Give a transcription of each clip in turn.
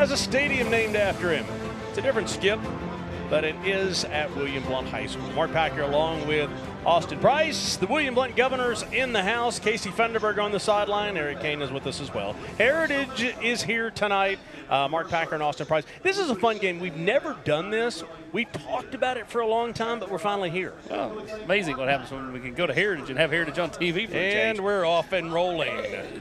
has a stadium named after him. It's a different Skip, but it is at William Blount High School. Mark Packer along with Austin Price. The William Blount Governors in the house. Casey Funderburg on the sideline. Eric Kane is with us as well. Heritage is here tonight. Mark Packer and Austin Price. This is a fun game. We've never done this. We've talked about it for a long time, but we're finally here. Well, it's amazing what happens when we can go to Heritage and have Heritage on TV for a change. And we're off and rolling.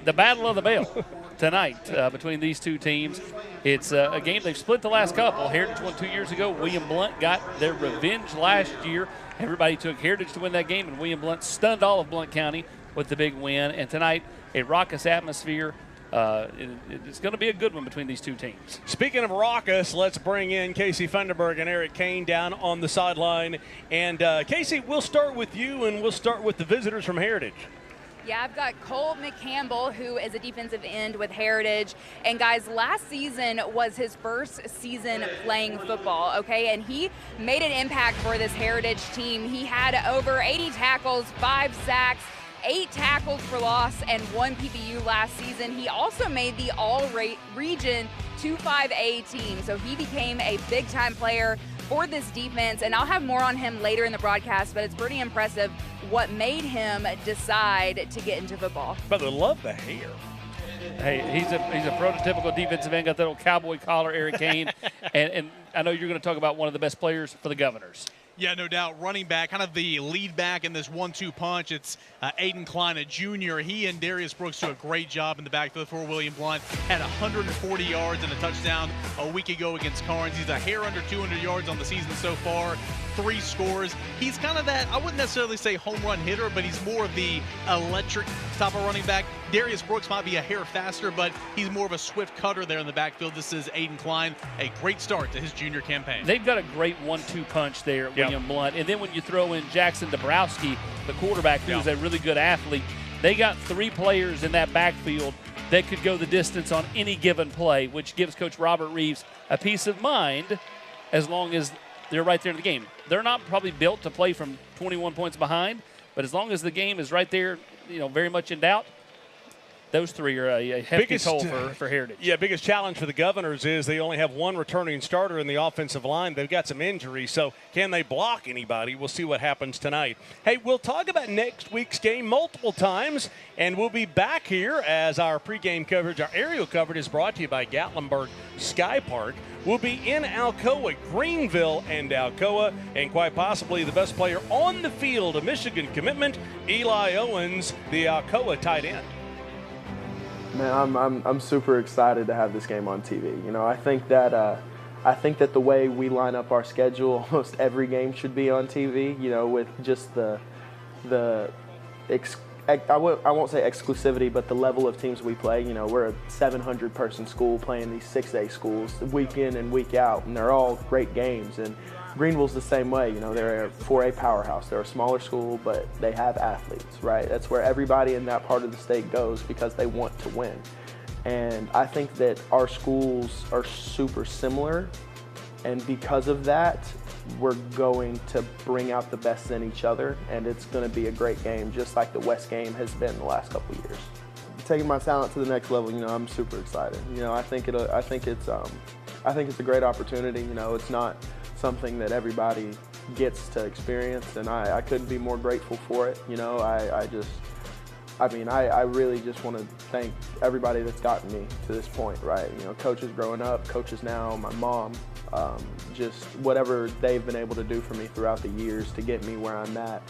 The Battle of the Bell tonight between these two teams. It's a game they've split the last couple. Heritage won 2 years ago. William Blount got their revenge last year. Everybody took Heritage to win that game, and William Blount stunned all of Blount County with the big win. And tonight, a raucous atmosphere. It's going to be a good one between these two teams. Speaking of raucous, let's bring in Casey Funderburg and Eric Kane down on the sideline. And Casey, we'll start with you, and we'll start with the visitors from Heritage. Yeah, I've got Cole McCampbell, who is a defensive end with Heritage. And guys, last season was his first season playing football, okay? And he made an impact for this Heritage team. He had over 80 tackles, 5 sacks, 8 tackles for loss, and 1 PBU last season. He also made the All-Region 2-5A team, so he became a big-time player for this defense, and I'll have more on him later in the broadcast, but it's pretty impressive what made him decide to get into football. But I love the hair. Hey, he's a prototypical defensive end, got that old cowboy collar, Eric Kane, and I know you're going to talk about one of the best players for the Governors. Yeah, no doubt. Running back, kind of the lead back in this 1-2 punch. It's Aiden Klein, a junior. He and Darius Brooks do a great job in the backfield for William Blount. Had 140 yards and a touchdown a week ago against Carnes. He's a hair under 200 yards on the season so far. 3 scores. He's kind of that, I wouldn't necessarily say home run hitter, but he's more of the electric type of running back. Darius Brooks might be a hair faster, but he's more of a swift cutter there in the backfield. This is Aiden Klein. A great start to his junior campaign. They've got a great 1-2 punch there at William Blount. And then when you throw in Jackson Dabrowski, the quarterback, who's a really good athlete, they got 3 players in that backfield that could go the distance on any given play, which gives Coach Robert Reeves a peace of mind as long as they're right there in the game. They're not probably built to play from 21 points behind, but as long as the game is right there, very much in doubt, those 3 are a hefty toll for Heritage. Yeah, biggest challenge for the Governors is they only have 1 returning starter in the offensive line. They've got some injuries, so can they block anybody? We'll see what happens tonight. Hey, we'll talk about next week's game multiple times, and we'll be back here as our pregame coverage, our aerial coverage is brought to you by Gatlinburg Sky Park. We'll be in Alcoa, Greenville, and Alcoa, and quite possibly the best player on the field, a Michigan commitment, Eli Owens, the Alcoa tight end. Man, I'm super excited to have this game on TV. I think that the way we line up our schedule, almost every game should be on TV. With just I won't say exclusivity, but the level of teams we play. We're a 700-person school playing these 6A schools week in and week out, and they're all great games. And Greenville's the same way. They're a 4A powerhouse. They're a smaller school, but they have athletes, right? That's where everybody in that part of the state goes because they want to win. And I think that our schools are super similar, and because of that, we're going to bring out the best in each other, and it's going to be a great game, just like the West game has been the last couple of years. Taking my talent to the next level, I'm super excited. I think it's a great opportunity. It's not something that everybody gets to experience, and I couldn't be more grateful for it. I really just want to thank everybody that's gotten me to this point, right? Coaches growing up, coaches now, my mom, just whatever they've been able to do for me throughout the years to get me where I'm at.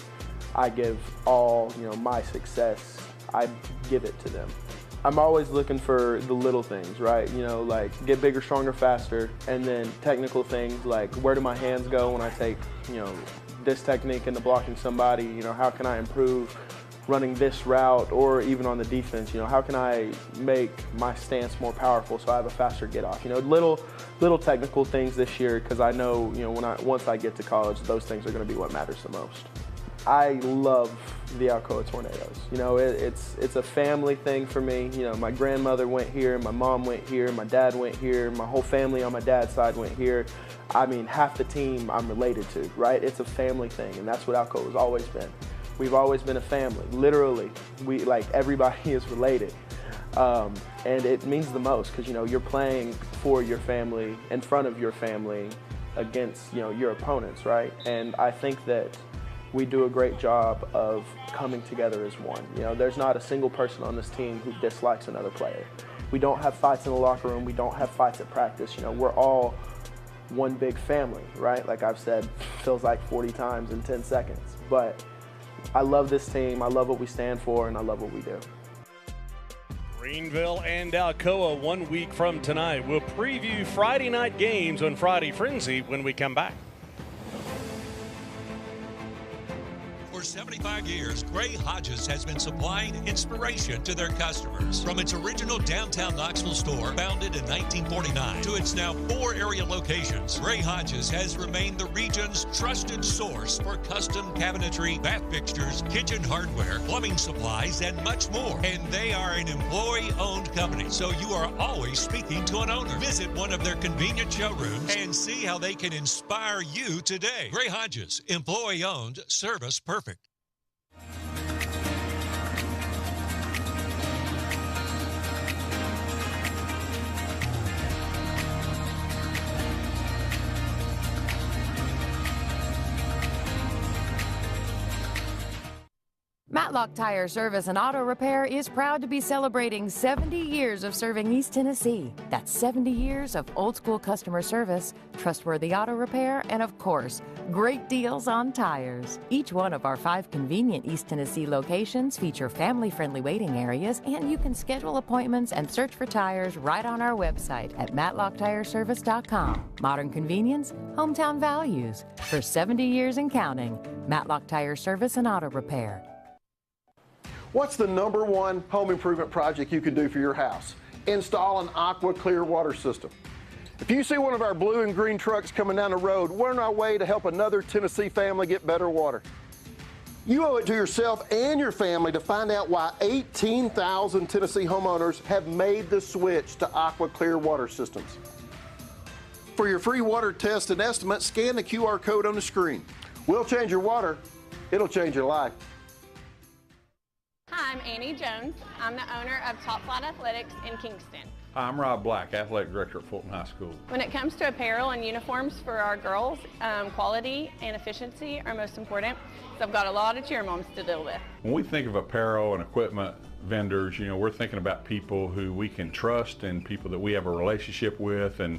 I give all, my success, I give it to them. I'm always looking for the little things, right? Like get bigger, stronger, faster, and then technical things like where do my hands go when I take, this technique into blocking somebody? How can I improve running this route, or even on the defense? How can I make my stance more powerful so I have a faster get off? Little technical things this year, because I know, once I get to college, those things are going to be what matters the most. I love the Alcoa Tornadoes. It's a family thing for me. My grandmother went here, my mom went here, my dad went here, my whole family on my dad's side went here. Half the team I'm related to, right? It's a family thing, and that's what Alcoa has always been. We've always been a family, literally. Everybody is related. And it means the most because, you know, you're playing for your family, in front of your family, against, you know, your opponents, right? And I think that we do a great job of coming together as one. You know, there's not a single person on this team who dislikes another player. We don't have fights in the locker room. We don't have fights at practice. You know, we're all one big family, right? Like I've said, feels like 40 times in 10 seconds. But I love this team. I love what we stand for, and I love what we do. Greenville and Alcoa 1 week from tonight. We'll preview Friday night games on Friday Frenzy when we come back. For 75 years, Gray Hodges has been supplying inspiration to their customers. From its original downtown Knoxville store, founded in 1949, to its now 4 area locations, Gray Hodges has remained the region's trusted source for custom cabinetry, bath fixtures, kitchen hardware, plumbing supplies, and much more. And they are an employee-owned company, so you are always speaking to an owner. Visit one of their convenient showrooms and see how they can inspire you today. Gray Hodges, employee-owned, service perfect. Matlock Tire Service and Auto Repair is proud to be celebrating 70 years of serving East Tennessee. That's 70 years of old school customer service, trustworthy auto repair, and of course, great deals on tires. Each one of our 5 convenient East Tennessee locations feature family-friendly waiting areas, and you can schedule appointments and search for tires right on our website at matlocktireservice.com. Modern convenience, hometown values. For 70 years and counting, Matlock Tire Service and Auto Repair. What's the #1 home improvement project you can do for your house? Install an aqua clear water system. If you see one of our blue and green trucks coming down the road, we're on our way to help another Tennessee family get better water. You owe it to yourself and your family to find out why 18,000 Tennessee homeowners have made the switch to aqua clear water systems. For your free water test and estimate, scan the QR code on the screen. We'll change your water. It'll change your life. Hi, I'm Annie Jones. I'm the owner of Top Flight Athletics in Kingston. Hi, I'm Rob Black, athletic director at Fulton High School. When it comes to apparel and uniforms for our girls, quality and efficiency are most important. So I've got a lot of cheer moms to deal with. When we think of apparel and equipment vendors, you know, we're thinking about people who we can trust and people that we have a relationship with, and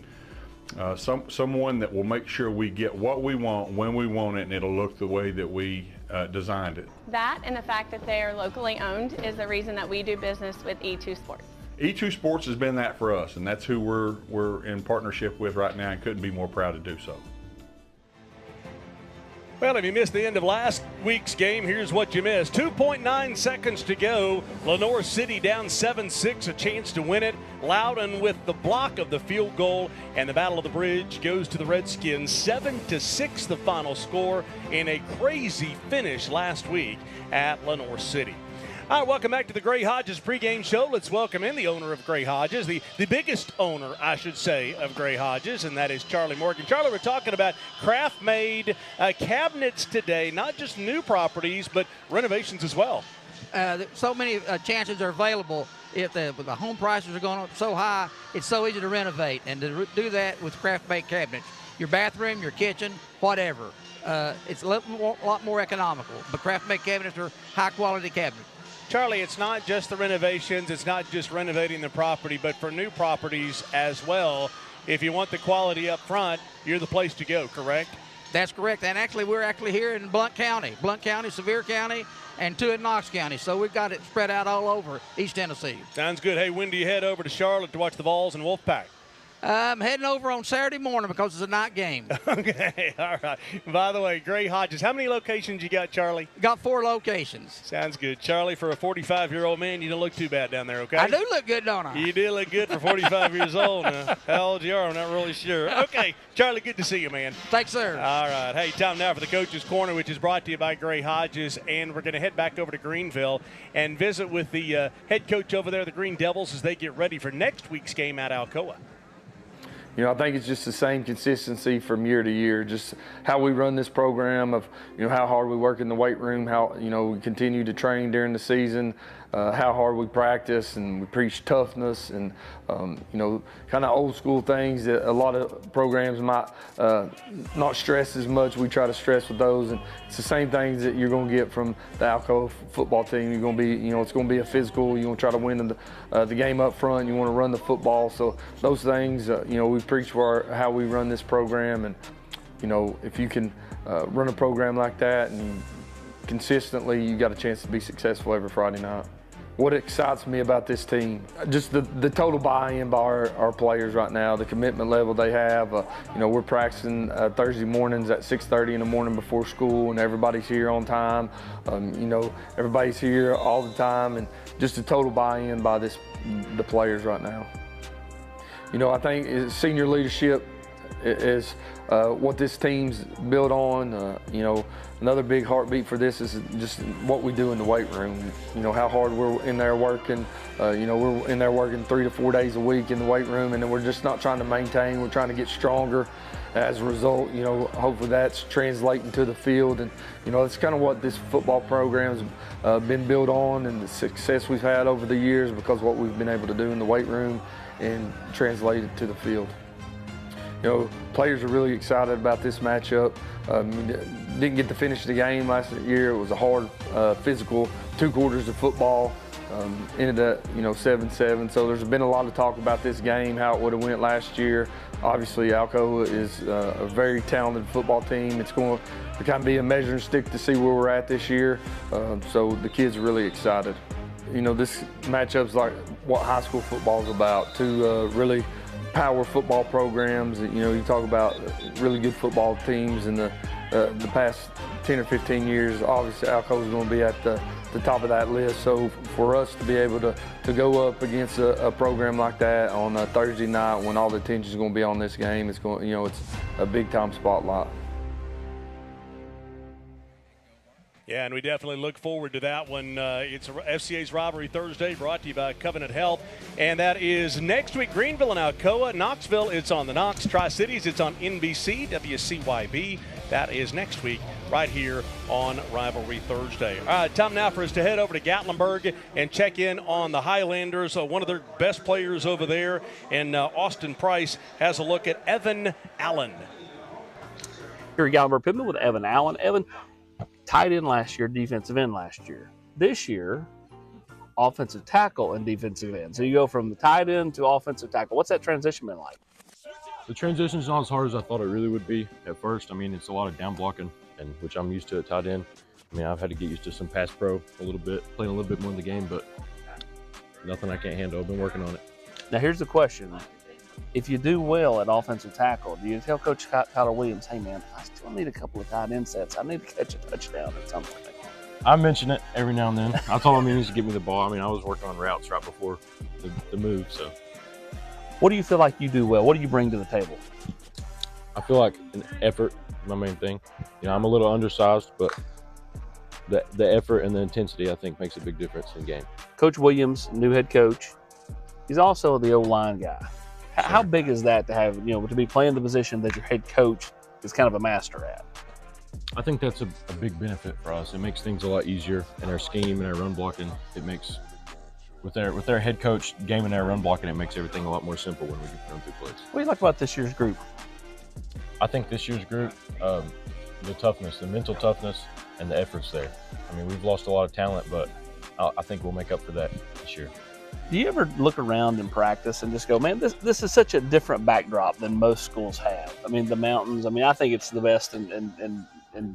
someone that will make sure we get what we want when we want it, and it'll look the way that we designed it. That and the fact that they are locally owned is the reason that we do business with E2 Sports. E2 Sports has been that for us, and that's who we're in partnership with right now, and couldn't be more proud to do so. Well, if you missed the end of last week's game, here's what you missed. 2.9 seconds to go. Lenore City down 7-6, a chance to win it. Loudon with the block of the field goal, and the Battle of the Bridge goes to the Redskins. 7-6 the final score in a crazy finish last week at Lenore City. All right, welcome back to the Gray Hodges pregame show. Let's welcome in the owner of Gray Hodges, the biggest owner, I should say, of Gray Hodges, and that is Charlie Morgan. Charlie, we're talking about craft-made cabinets today, not just new properties, but renovations as well. So many chances are available. If the home prices are going up so high, it's so easy to renovate, and to do that with craft-made cabinets. Your bathroom, your kitchen, whatever. It's a lot more economical, but craft-made cabinets are high-quality cabinets. Charlie, it's not just the renovations, it's not just renovating the property, but for new properties as well. If you want the quality up front, you're the place to go, correct? That's correct, and actually we're here in Blount County, Sevier County, and 2 in Knox County, so we've got it spread out all over East Tennessee. Sounds good. Hey, when do you head over to Charlotte to watch the Vols and Wolfpack? I'm heading over on Saturday morning because it's a night game. Okay, all right. By the way, Gray Hodges, how many locations you got, Charlie? Got 4 locations. Sounds good. Charlie, for a 45-year-old man, you don't look too bad down there, okay? I do look good, don't I? You do look good for 45 years old now. How old you are, I'm not really sure. Okay, Charlie, good to see you, man. Thanks, sir. All right. Hey, time now for the Coach's Corner, which is brought to you by Gray Hodges, and we're going to head back over to Greenville and visit with the head coach over there, the Green Devils, as they get ready for next week's game at Alcoa. You know, I think it's just the same consistency from year to year, just how we run this program, of, you know, how hard we work in the weight room, how, you know, we continue to train during the season, how hard we practice, and we preach toughness and, kind of old school things that a lot of programs might not stress as much. We try to stress with those, and it's the same things that you're going to get from the Alcoa football team. You're going to be, it's going to be a physical. You want to try to win the game up front. You want to run the football. So those things, we preach for how we run this program, and if you can run a program like that and consistently, you got a chance to be successful every Friday night. What excites me about this team, just the total buy-in by our players right now, the commitment level they have. We're practicing Thursday mornings at 6:30 in the morning before school, and everybody's here on time. Everybody's here all the time, and just the total buy-in by the players right now. I think senior leadership is what this team's built on. Another big heartbeat for this is just what we do in the weight room. How hard we're in there working. We're in there working 3 to 4 days a week in the weight room, and then we're just not trying to maintain. We're trying to get stronger. As a result, hopefully that's translating to the field, and that's kind of what this football program's been built on, and the success we've had over the years because of what we've been able to do in the weight room and translate it to the field. Players are really excited about this matchup. Didn't get to finish the game last year. It was a hard, physical 2 quarters of football. Ended up, 7-7. So there's been a lot of talk about this game, how it would have went last year. Obviously, Alcoa is a very talented football team. It's going to kind of be a measuring stick to see where we're at this year. So the kids are really excited. This matchup's like what high school football is about, two really power football programs. You talk about really good football teams in the past 10 or 15 years. Obviously, Alcoa is going to be at the top of that list. So for us to be able to go up against a program like that on a Thursday night when all the attention is going to be on this game, it's going, it's a big time spotlight. Yeah, and we definitely look forward to that one. It's FCA's Rivalry Thursday, brought to you by Covenant Health. And that is next week, Greenville and Alcoa. Knoxville, it's on the Knox. Tri-Cities, it's on NBC, WCYB. That is next week right here on Rivalry Thursday. All right, time now for us to head over to Gatlinburg and check in on the Highlanders. One of their best players over there, and Austin Price has a look at Evan Allen. Here at Gatlinburg-Pittman with Evan Allen. Evan, tight end last year, defensive end last year. This year, offensive tackle and defensive end. So you go from the tight end to offensive tackle. What's that transition been like? The transition's not as hard as I thought it really would be at first. I mean, it's a lot of down blocking, and which I'm used to at tight end. I mean, I've had to get used to some pass pro a little bit, playing a little bit more in the game, but nothing I can't handle. I've been working on it. Now, here's the question. If you do well at offensive tackle, do you tell Coach Tyler Williams, hey, man, I still need a couple of tight end sets. I need to catch a touchdown at some point? I mention it every now and then. I told him he needs to give me the ball. I mean, I was working on routes right before the move, so. What do you feel like you do well? What do you bring to the table? I feel like an effort is my main thing. I'm a little undersized, but the effort and the intensity, I think, makes a big difference in the game. Coach Williams, new head coach, he's also the O-line guy. How big is that to have, to be playing the position that your head coach is kind of a master at? I think that's a big benefit for us. It makes things a lot easier in our scheme and our run blocking. It makes, with our head coach gaming our run blocking, it makes everything a lot more simple when we can run through plays. What do you like about this year's group? I think this year's group, the toughness, the mental toughness, and the effort's there. I mean, we've lost a lot of talent, but I think we'll make up for that this year. Do you ever look around in practice and just go, man, this is such a different backdrop than most schools have? I mean, the mountains, I think it's the best in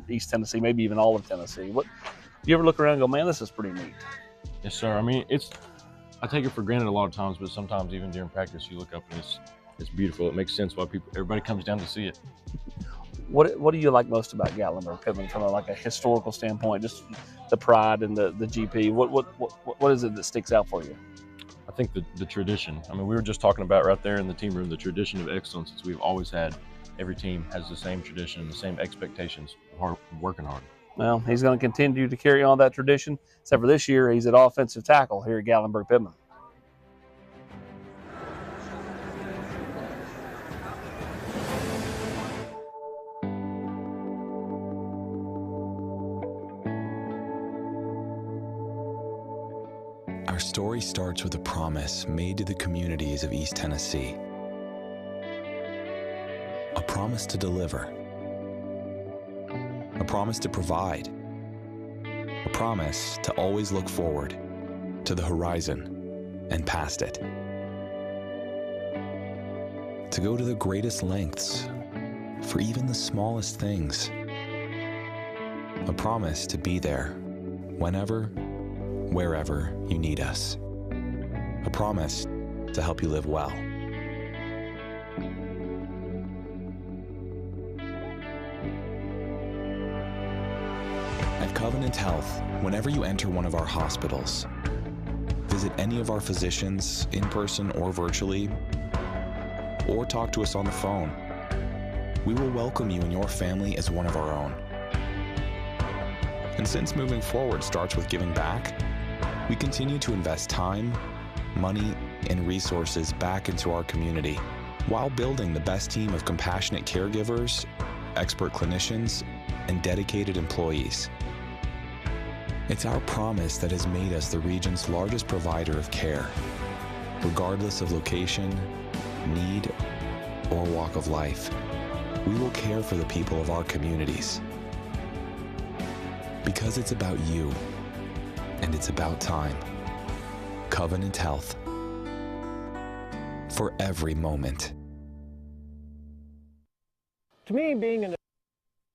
East Tennessee, maybe even all of Tennessee. Do you ever look around and go, man, this is pretty neat? Yes, sir. I mean, I take it for granted a lot of times, but sometimes even during practice, you look up and it's beautiful. It makes sense why everybody comes down to see it. What do you like most about Gatlinburg-Pittman from a historical standpoint, just the pride and the GP? What is it that sticks out for you? I think the tradition. I mean, we were just talking about right there in the team room, the tradition of excellence that we've always had. Every team has the same tradition, the same expectations of working hard. Well, he's going to continue to carry on that tradition, except for this year, he's at offensive tackle here at Gatlinburg-Pittman. Our story starts with a promise made to the communities of East Tennessee. A promise to deliver. A promise to provide. A promise to always look forward, to the horizon and past it. To go to the greatest lengths for even the smallest things. A promise to be there whenever, wherever you need us. A promise to help you live well. At Covenant Health, whenever you enter one of our hospitals, visit any of our physicians in person or virtually, or talk to us on the phone, we will welcome you and your family as one of our own. And since moving forward starts with giving back, we continue to invest time, money, and resources back into our community while building the best team of compassionate caregivers, expert clinicians, and dedicated employees. It's our promise that has made us the region's largest provider of care, regardless of location, need, or walk of life. We will care for the people of our communities. Because it's about you, and it's about time. Covenant Health. For every moment. To me, being an attorney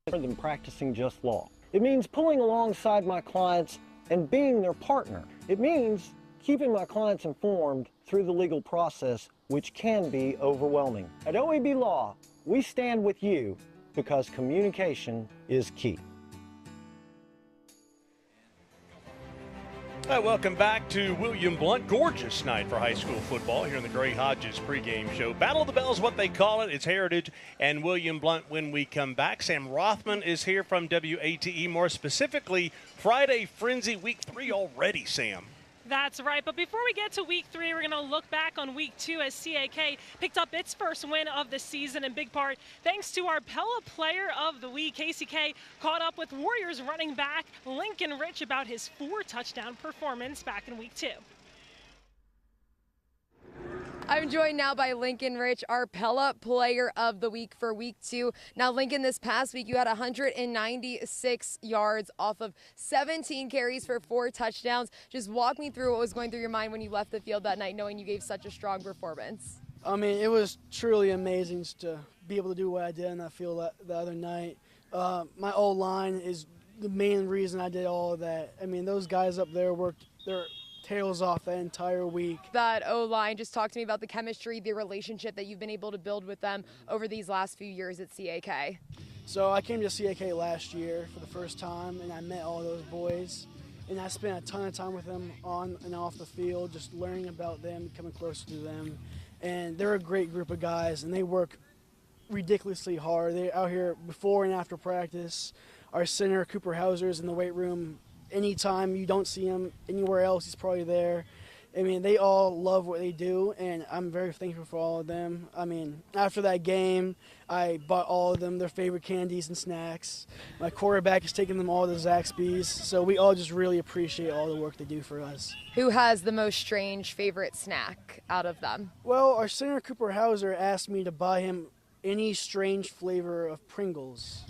is more than practicing just law. It means pulling alongside my clients and being their partner. It means keeping my clients informed through the legal process, which can be overwhelming. At OAB Law, we stand with you because communication is key. Welcome back to William Blount. Gorgeous night for high school football here in the Gray Hodges pregame show. Battle of the Bells, what they call it. It's Heritage and William Blount when we come back. Sam Rothman is here from WATE, more specifically Friday Frenzy Week 3 already, Sam. That's right. But before we get to Week 3, we're going to look back on Week 2 as CAK picked up its first win of the season in big part thanks to our Pella Player of the Week. KCK caught up with Warriors running back Lincoln Rich about his 4-touchdown performance back in Week 2. I'm joined now by Lincoln Rich, our Pella Player of the Week for Week 2. Now, Lincoln, this past week you had 196 yards off of 17 carries for 4 touchdowns. Just walk me through what was going through your mind when you left the field that night, knowing you gave such a strong performance. I mean, it was truly amazing to be able to do what I did in that field the other night. My O-line is the main reason I did all of that. I mean, those guys up there worked their tails off that entire week. That O-line, just talk to me about the chemistry, the relationship that you've been able to build with them over these last few years at CAK. So I came to CAK last year for the first time, and I met all those boys, and I spent a ton of time with them on and off the field, just learning about them, becoming closer to them. And they're a great group of guys, and they work ridiculously hard. They're out here before and after practice. Our center, Cooper Hauser, is in the weight room. Anytime you don't see him anywhere else, he's probably there. I mean, they all love what they do, and I'm very thankful for all of them. I mean, after that game, I bought all of them their favorite candies and snacks. My quarterback is taking them all to Zaxby's, so we all just really appreciate all the work they do for us. Who has the most strange favorite snack out of them? Well, our center, Cooper Hauser, asked me to buy him any strange flavor of Pringles.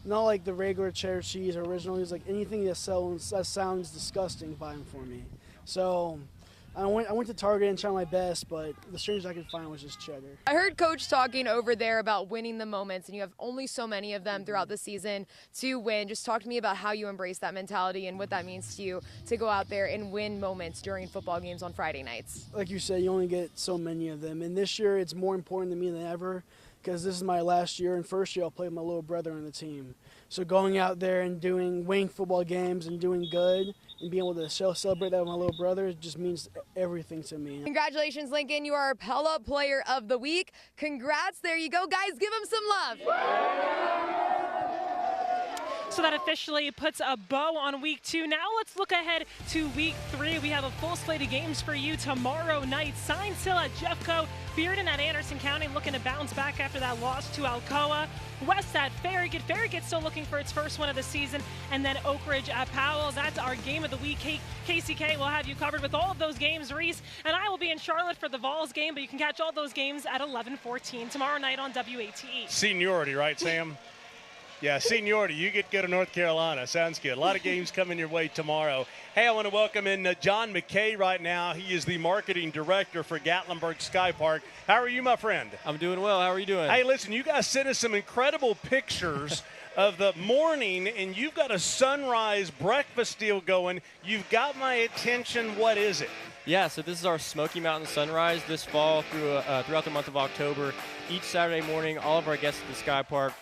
Not like the regular cheddar cheese or original. He's like, anything that sounds disgusting, buy them for me. So I went to Target and tried my best, but the strangest I could find was just cheddar. I heard Coach talking over there about winning the moments, and you have only so many of them throughout the season to win. Just talk to me about how you embrace that mentality and what that means to you to go out there and win moments during football games on Friday nights. Like you said, you only get so many of them, and this year it's more important to me than ever, because this is my last year, and first year I'll play with my little brother on the team. So going out there and winning football games and doing good and being able to celebrate that with my little brother just means everything to me. Congratulations, Lincoln. You are our Pella Player of the Week. Congrats. There you go. Guys, give him some love. So that officially puts a bow on week 2. Now let's look ahead to week 3. We have a full slate of games for you tomorrow night. Science Hill at Jeffco, Bearden at Anderson County looking to bounce back after that loss to Alcoa. West at Farragut. Farragut still looking for its first win of the season. And then Oak Ridge at Powell. That's our game of the week. KCK will have you covered with all of those games. Reese and I will be in Charlotte for the Vols game, but you can catch all those games at 11:14 tomorrow night on WATE. Seniority, right, Sam? Yeah, seniority. You get to go to North Carolina. Sounds good. A lot of games coming your way tomorrow. Hey, I want to welcome in John McKay right now. He is the marketing director for Gatlinburg Sky Park. How are you, my friend? I'm doing well. How are you doing? Hey, listen, you guys sent us some incredible pictures of the morning, and you've got a sunrise breakfast deal going. You've got my attention. What is it? Yeah, so this is our Smoky Mountain Sunrise this fall throughout the month of October. Each Saturday morning, all of our guests at the Sky Park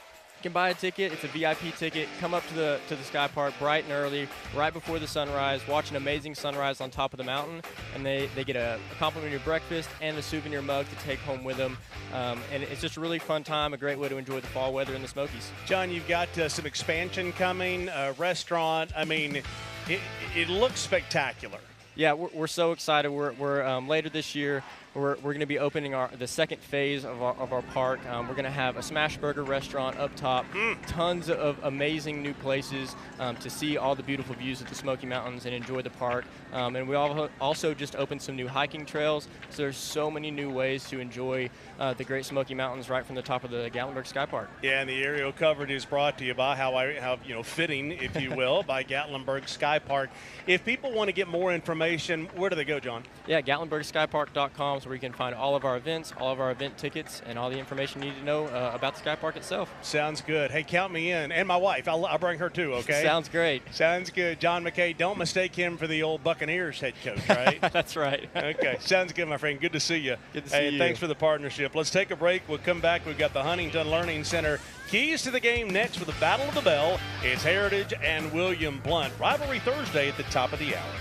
can buy a ticket. It's a VIP ticket. Come up to the Sky Park bright and early, right before the sunrise, watch an amazing sunrise on top of the mountain, and they get a complimentary breakfast and a souvenir mug to take home with them. And it's just a really fun time, a great way to enjoy the fall weather in the Smokies. John, you've got some expansion coming, a restaurant. I mean, it looks spectacular. Yeah, we're so excited. We're later this year. We're going to be opening the second phase of our park. We're going to have a smash burger restaurant up top, tons of amazing new places to see all the beautiful views of the Smoky Mountains and enjoy the park. And we also just opened some new hiking trails. So there's so many new ways to enjoy the Great Smoky Mountains right from the top of the Gatlinburg Sky Park. Yeah, and the aerial coverage is brought to you by how fitting, if you will, by Gatlinburg Sky Park. If people want to get more information, where do they go, John? Yeah, GatlinburgSkyPark.com is where you can find all of our events, all of our event tickets, and all the information you need to know about the Sky Park itself. Sounds good. Hey, count me in. And my wife. I'll bring her too, okay? Sounds great. Sounds good. John McKay, don't mistake him for the old Buccaneers head coach, right? That's right. Okay, sounds good, my friend. Good to see you. Good to see you. Thanks for the partnership. Let's take a break. We'll come back. We've got the Huntington Learning Center keys to the game next with the Battle of the Bell. It's Heritage and William Blount. Rivalry Thursday at the top of the hour.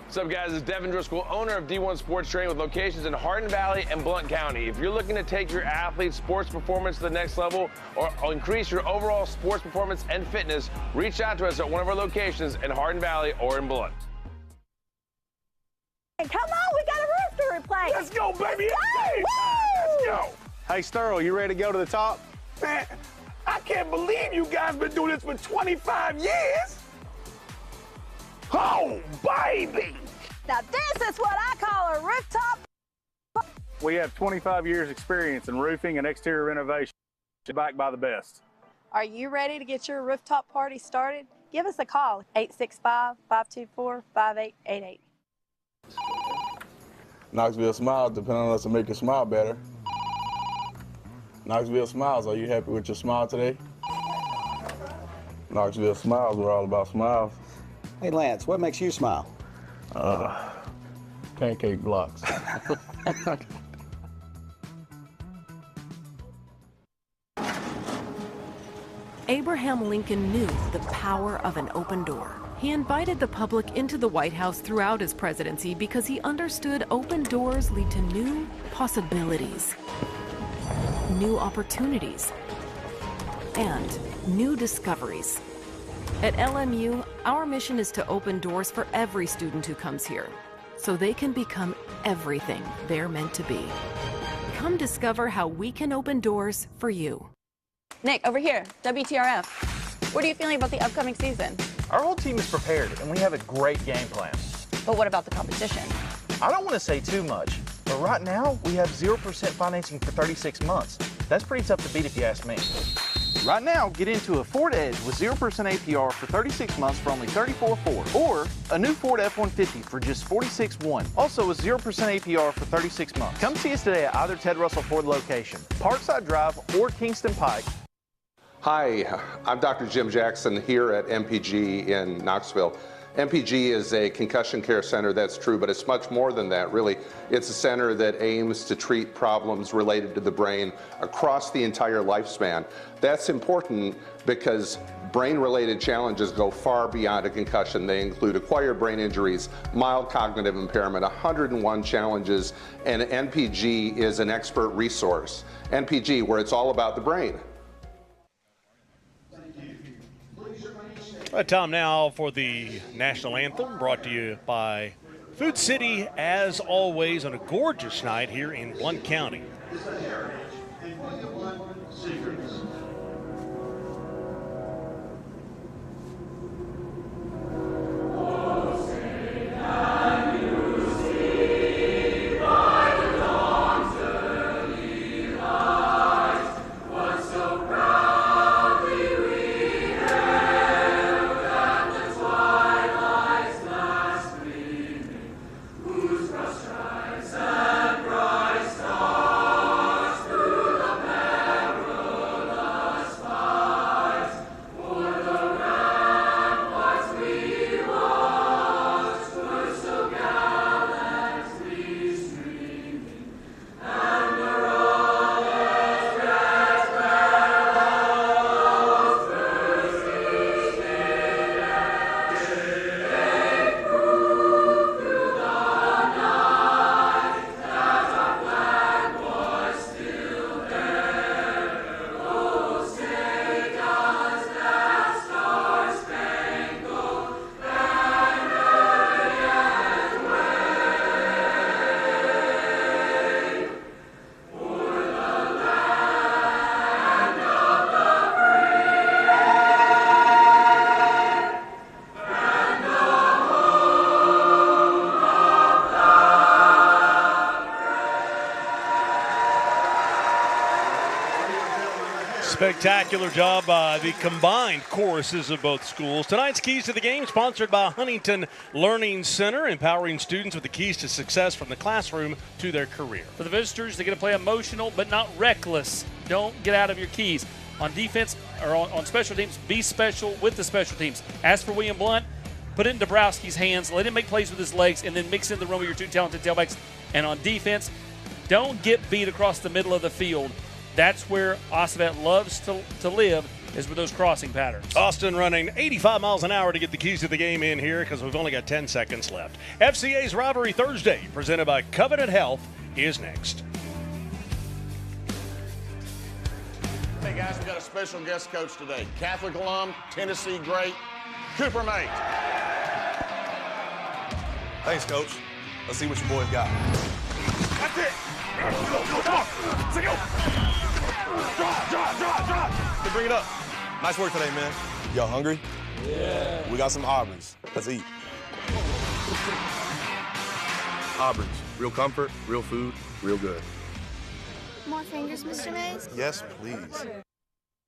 What's up, guys? It's Devin Driscoll, owner of D1 Sports Training with locations in Hardin Valley and Blount County. If you're looking to take your athlete's sports performance to the next level or increase your overall sports performance and fitness, reach out to us at one of our locations in Hardin Valley or in Blount. Hey, come on, we got a roof to replace. Let's go, baby. Let's go. Hey, Sterl, you ready to go to the top? Man, I can't believe you guys been doing this for 25 years. Oh, baby. Now this is what I call a rooftop. We have 25 years experience in roofing and exterior renovation, backed by the best. Are you ready to get your rooftop party started? Give us a call, 865-524-5888. Knoxville Smiles depend on us to make you smile better. Knoxville Smiles, are you happy with your smile today? Knoxville Smiles, we're all about smiles. Hey Lance, what makes you smile? Pancake blocks. Abraham Lincoln knew the power of an open door. He invited the public into the White House throughout his presidency because he understood open doors lead to new possibilities, new opportunities, and new discoveries. At LMU, our mission is to open doors for every student who comes here, so they can become everything they're meant to be. Come discover how we can open doors for you. Nick, over here, WTRF. What are you feeling about the upcoming season? Our whole team is prepared, and we have a great game plan. But what about the competition? I don't want to say too much, but right now, we have 0% financing for 36 months. That's pretty tough to beat if you ask me. Right now, get into a Ford Edge with 0% APR for 36 months for only $34,400, or a new Ford F-150 for just $46,100, also with 0% APR for 36 months. Come see us today at either Ted Russell Ford location, Parkside Drive or Kingston Pike. Hi, I'm Dr. Jim Jackson here at MPG in Knoxville. MPG is a concussion care center, that's true, but it's much more than that, really. It's a center that aims to treat problems related to the brain across the entire lifespan. That's important because brain-related challenges go far beyond a concussion. They include acquired brain injuries, mild cognitive impairment, 101 challenges, and NPG is an expert resource. NPG, where it's all about the brain. Time now for the national anthem, brought to you by Food City, as always, on a gorgeous night here in Blount County. Spectacular job by the combined choruses of both schools. Tonight's Keys to the Game sponsored by Huntington Learning Center, empowering students with the keys to success from the classroom to their career. For the visitors, they're going to play emotional but not reckless. Don't get out of your keys. On defense or on special teams, be special with the special teams. As for William Blount, put it in Dabrowski's hands, let him make plays with his legs, and then mix in the room with your two talented tailbacks. And on defense, don't get beat across the middle of the field. That's where Ossavet loves to live, is with those crossing patterns. Austin running 85 miles an hour to get the keys to the game in here because we've only got 10 seconds left. FCA's Rivalry Thursday, presented by Covenant Health, is next. Hey guys, we got a special guest coach today. Catholic alum, Tennessee great, Cooper Mate. Thanks, Coach. Let's see what your boys got. That's it. Go. Drop. Hey, bring it up. Nice work today, man. Y'all hungry? Yeah. We got some Aubries. Let's eat. Aubries. Real comfort, real food, real good. More fingers, Mr. Mays? Yes, please.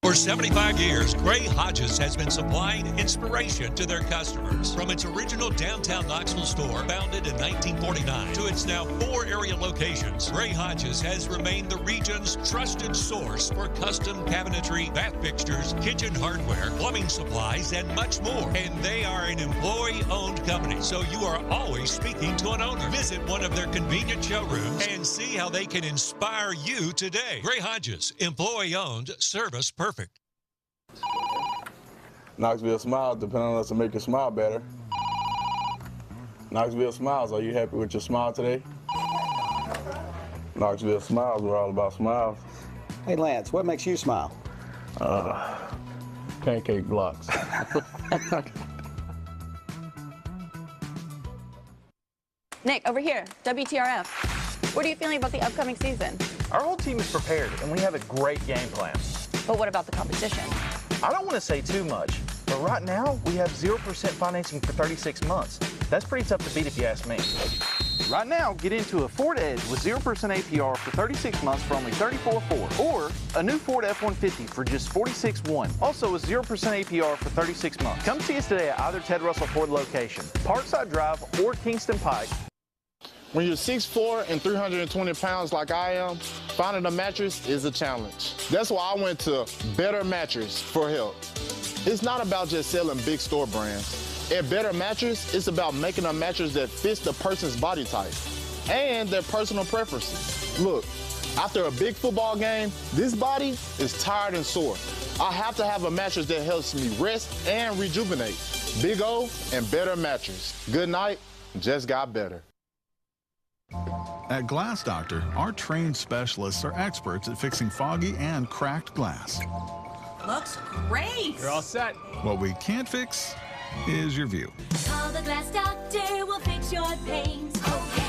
For 75 years, Gray Hodges has been supplying inspiration to their customers. From its original downtown Knoxville store, founded in 1949, to its now 4 area locations, Gray Hodges has remained the region's trusted source for custom cabinetry, bath fixtures, kitchen hardware, plumbing supplies, and much more. And they are an employee-owned company, so you are always speaking to an owner. Visit one of their convenient showrooms and see how they can inspire you today. Gray Hodges, employee-owned, service perfect. Knoxville Smiles depend on us to make your smile better. Knoxville Smiles, are you happy with your smile today? Knoxville Smiles, we're all about smiles. Hey, Lance, what makes you smile? Pancake blocks. Nick, over here, WTRF. What are you feeling about the upcoming season? Our whole team is prepared, and we have a great game plan. But what about the competition? I don't want to say too much, but right now we have 0% financing for 36 months. That's pretty tough to beat if you ask me. Right now, get into a Ford Edge with 0% APR for 36 months for only $34,400, or a new Ford F-150 for just $46,100. Also a 0% APR for 36 months. Come see us today at either Ted Russell Ford location, Parkside Drive or Kingston Pike. When you're 6'4" and 320 pounds like I am, finding a mattress is a challenge. That's why I went to Better Mattress for help. It's not about just selling big store brands. At Better Mattress, it's about making a mattress that fits the person's body type and their personal preferences. Look, after a big football game, this body is tired and sore. I have to have a mattress that helps me rest and rejuvenate. Big O and Better Mattress. Good night, just got better. At Glass Doctor, our trained specialists are experts at fixing foggy and cracked glass. Looks great. You're all set. What we can't fix is your view. Call the Glass Doctor, we'll fix your pains. Oh, yeah.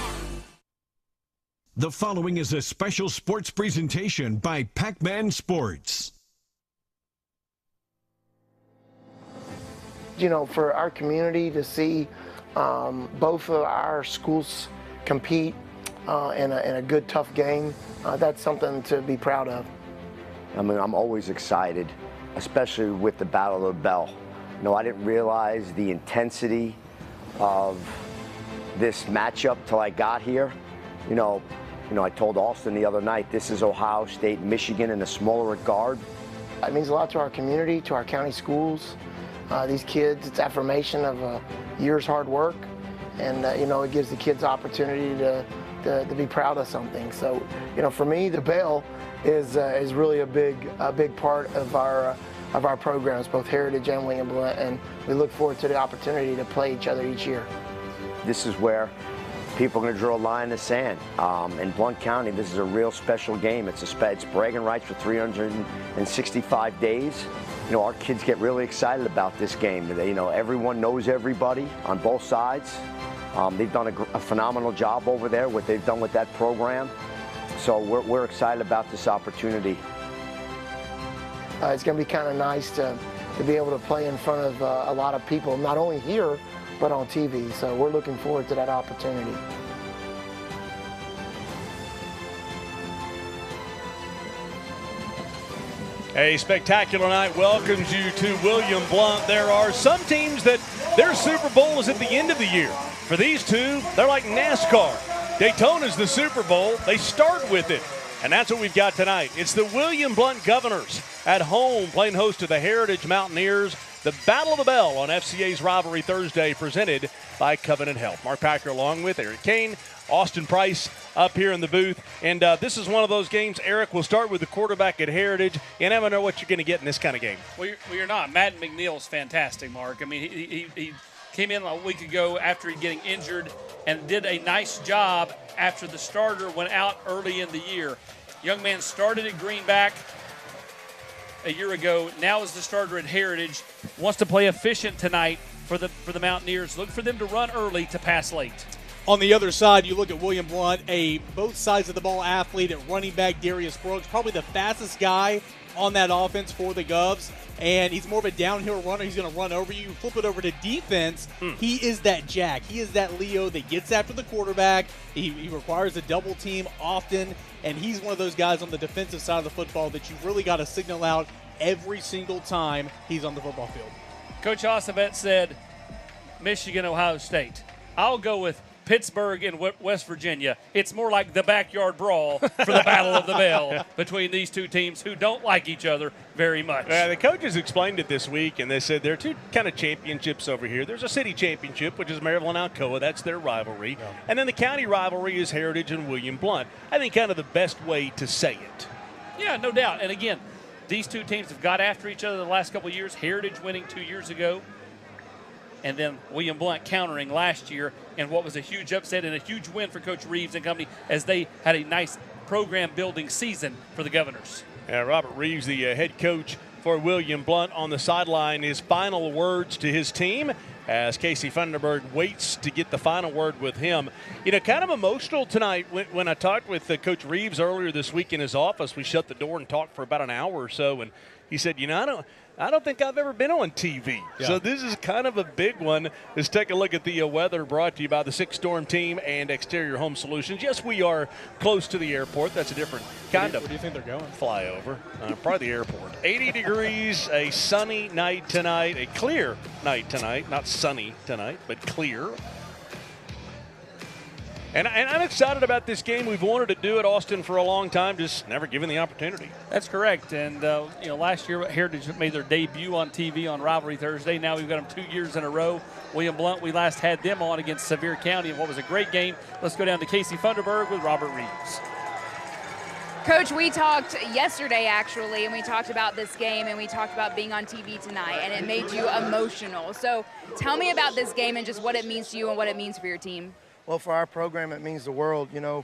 The following is a special sports presentation by Pac-Man Sports. You know, for our community to see both of our schools compete in a good, tough game, that's something to be proud of. I mean, I'm always excited, especially with the Battle of the Bell. You know, I didn't realize the intensity of this matchup till I got here. You know, I told Austin the other night, this is Ohio State, Michigan in a smaller regard. It means a lot to our community, to our county schools. These kids, it's affirmation of a year's hard work, and you know, it gives the kids opportunity to be proud of something. So, you know, for me, the Bell is really a big part of our programs, both Heritage and William Blount, and we look forward to the opportunity to play each other each year. This is where people are going to draw a line in the sand. In Blount County, this is a real special game. It's bragging rights for 365 days. You know, our kids get really excited about this game. You know, everyone knows everybody on both sides. They've done a phenomenal job over there, what they've done with that program. So we're excited about this opportunity. It's going to be kind of nice to be able to play in front of a lot of people, not only here, but on TV. So we're looking forward to that opportunity. A spectacular night welcomes you to William Blount. There are some teams that their Super Bowl is at the end of the year. For these two, they're like NASCAR. Daytona's the Super Bowl. They start with it. And that's what we've got tonight. It's the William Blount Governors at home playing host to the Heritage Mountaineers. The Battle of the Bell on FCA's Rivalry Thursday, presented by Covenant Health. Mark Packer along with Eric Kane, Austin Price up here in the booth. And this is one of those games, Eric, we'll start with the quarterback at Heritage. You never know what you're going to get in this kind of game. Well, you're not. Madden McNeil's fantastic, Mark. I mean, he came in a week ago after getting injured and did a nice job after the starter went out early in the year. Young man started at Greenback a year ago, now is the starter at Heritage, wants to play efficient tonight for the Mountaineers. Look for them to run early to pass late. On the other side, you look at William Blount, a both sides of the ball athlete at running back. Darius Brooks, probably the fastest guy on that offense for the Govs, and he's more of a downhill runner. He's going to run over you. Flip it over to defense. He is that Jack. He is that Leo that gets after the quarterback. He requires a double team often, and he's one of those guys on the defensive side of the football that you've really got to signal out every single time he's on the football field. Coach Ossavet said Michigan, Ohio State. I'll go with Pittsburgh and West Virginia. It's more like the backyard brawl for the Battle of the Bell between these two teams who don't like each other very much. The coaches explained it this week, and they said there are two kind of championships over here. There's a city championship, which is Maryville and Alcoa. That's their rivalry. Yeah. And then the county rivalry is Heritage and William Blount. I think kind of the best way to say it. Yeah, no doubt. And again, these two teams have got after each other the last couple of years. Heritage winning 2 years ago, and then William Blount countering last year, and what was a huge upset and a huge win for Coach Reeves and company as they had a nice program-building season for the Governors. Yeah, Robert Reeves, the head coach for William Blount, on the sideline. His final words to his team as Casey Funderburg waits to get the final word with him. You know, kind of emotional tonight. When I talked with Coach Reeves earlier this week in his office, we shut the door and talked for about an hour or so, and he said, you know, I don't think I've ever been on TV. Yeah. So this is kind of a big one. Let's take a look at the weather, brought to you by the Six Storm Team and Exterior Home Solutions. Yes, we are close to the airport. That's a different kind of. Where do you think they're going? Flyover. Probably the airport. 80 degrees, a sunny night tonight, a clear night tonight. Not sunny tonight, but clear. And I'm excited about this game. We've wanted to do it, Austin, for a long time, just never given the opportunity. That's correct. And, you know, last year Heritage made their debut on TV on Rivalry Thursday. Now we've got them 2 years in a row. William Blount, we last had them on against Sevier County in what was a great game. Let's go down to Casey Funderburg with Robert Reeves. Coach, we talked yesterday, actually, and we talked about this game, and we talked about being on TV tonight, and it made you emotional. So tell me about this game and just what it means to you and what it means for your team. Well, for our program, it means the world. You know,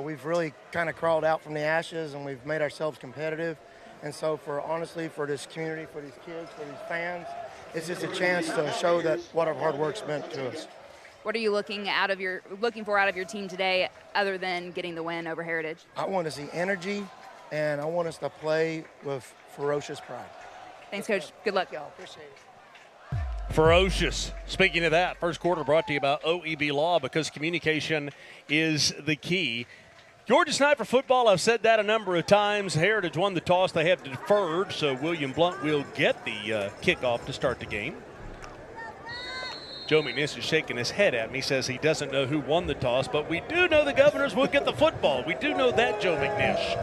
we've really kind of crawled out from the ashes, and we've made ourselves competitive. And so honestly, for this community, for these kids, for these fans, it's just a chance to show that what our hard work's meant to us. What are you looking for out of your team today, other than getting the win over Heritage? I want to see energy, and I want us to play with ferocious pride. Thanks, Coach. Good luck. Y'all, appreciate it. Ferocious. Speaking of that, first quarter brought to you by OEB Law, because communication is the key. Georgia Sniper football, I've said that a number of times. Heritage won the toss. They have deferred, so William Blount will get the kickoff to start the game. Joe McNish is shaking his head at me. He says he doesn't know who won the toss, but we do know the Governors will get the football. We do know that, Joe McNish.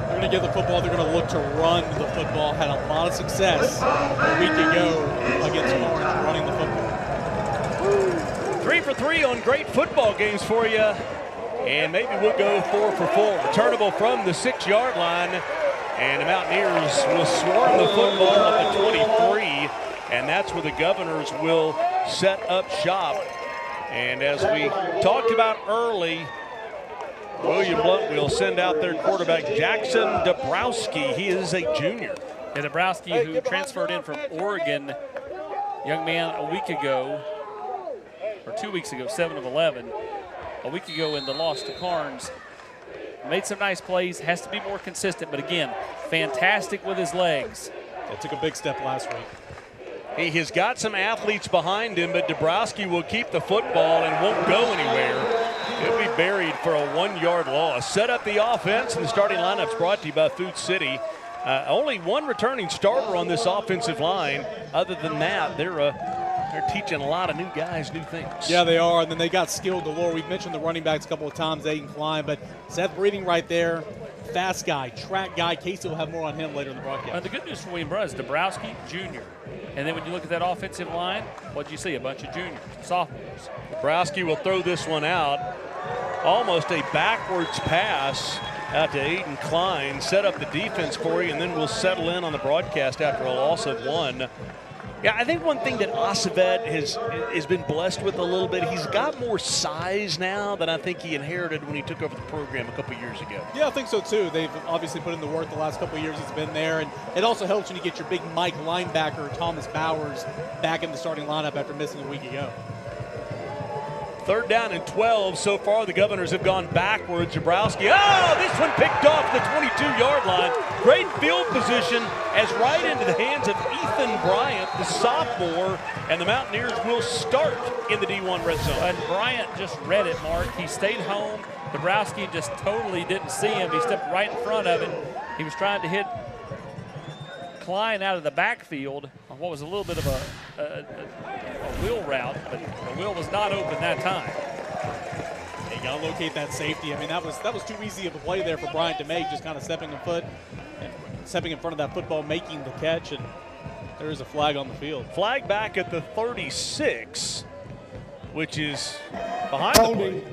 They're going to get the football. They're going to look to run the football. Had a lot of success a week ago against Orange running the football. 3 for 3 on great football games for you. And maybe we'll go 4 for 4. Returnable from the 6-yard line. And the Mountaineers will swarm the football at the 23. And that's where the Governors will set up shop. And as we talked about early, William Blount will send out their quarterback, Jackson Dabrowski. He is a junior. And Dabrowski, who transferred in from Oregon, young man a week ago, or 2 weeks ago, 7 of 11. A week ago in the loss to Carnes. Made some nice plays, has to be more consistent, but again, fantastic with his legs. It took a big step last week. He has got some athletes behind him, but Dabrowski will keep the football and won't go anywhere. He'll be buried for a 1-yard loss. Set up the offense, and the starting lineup's brought to you by Food City. Only one returning starter on this offensive line. Other than that, they're teaching a lot of new guys new things. Yeah, they are, and then they got skill galore. We've mentioned the running backs a couple of times, Aiden Klein, but Seth Breeding right there, fast guy, track guy. Casey will have more on him later in the broadcast. The good news for William Blount is Dabrowski, junior. And then when you look at that offensive line, what do you see? A bunch of juniors, sophomores. Dabrowski will throw this one out. Almost a backwards pass out to Aiden Klein. Set up the defense for you, and then we'll settle in on the broadcast after a loss of 1. Yeah, I think one thing that Acevet has been blessed with a little bit, he's got more size now than I think he inherited when he took over the program a couple years ago. Yeah, I think so too. They've obviously put in the work the last couple of years he's been there, and it also helps when you get your big Mike linebacker, Thomas Bowers, back in the starting lineup after missing a week ago. 3rd down and 12. So far, the Governors have gone backwards. Dabrowski, this one picked off the 22-yard line. Great field position as right into the hands of Ethan Bryant, the sophomore, and the Mountaineers will start in the D1 red zone. And Bryant just read it, Mark. He stayed home. Dabrowski just totally didn't see him. He stepped right in front of him. He was trying to hit Klein out of the backfield on what was a little bit of a wheel route, but the wheel was not open that time. You got to locate that safety. I mean, that was too easy of a play there for Bryant to make, just kind of stepping in front of that football, making the catch, and there is a flag on the field. Flag back at the 36, which is behind the play.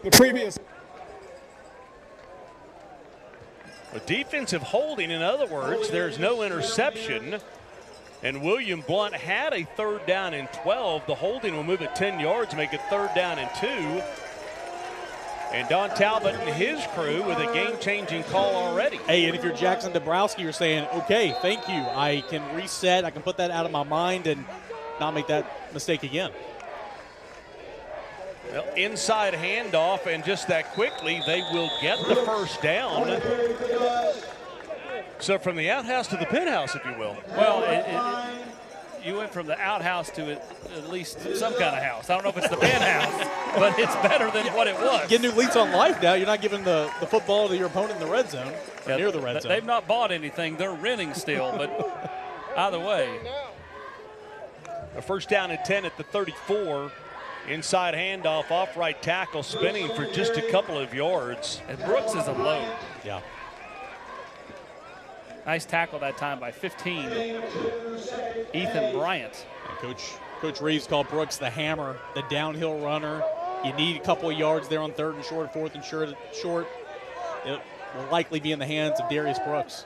The previous. A defensive holding, in other words, there's no interception. And William Blount had a 3rd down and 12. The holding will move it 10 yards, make it 3rd down and 2. And Don Talbot and his crew with a game-changing call already. Hey, and if you're Jackson Dabrowski, you're saying, okay, thank you. I can reset. I can put that out of my mind and not make that mistake again. Well, inside handoff, and just that quickly, they will get the 1st down. So from the outhouse to the penthouse, if you will. Well, you went from the outhouse to at least some kind of house. I don't know if it's the penthouse, but it's better than what it was. Get new leads on life now. You're not giving the football to your opponent in the red zone, or near the red zone. They've not bought anything. They're renting still, but either way. A 1st down and 10 at the 34. Inside handoff, off right tackle, spinning for just a couple of yards. And Brooks is alone. Yeah. Nice tackle that time by 15. Ethan Bryant. And Coach Reeves called Brooks the hammer, the downhill runner. You need a couple of yards there on 3rd and short, 4th and short. It will likely be in the hands of Darius Brooks.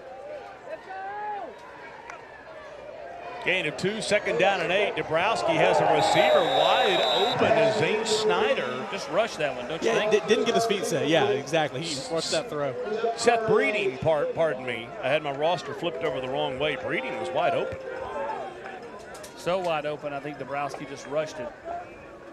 Gain of 2, 2nd down and 8. Dabrowski has a receiver wide open as Zane Snyder just rushed that one, don't you Yeah, think? didn't get his feet set. Yeah, exactly. He rushed that throw. Seth Breeding, pardon me. I had my roster flipped over the wrong way. Breeding was wide open. So wide open, I think Dabrowski just rushed it.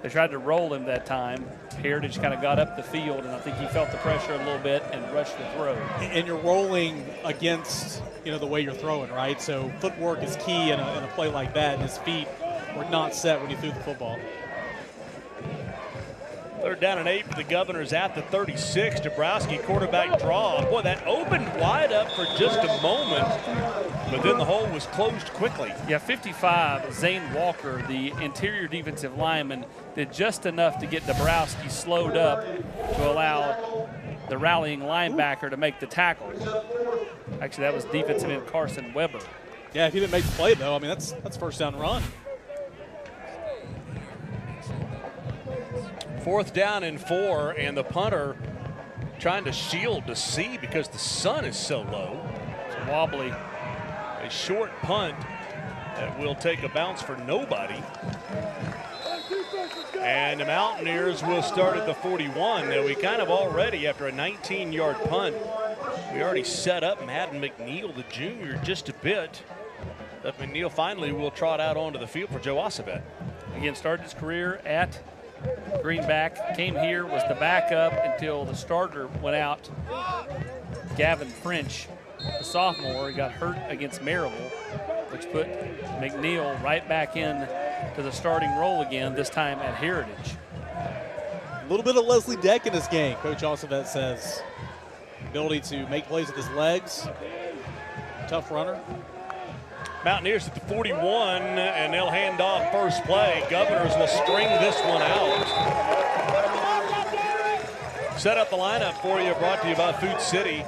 They tried to roll him that time. Heritage kind of got up the field, and I think he felt the pressure a little bit and rushed the throw. And you're rolling against, the way you're throwing, right? So footwork is key in a play like that, and his feet were not set when he threw the football. 3rd down and 8 for the Governors at the 36. Dabrowski quarterback draw. Boy, that opened wide up for just a moment, but then the hole was closed quickly. Yeah, 55, Zane Walker, the interior defensive lineman, did just enough to get Dabrowski slowed up to allow the rallying linebacker to make the tackle. Actually, that was defensive end Carson Weber. Yeah, if he didn't make the play, though, I mean, that's 1st down run. 4th down and 4, and the punter trying to shield to see because the sun is so low. It's wobbly. A short punt that will take a bounce for nobody. And the Mountaineers will start at the 41. Now, we kind of already, after a 19-yard punt, we already set up Madden McNeil, the junior, just a bit. But McNeil finally will trot out onto the field for Joe Acevet. Again, started his career at Greenback, came here, was the backup until the starter went out. Gavin French, the sophomore, got hurt against Maryville, which put McNeil right back in to the starting role again, this time at Heritage. A little bit of Leslie Deck in this game, Coach Acevet says. Ability to make plays with his legs. Tough runner. Mountaineers at the 41, and they'll hand off first play. Governors will string this one out. Set up the lineup for you, brought to you by Food City.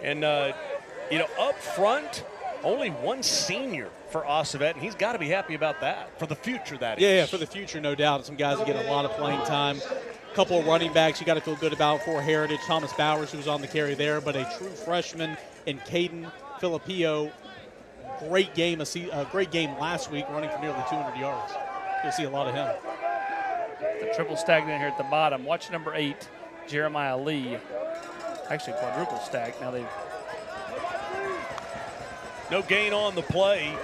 And, up front, only one senior for Acevet, and he's got to be happy about that. For the future, that is. Yeah, for the future, no doubt. Some guys are getting a lot of playing time. A couple of running backs you got to feel good about for Heritage. Thomas Bowers, who was on the carry there, but a true freshman in Caden Filipio. Great game last week, running for nearly 200 yards. You'll see a lot of him. The triple stack down here at the bottom. Watch number 8, Jeremiah Lee. Actually, quadruple stack. Now they've no gain on the play,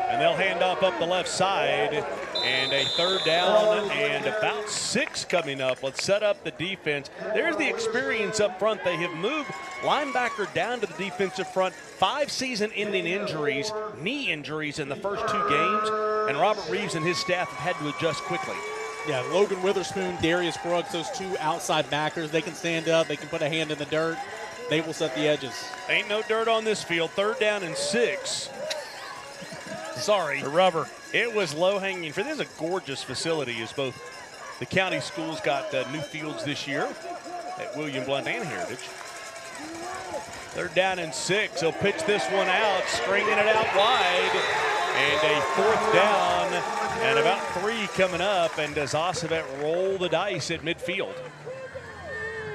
and they'll hand off up the left side. And a 3rd down and about 6 coming up. Let's set up the defense. There's the experience up front. They have moved linebacker down to the defensive front. 5 season-ending injuries, knee injuries in the first 2 games, and Robert Reeves and his staff have had to adjust quickly. Yeah, Logan Witherspoon, Darius Brooks, those 2 outside backers. They can stand up. They can put a hand in the dirt. They will set the edges. Ain't no dirt on this field. 3rd down and 6. Sorry. The rubber. It was low-hanging fruit. This is a gorgeous facility, as both the county schools got new fields this year at William Blount and Heritage. 3rd down and 6. He'll pitch this one out, stringing it out wide. And a 4th down and about 3 coming up. And does Acevet roll the dice at midfield?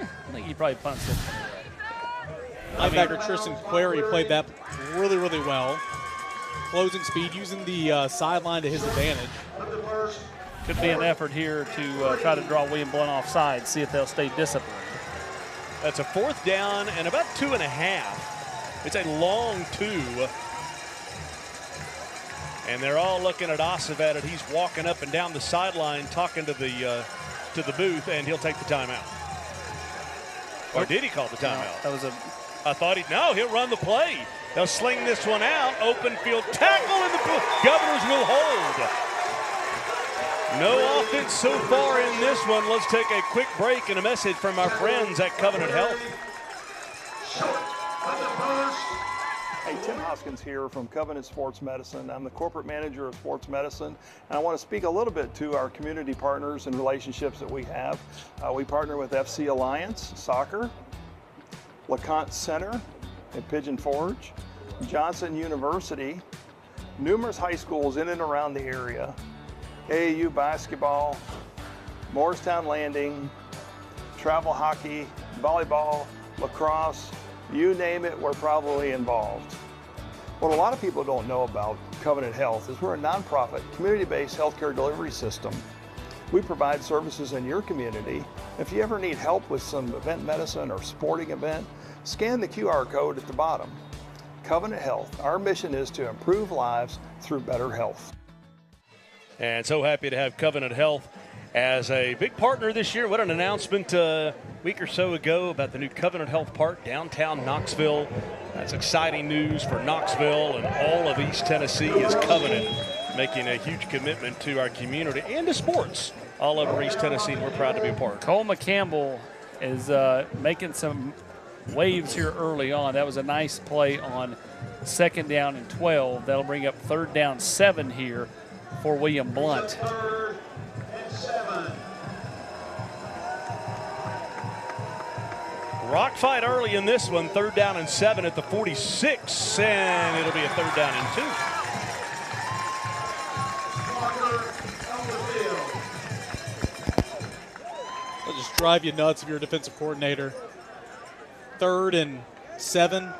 I think he probably punts it. Linebacker Tristan Query played that really, really well. Closing speed, using the sideline to his advantage. Could be an effort here to try to draw William Blount offside, see if they'll stay disciplined. That's a 4th down and about 2.5. It's a long 2. And they're all looking at Acevet, and he's walking up and down the sideline talking to the booth, and he'll take the timeout. Or did he call the timeout? That was I thought he'll run the play. They'll sling this one out. Open field tackle, and the Governors will hold. No offense so far in this one. Let's take a quick break and a message from our friends at Covenant Health. Hey, Tim Hoskins here from Covenant Sports Medicine. I'm the corporate manager of sports medicine, and I want to speak a little bit to our community partners and relationships that we have. We partner with FC Alliance Soccer, LeConte Center at Pigeon Forge, Johnson University, numerous high schools in and around the area, AAU basketball, Morristown Landing, travel hockey, volleyball, lacrosse, you name it, we're probably involved. What a lot of people don't know about Covenant Health is we're a nonprofit, community-based healthcare delivery system. We provide services in your community. If you ever need help with some event medicine or sporting event, scan the QR code at the bottom. Covenant Health, our mission is to improve lives through better health. And so happy to have Covenant Health as a big partner this year. What an announcement a week or so ago about the new Covenant Health Park downtown Knoxville. That's exciting news for Knoxville and all of East Tennessee as Covenant making a huge commitment to our community and to sports all over East Tennessee, and we're proud to be a part. Cole McCampbell is making some waves here early on. That was a nice play on 2nd down and 12. That'll bring up 3rd down 7 here for William Blount. Rock fight early in this one, 3rd down and 7 at the 46, and it'll be a 3rd down and 2. It'll just drive you nuts if you're a defensive coordinator. 3rd and 7.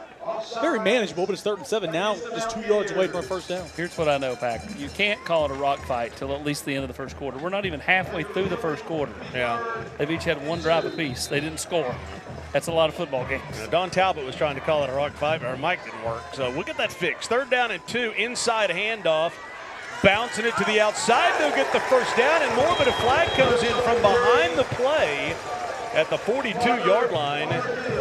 Very manageable, but it's 3rd and 7 now, just 2 yards away from a 1st down. Here's what I know, Pack. You can't call it a rock fight till at least the end of the 1st quarter. We're not even halfway through the 1st quarter. Yeah. They've each had 1 drive apiece. They didn't score. That's a lot of football games. Don Talbot was trying to call it a rock fight, but our mic didn't work. So we'll get that fixed. 3rd down and 2, inside handoff. Bouncing it to the outside. They'll get the 1st down and more, but a flag comes in from behind the play at the 42-yard line.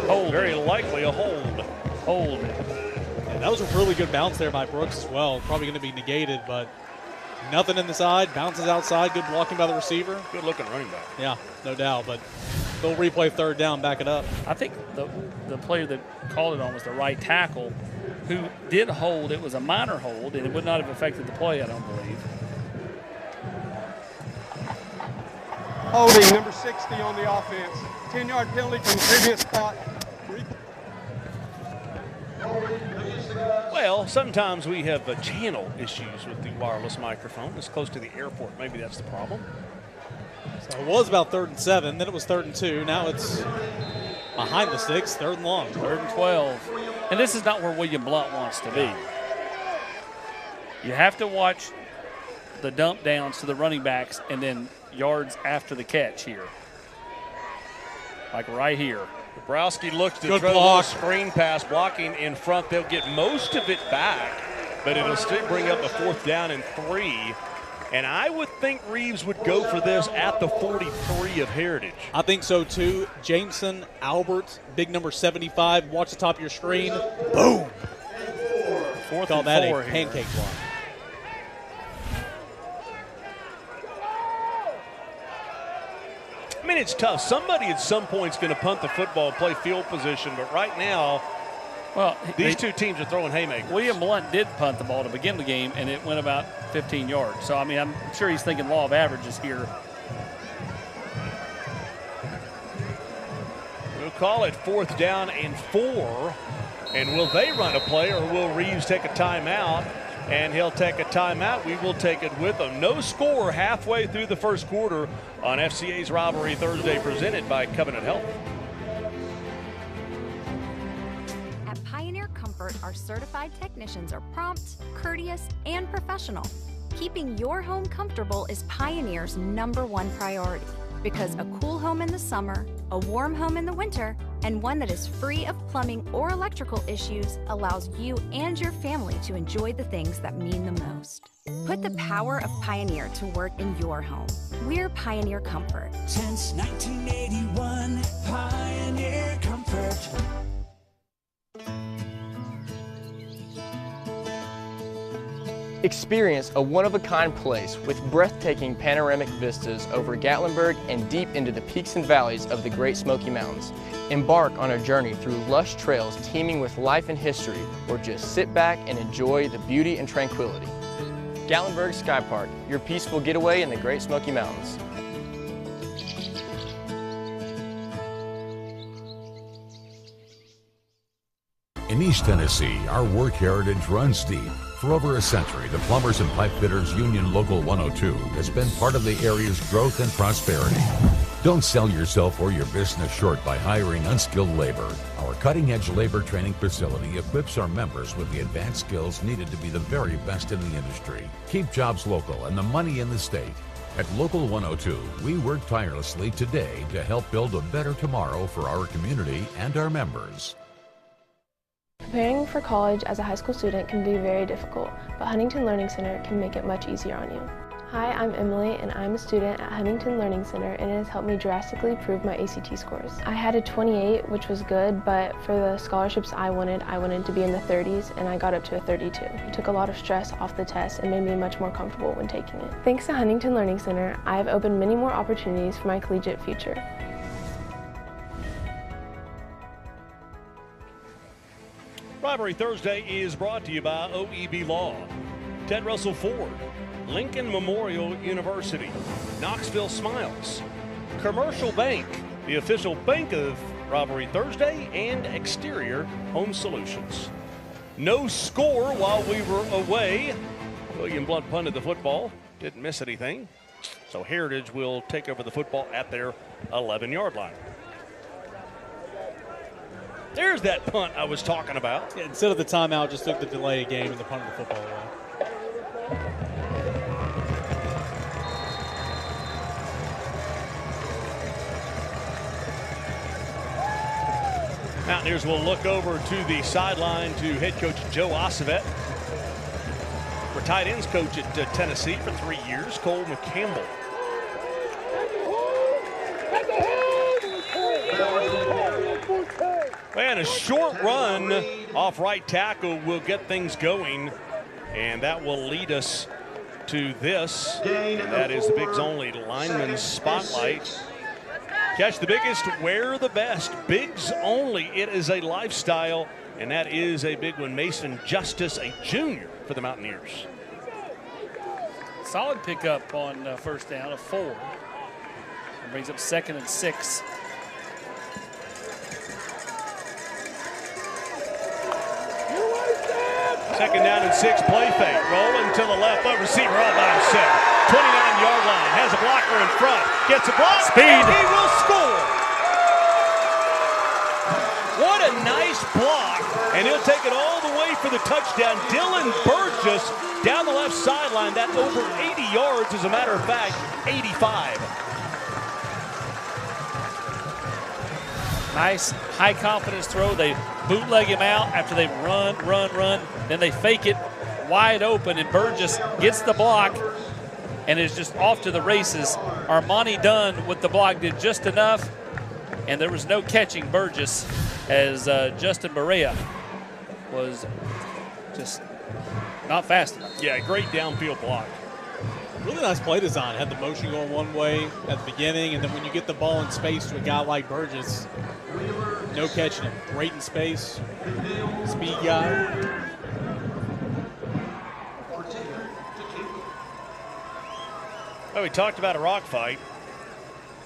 Hold. Very likely a hold. Hold. Yeah, that was a really good bounce there by Brooks as well. Probably going to be negated, but nothing in the side. Bounces outside. Good blocking by the receiver. Good looking running back. Yeah, no doubt, but they'll replay 3rd down, back it up. I think the player that called it on was the right tackle, who did hold. It was a minor hold, and it would not have affected the play, I don't believe. Holding, number 60 on the offense. 10-yard penalty from the previous spot. Well, sometimes we have channel issues with the wireless microphone. It's close to the airport. Maybe that's the problem. So it was about 3rd and 7. Then it was 3rd and 2. Now it's behind the 6, 3rd and long. 3rd and 12. And this is not where William Blount wants to be. You have to watch the dump downs to the running backs and then yards after the catch here. Like right here. Dabrowski looks to Good throw block. a screen pass, blocking in front. They'll get most of it back, but it'll still bring up a 4th down and 3. And I would think Reeves would go for this at the 43 of Heritage. I think so too. Jameson, Albert, big number 75. Watch the top of your screen. Boom. 4th Call and that 4 a here. pancake block. I mean, it's tough. Somebody at some point is going to punt the football, play field position, but right now, well, these two teams are throwing haymakers. William Blount did punt the ball to begin the game, and it went about 15 yards. So, I mean, I'm sure he's thinking law of averages here. We'll call it 4th down and 4. And will they run a play, or will Reeves take a timeout? And he'll take a timeout. We will take it with him. No score halfway through the 1st quarter on FCA's Rivalry Thursday, presented by Covenant Health. At Pioneer Comfort, our certified technicians are prompt, courteous, and professional. Keeping your home comfortable is Pioneer's #1 priority, because a cool home in the summer, a warm home in the winter, and one that is free of plumbing or electrical issues allows you and your family to enjoy the things that mean the most. Put the power of Pioneer to work in your home. We're Pioneer Comfort. Since 1981, Pioneer Comfort. Experience a one-of-a-kind place with breathtaking panoramic vistas over Gatlinburg and deep into the peaks and valleys of the Great Smoky Mountains. Embark on a journey through lush trails teeming with life and history, or just sit back and enjoy the beauty and tranquility. Gatlinburg Sky Park, your peaceful getaway in the Great Smoky Mountains. In East Tennessee, our work heritage runs deep. For over a century, the Plumbers and Pipe Fitters Union Local 102 has been part of the area's growth and prosperity. Don't sell yourself or your business short by hiring unskilled labor. Our cutting-edge labor training facility equips our members with the advanced skills needed to be the very best in the industry. Keep jobs local and the money in the state. At Local 102, we work tirelessly today to help build a better tomorrow for our community and our members. Preparing for college as a high school student can be very difficult, but Huntington Learning Center can make it much easier on you. Hi, I'm Emily, and I'm a student at Huntington Learning Center, and it has helped me drastically improve my ACT scores. I had a 28, which was good, but for the scholarships I wanted to be in the 30s, and I got up to a 32. It took a lot of stress off the test and made me much more comfortable when taking it. Thanks to Huntington Learning Center, I have opened many more opportunities for my collegiate future. Rivalry Thursday is brought to you by OEB Law, Ted Russell Ford, Lincoln Memorial University, Knoxville Smiles, Commercial Bank, the official bank of Rivalry Thursday, and Exterior Home Solutions. No score while we were away. William Blount punted the football, didn't miss anything. So Heritage will take over the football at their 11-yard line. There's that punt I was talking about. Yeah, instead of the timeout, just took the delay game and the punted the football away. Mountaineers will look over to the sideline to head coach Joe Ossovet. For tight ends coach at Tennessee for 3 years, Cole McCampbell. And a short run off right tackle will get things going, and that will lead us to this. And that is the Bigs Only Lineman Spotlight. Catch the biggest, wear the best. Bigs Only. It is a lifestyle, and that is a big one. Mason Justice, a junior for the Mountaineers. Solid pickup on first down of 4. It brings up 2nd and 6. Second down and 6, play fake. Rolling to the left, but receiver all by himself. 29-yard line, has a blocker in front. Gets a block, speed. And he will score. What a nice block. And he'll take it all the way for the touchdown. Dylan Burgess down the left sideline. That over 80 yards, as a matter of fact, 85. Nice high confidence throw. They bootleg him out after they run. Then they fake it wide open, and Burgess gets the block and is just off to the races. Armani Dunn with the block did just enough, and there was no catching Burgess as Justin Barea was just not fast enough. Yeah, great downfield block. Really nice play design. Had the motion going one way at the beginning, and then when you get the ball in space to a guy like Burgess, no catching him. Great in space, speed guy. Well, we talked about a rock fight.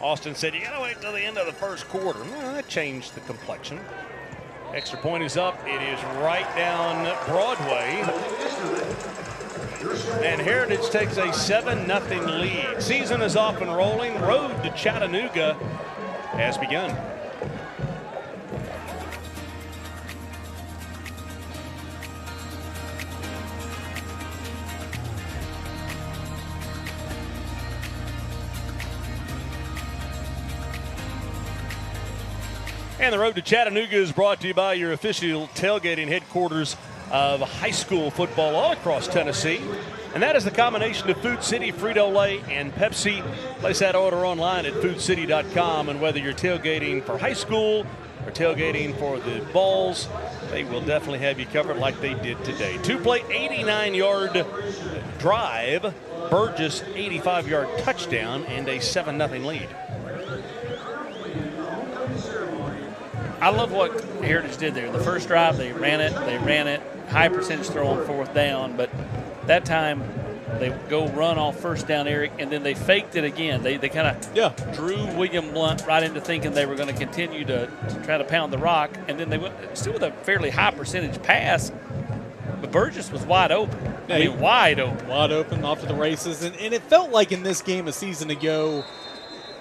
Austin said, you got to wait till the end of the first quarter. Well, that changed the complexion. Extra point is up. It is right down Broadway. And Heritage takes a 7-0 lead. Season is off and rolling. Road to Chattanooga has begun. And the road to Chattanooga is brought to you by your official tailgating headquarters of high school football all across Tennessee. And that is the combination of Food City, Frito-Lay, and Pepsi. Place that order online at foodcity.com. And whether you're tailgating for high school or tailgating for the balls, they will definitely have you covered like they did today. Two-play 89-yard drive, Burgess 85-yard touchdown, and a 7-0 lead. I love what Heritage did there. The first drive, they ran it, high percentage throw on 4th down, but that time they go run off first down, Eric, and then they faked it again. They kind of drew William Blount right into thinking they were going to continue to try to pound the rock, and then they went still with a fairly high percentage pass, but Burgess was wide open. Yeah, wide open. Wide open, off to the races, and it felt like in this game a season ago,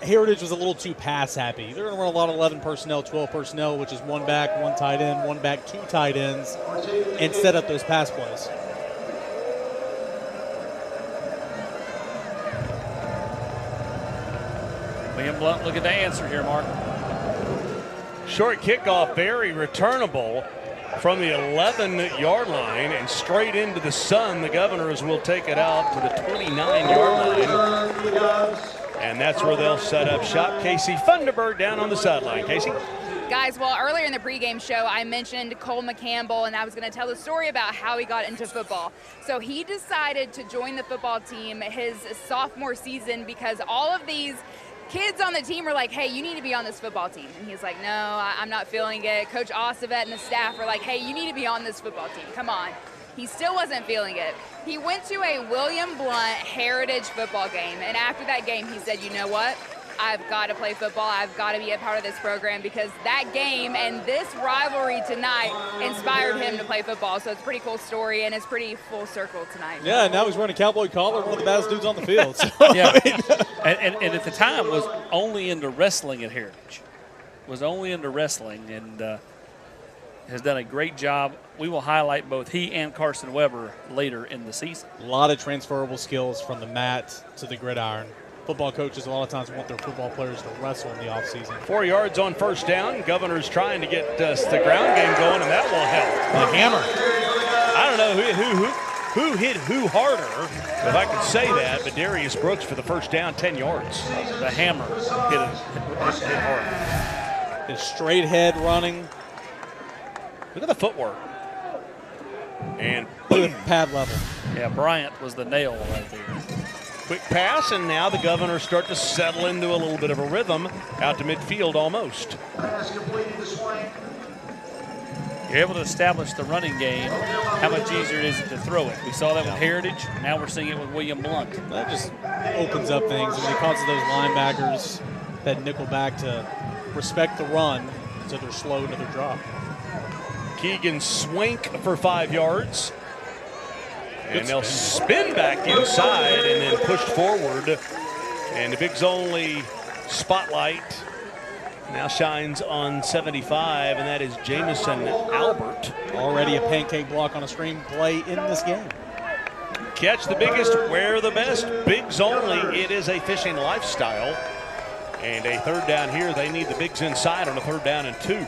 Heritage was a little too pass happy. They're going to run a lot of 11 personnel, 12 personnel, which is one back, one tight end, one back, two tight ends, and set up those pass plays. William Blount looking to answer here, Mark. Short kickoff, very returnable from the 11-yard line and straight into the sun. The Governors will take it out to the 29-yard line. And that's where they'll set up shop. Casey Funderburg down on the sideline. Casey? Guys, well, earlier in the pregame show, I mentioned Cole McCampbell, and I was going to tell the story about how he got into football. So he decided to join the football team his sophomore season because all of these kids on the team were like, hey, you need to be on this football team. And he's like, no, I'm not feeling it. Coach Ossavet and the staff were like, hey, you need to be on this football team. Come on. He still wasn't feeling it. He went to a William Blount Heritage football game, and after that game, he said, you know what? I've got to play football. I've got to be a part of this program because that game and this rivalry tonight inspired him to play football. So it's a pretty cool story, and it's pretty full circle tonight. Yeah, now he's wearing a cowboy collar, one of the baddest dudes on the field. So, yeah, and at the time was only into wrestling at Heritage. Was only into wrestling and has done a great job. We will highlight both he and Carson Weber later in the season. A lot of transferable skills from the mat to the gridiron. Football coaches a lot of times want their football players to wrestle in the offseason. 4 yards on first down. Governors trying to get the ground game going, and that will help. The hammer. I don't know who hit who harder, if I could say that, but Darius Brooks for the first down, 10 yards. The hammer hit hard. His straight head running. Look at the footwork. And boom. Pad level. Yeah, Bryant was the nail right there. Quick pass, and now the Governors start to settle into a little bit of a rhythm out to midfield almost. You're able to establish the running game. How much easier is it to throw it? We saw that with Heritage. Now we're seeing it with William Blount. That just opens up things. When it causes those linebackers that nickel back to respect the run so they're slow to their drop. Keegan Swink for 5 yards. And they'll spin back inside and then pushed forward. And the Bigs Only spotlight now shines on 75, and that is Jamison Albert. Already a pancake block on a screen play in this game. Catch the biggest, wear the best. Bigs Only, it is a fishing lifestyle. And a third down here. They need the Bigs inside on a 3rd down and 2.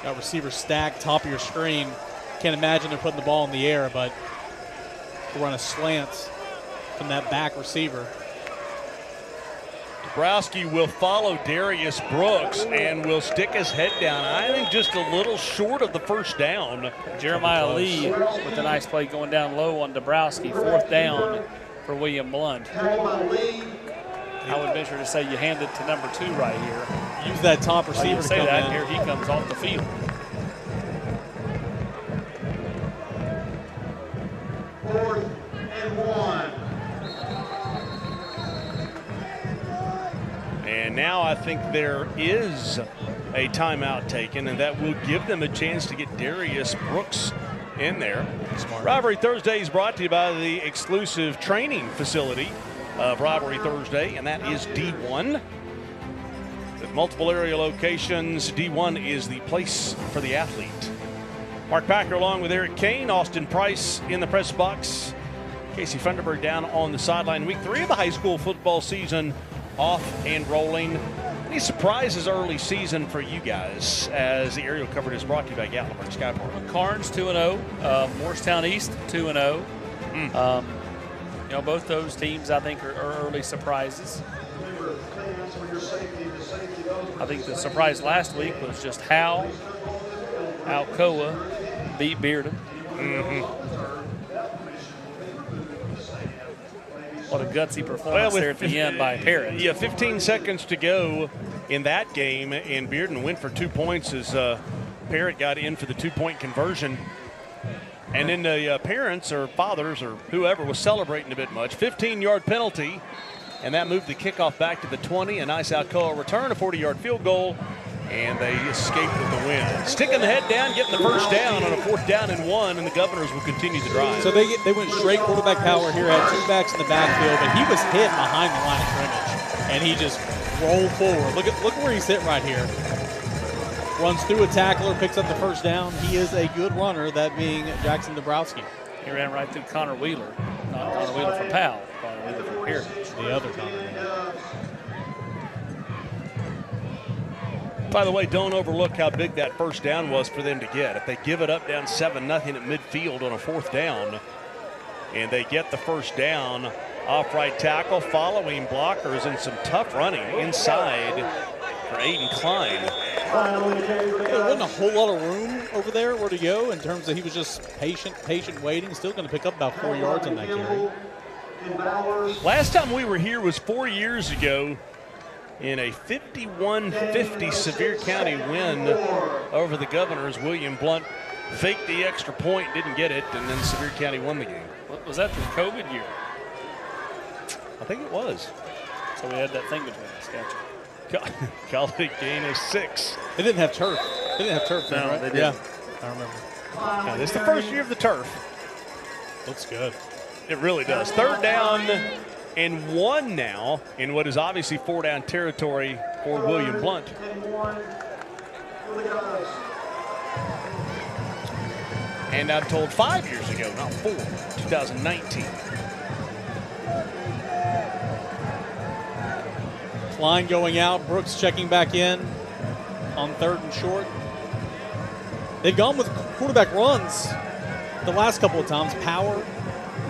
Got receiver stacked, top of your screen. Can't imagine they're putting the ball in the air, but run a slant from that back receiver. Dabrowski will follow Darius Brooks and will stick his head down. I think just a little short of the first down. Jeremiah Lee with a nice play going down low on Dabrowski. 4th down for William Blount. I would venture to say you hand it to number 2 right here. Use that top receiver to say come that. in. Here he comes off the field. Fourth and 1. And now I think there is a timeout taken, and that will give them a chance to get Darius Brooks in there. Smart. Rivalry Thursday is brought to you by the exclusive training facility of Rivalry Thursday, and that is D1. With multiple area locations, D1 is the place for the athlete. Mark Packer along with Eric Kane, Austin Price in the press box. Casey Funderburg down on the sideline. Week 3 of the high school football season off and rolling. Any surprises early season for you guys as the aerial coverage is brought to you by Gatlinburg Skypark? Carnes 2-0, Morristown East 2-0. You know, both those teams I think are early surprises. I think the surprise last week was just how Alcoa beat Bearden. What a gutsy performance there at the end by Parrott. Yeah, 15 seconds to go in that game, and Bearden went for 2 points as Parrott got in for the 2-point conversion. And then the parents or fathers or whoever was celebrating a bit much. 15-yard penalty, and that moved the kickoff back to the 20. A nice Alcoa return, a 40-yard field goal, and they escaped with the win. Sticking the head down, getting the first down on a 4th down and 1, and the Governors will continue the drive. So they went straight quarterback power here, had 2 backs in the backfield, but he was hit behind the line of scrimmage, and he just rolled forward. Look where he's hit right here. Runs through a tackler, picks up the first down. He is a good runner, that being Jackson Dabrowski. He ran right through Connor Wheeler. Not Connor Wheeler from Powell. Connor Here, the other comment. By the way, don't overlook how big that first down was for them to get. If they give it up down 7-0 at midfield on a 4th down, and they get the first down off right tackle, following blockers and some tough running inside for Aiden Klein. There wasn't a whole lot of room over there where to go in terms of he was just patient waiting. Still going to pick up about 4 yards on that carry. Last time we were here was 4 years ago in a 51-50 Sevier County win over the Governors. William Blount faked the extra point, didn't get it, and then Sevier County won the game. What was that, the COVID year? I think it was. So we had that thing between us, gotcha. Collegiate gain of 6. They didn't have turf. They didn't have turf then, right? They didn't. Yeah, I remember. Now, this is the first year of the turf. Looks good. It really does. 3rd down and 1 now in what is obviously 4-down territory for William Blount. And I'm told 5 years ago, not 4, 2019. Klein going out, Brooks checking back in on 3rd and short. They've gone with quarterback runs the last couple of times. Power,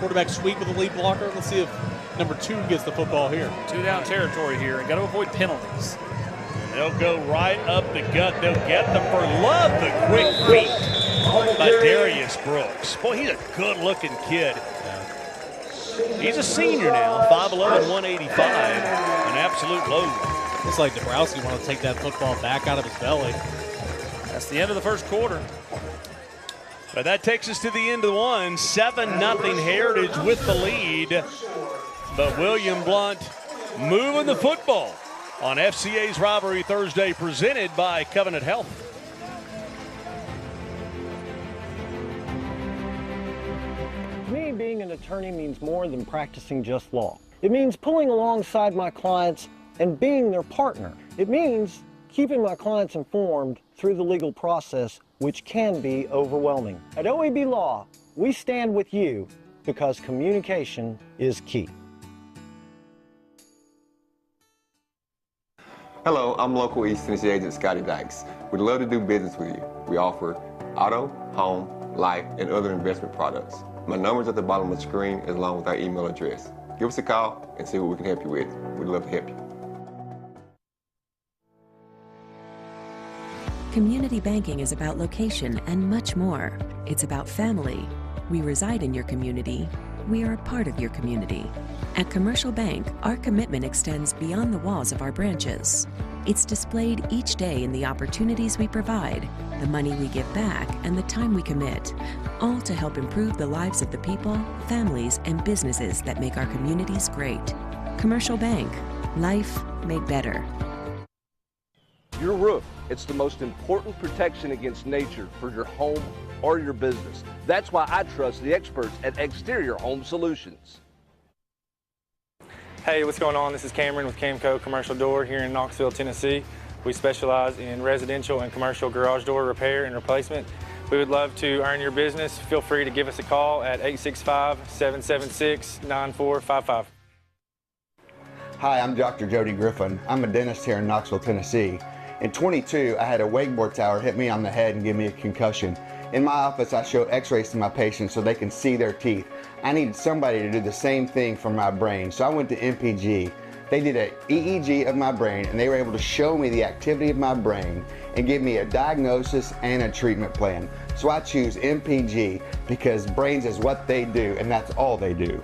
quarterback sweep with the lead blocker. Let's see if number 2 gets the football here. 2-down territory here, and got to avoid penalties. And they'll go right up the gut. They'll get them for love. The quick feet by Darius Brooks. Boy, he's a good-looking kid. He's a senior now, 5'11", 185, an absolute load. Looks like Dabrowski want to take that football back out of his belly. That's the end of the first quarter. But that takes us to the end of the one. 7-0 Heritage with the lead. But William Blount moving the football on FCA's Rivalry Thursday, presented by Covenant Health. To me, being an attorney means more than practicing just law. It means pulling alongside my clients and being their partner. It means keeping my clients informed through the legal process, which can be overwhelming. At OEB Law, we stand with you because communication is key. Hello, I'm local East Tennessee agent Scotty Dykes. We'd love to do business with you. We offer auto, home, life, and other investment products. My number's at the bottom of the screen, as long as our email address. Give us a call and see what we can help you with. We'd love to help you. Community banking is about location and much more. It's about family. We reside in your community. We are a part of your community. At Commercial Bank, our commitment extends beyond the walls of our branches. It's displayed each day in the opportunities we provide, the money we give back, and the time we commit, all to help improve the lives of the people, families, and businesses that make our communities great. Commercial Bank, life made better. Your roof, it's the most important protection against nature for your home or your business. That's why I trust the experts at Exterior Home Solutions. Hey, what's going on? This is Cameron with Camco Commercial Door here in Knoxville, Tennessee. We specialize in residential and commercial garage door repair and replacement. We would love to earn your business. Feel free to give us a call at 865-776-9455. Hi, I'm Dr. Jody Griffin. I'm a dentist here in Knoxville, Tennessee. In 22, I had a wakeboard tower hit me on the head and give me a concussion. In my office, I show x-rays to my patients so they can see their teeth. I needed somebody to do the same thing for my brain, so I went to MPG. They did an EEG of my brain, and they were able to show me the activity of my brain and give me a diagnosis and a treatment plan. So I choose MPG because brains is what they do, and that's all they do.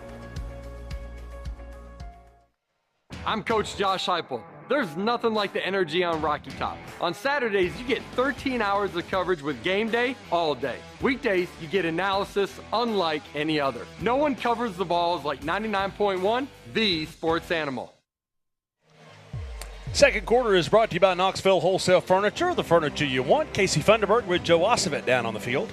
I'm Coach Josh Heupel. There's nothing like the energy on Rocky Top. On Saturdays, you get 13 hours of coverage with game day all day. Weekdays, you get analysis unlike any other. No one covers the balls like 99.1, the sports animal. Second quarter is brought to you by Knoxville Wholesale Furniture, the furniture you want. Casey Funderburg with Joe Ossovet down on the field.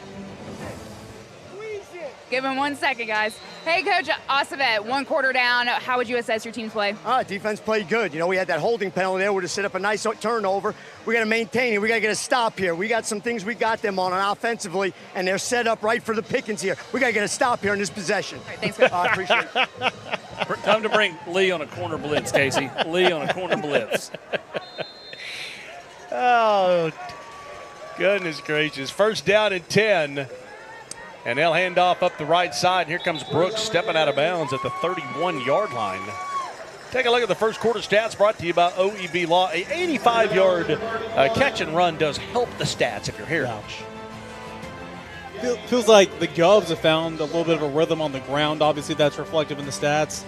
Give him 1 second, guys. Hey, Coach Ossovet, 1 quarter down. How would you assess your team's play? Defense played good. You know, we had that holding penalty there. We're to set up a nice turnover. We got to maintain it. We got to get a stop here. We got some things we got them on offensively, and they're set up right for the pickings here. We got to get a stop here in this possession. All right, thanks, Coach. I appreciate it. Time to bring Lee on a corner blitz, Casey. Lee on a corner blitz. Oh, goodness gracious. First down and 10. And they'll hand off up the right side. Here comes Brooks stepping out of bounds at the 31-yard line. Take a look at the first quarter stats brought to you by OEB Law. A 85-yard catch and run does help the stats if you're here. Feels like the Govs have found a little bit of a rhythm on the ground. Obviously, that's reflective in the stats.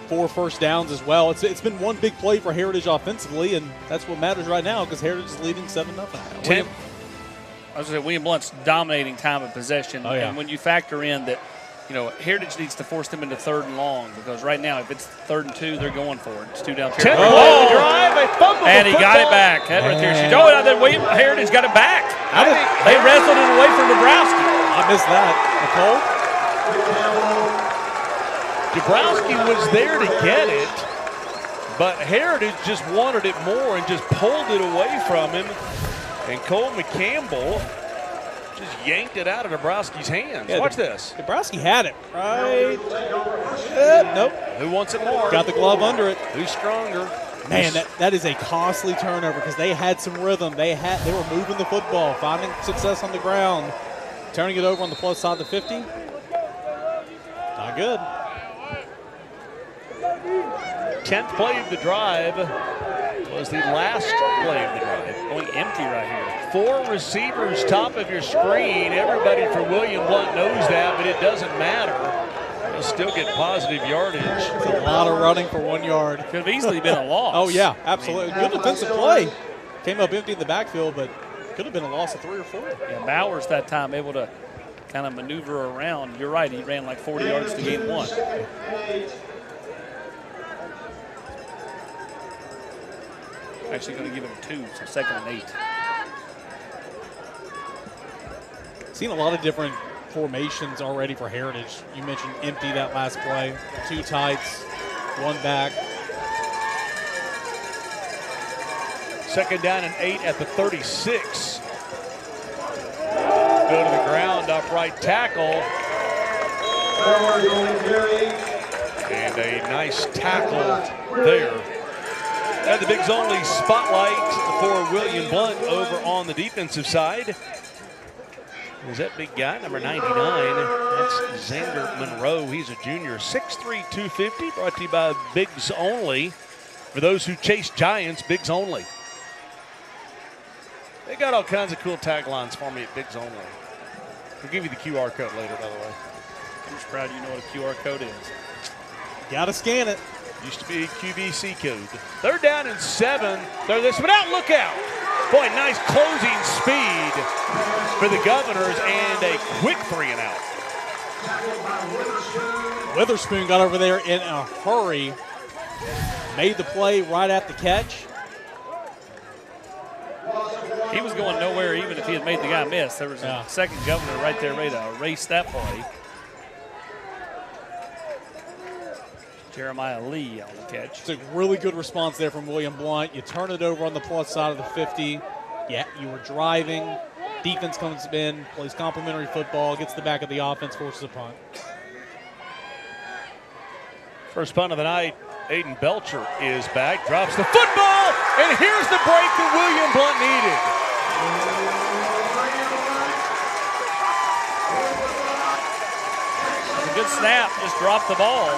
4 first downs as well. It's been one big play for Heritage offensively, and that's what matters right now because Heritage is leading 7-0. I was going to say William Blount's dominating time of possession. Oh, yeah. And when you factor in that, Heritage needs to force them into 3rd and long because right now, if it's 3rd and 2, they're going for it. It's 2 down. 10 play drive, a fumble. And he got it back. That right there. Then William Heritage got it back. They wrestled it away from Dabrowski. I missed that. Nicole? Dabrowski was there to get it, but Heritage just wanted it more and just pulled it away from him. And Cole McCampbell just yanked it out of Dabrowski's hands. Yeah, Watch this. Dabrowski had it, right? Nope. Who wants it more? Got the glove under it. Who's stronger? Man, that is a costly turnover because they had some rhythm. They were moving the football, finding success on the ground. Turning it over on the plus side of the 50. Not good. 10th play of the drive was the last play of the drive. Going empty right here. 4 receivers top of your screen. Everybody for William Blount knows that, but it doesn't matter. They'll still get positive yardage. It's a lot of running for 1 yard. Could have easily been a loss. Oh, yeah, absolutely. Good defensive play. Came up empty in the backfield, but could have been a loss of 3 or 4. Yeah, Bowers that time able to kind of maneuver around. You're right, he ran like 40 yards to gain 1. Actually going to give him 2, so 2nd and 8. Seen a lot of different formations already for Heritage. You mentioned empty that last play. 2 tights, 1 back. 2nd down and 8 at the 36. Go to the ground, upright tackle. And a nice tackle there. And the Bigs Only spotlight for William Blount over on the defensive side. Is that big guy, number 99? That's Xander Monroe. He's a junior, 6'3", 250. Brought to you by Bigs Only. For those who chase giants, Bigs Only. They got all kinds of cool taglines for me at Bigs Only. We'll give you the QR code later, by the way. I'm just proud you know what a QR code is. Got to scan it. Used to be a QBC code. 3rd down and 7. Throw this one out. Look out. Boy, nice closing speed for the Governors and a quick 3 and out. Witherspoon got over there in a hurry. Made the play right at the catch. He was going nowhere even if he had made the guy miss. There was a second Governor right there ready to erase that play. Jeremiah Lee on the catch. It's a really good response there from William Blount. You turn it over on the plus side of the 50. Yeah, you were driving. Defense comes in, plays complimentary football, gets the back of the offense, forces a punt. First punt of the night. Aiden Belcher is back, drops the football, and here's the break that William Blount needed. A good snap, just dropped the ball.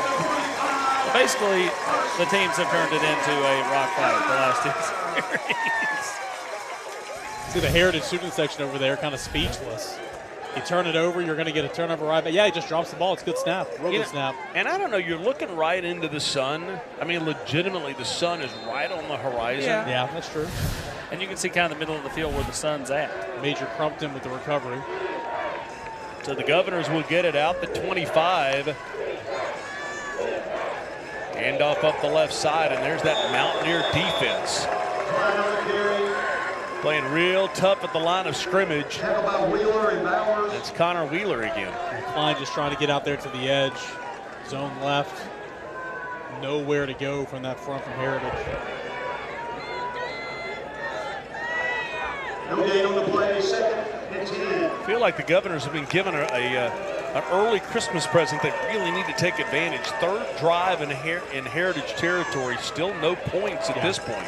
Basically, the teams have turned it into a rock fight the last 2 series. See the Heritage student section over there, kind of speechless. You turn it over, you're going to get a turnover right back. Yeah, he just drops the ball. It's a good snap, real good snap. And I don't know, you're looking right into the sun. I mean, legitimately, the sun is right on the horizon. Yeah, that's true. And you can see kind of the middle of the field where the sun's at. Major Crumpton with the recovery. So the Governors will get it out the 25. Handoff up the left side, and there's that Mountaineer defense. Playing real tough at the line of scrimmage. It's Connor Wheeler again. Klein just trying to get out there to the edge. Zone left. Nowhere to go from that front from Heritage. I feel like the Governors have been given a an early Christmas present they really need to take advantage. Third drive in Heritage territory, still no points at this point.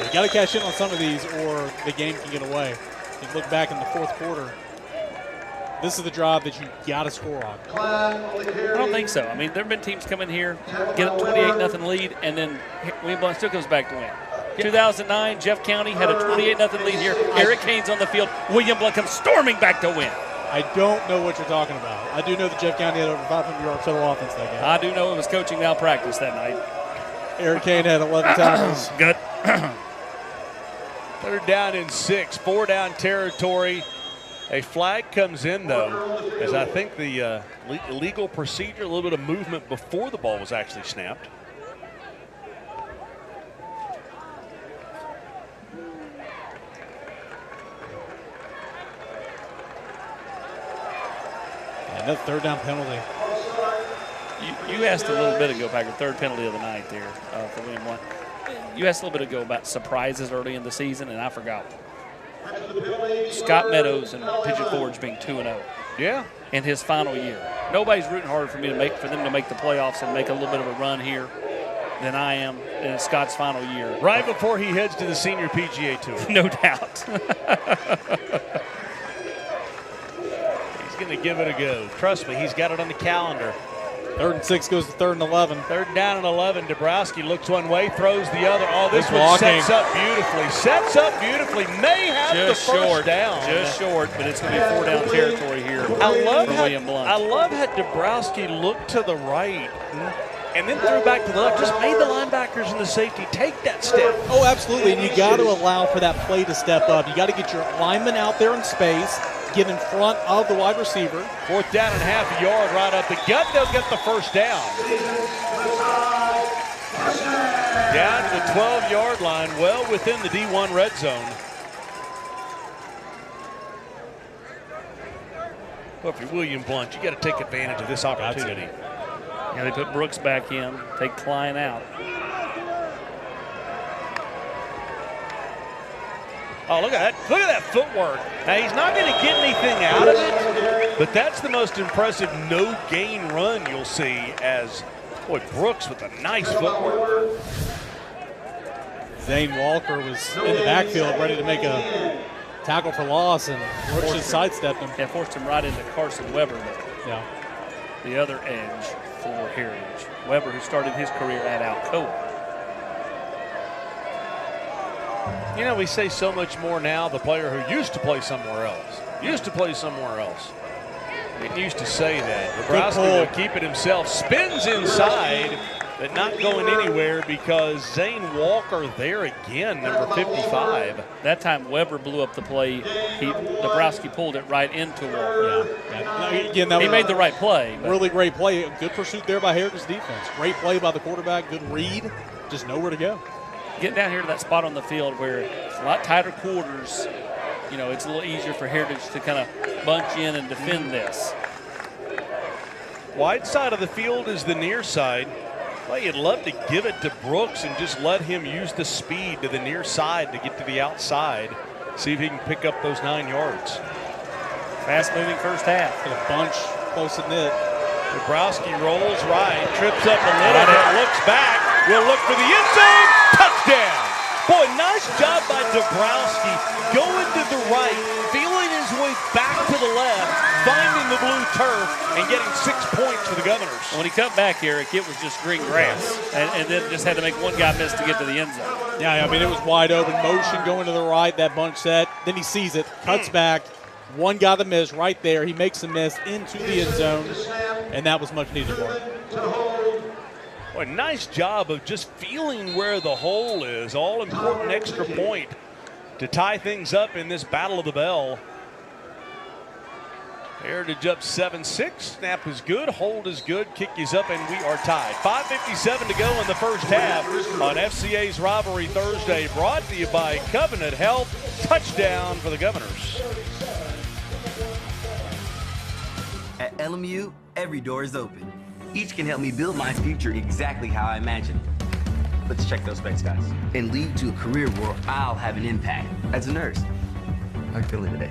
You got to cash in on some of these or the game can get away. You look back in the fourth quarter, this is the drive that you got to score on. I don't think so. I mean, there have been teams come in here, get a 28-0 lead, and then William Blount still comes back to win. 2009, Jeff County had a 28-0 lead here. Eric Haynes on the field. William Blount comes storming back to win. I don't know what you're talking about. I do know that Jeff County had over 500 yards total offense that game. I do know it was coaching malpractice that night. Eric Haynes had 11 tackles. Good. 3rd down and 6, 4-down territory. A flag comes in, though, as I think the legal procedure, a little bit of movement before the ball was actually snapped. Another 3rd down penalty. You asked a little bit ago, Packer, 3rd penalty of the night there for William Blount. You asked a little bit ago about surprises early in the season, and I forgot. Scott Meadows and Pigeon Forge being 2-0. Yeah. In his final year. Nobody's rooting harder for them to make the playoffs and make a little bit of a run here than I am in Scott's final year. Right before he heads to the Senior PGA Tour. No doubt. He's going to give it a go. Trust me, he's got it on the calendar. 3rd and 6 goes to 3rd and 11. 3rd down and 11. Dabrowski looks one way, throws the other. Oh, this one sets up beautifully. Sets up beautifully. May have just the first down. Just short, but it's going to be 4-down territory here for William Blount. I love how Dabrowski looked to the right and then threw back to the left. Just made the linebackers and the safety take that step. Oh, absolutely. And you got to allow for that play to step up. You got to get your lineman out there in space, get in front of the wide receiver. 4th down and half a yard right up the gut. They'll get the first down. Down to the 12-yard line, well within the D1 red zone. Well, if you're William Blount, you got to take advantage of this opportunity. Yeah, they put Brooks back in, take Klein out. Oh, look at that. Look at that footwork. Now, he's not going to get anything out of it, but that's the most impressive no-gain run you'll see as, boy, Brooks with a nice footwork. Zane Walker was in the backfield ready to make a tackle for loss, and Brooks just sidestepped him. Yeah, forced him right into Carson Weber, yeah, the other edge for Heritage. Weber, who started his career at Alcoa. You know, we say so much more now, the player who used to play somewhere else. Didn't used to say that. Dabrowski would keep it himself. Spins inside, but not going anywhere because Zane Walker there again, number 55. That time Weber blew up the play. Dabrowski pulled it right into Walker. Yeah. Again, that he made the right play. Really great play. A good pursuit there by Heritage defense. Great play by the quarterback. Good read. Just nowhere to go. Get down here to that spot on the field where it's a lot tighter quarters. You know, it's a little easier for Heritage to kind of bunch in and defend this. Wide side of the field is the near side. Well, you'd love to give it to Brooks and just let him use the speed to the near side to get to the outside. See if he can pick up those 9 yards. Fast-moving first half. Got a bunch close to knit. Dabrowski rolls right, trips up a little bit, looks back, will look for the end zone, touchdown! Boy, nice job by Dabrowski, going to the right, feeling his way back to the left, finding the blue turf, and getting 6 points for the Governors. When he cut back, Eric, it was just green grass, and then just had to make one guy miss to get to the end zone. Yeah, I mean, it was wide open, motion going to the right, that bunch set, then he sees it, cuts back, one guy that missed right there, he makes a miss into the end zone, and that was much needed for him. Boy, nice job of just feeling where the hole is. All important extra point to tie things up in this Battle of the Bell. Heritage up 7-6. Snap is good, hold is good, kick is up, and we are tied. 5:57 to go in the first half on FCA's Rivalry Thursday, brought to you by Covenant Health. Touchdown for the Governors. At LMU, every door is open. Each can help me build my future exactly how I imagine it. Let's check those specs, guys. And lead to a career where I'll have an impact. As a nurse, how are you feeling today?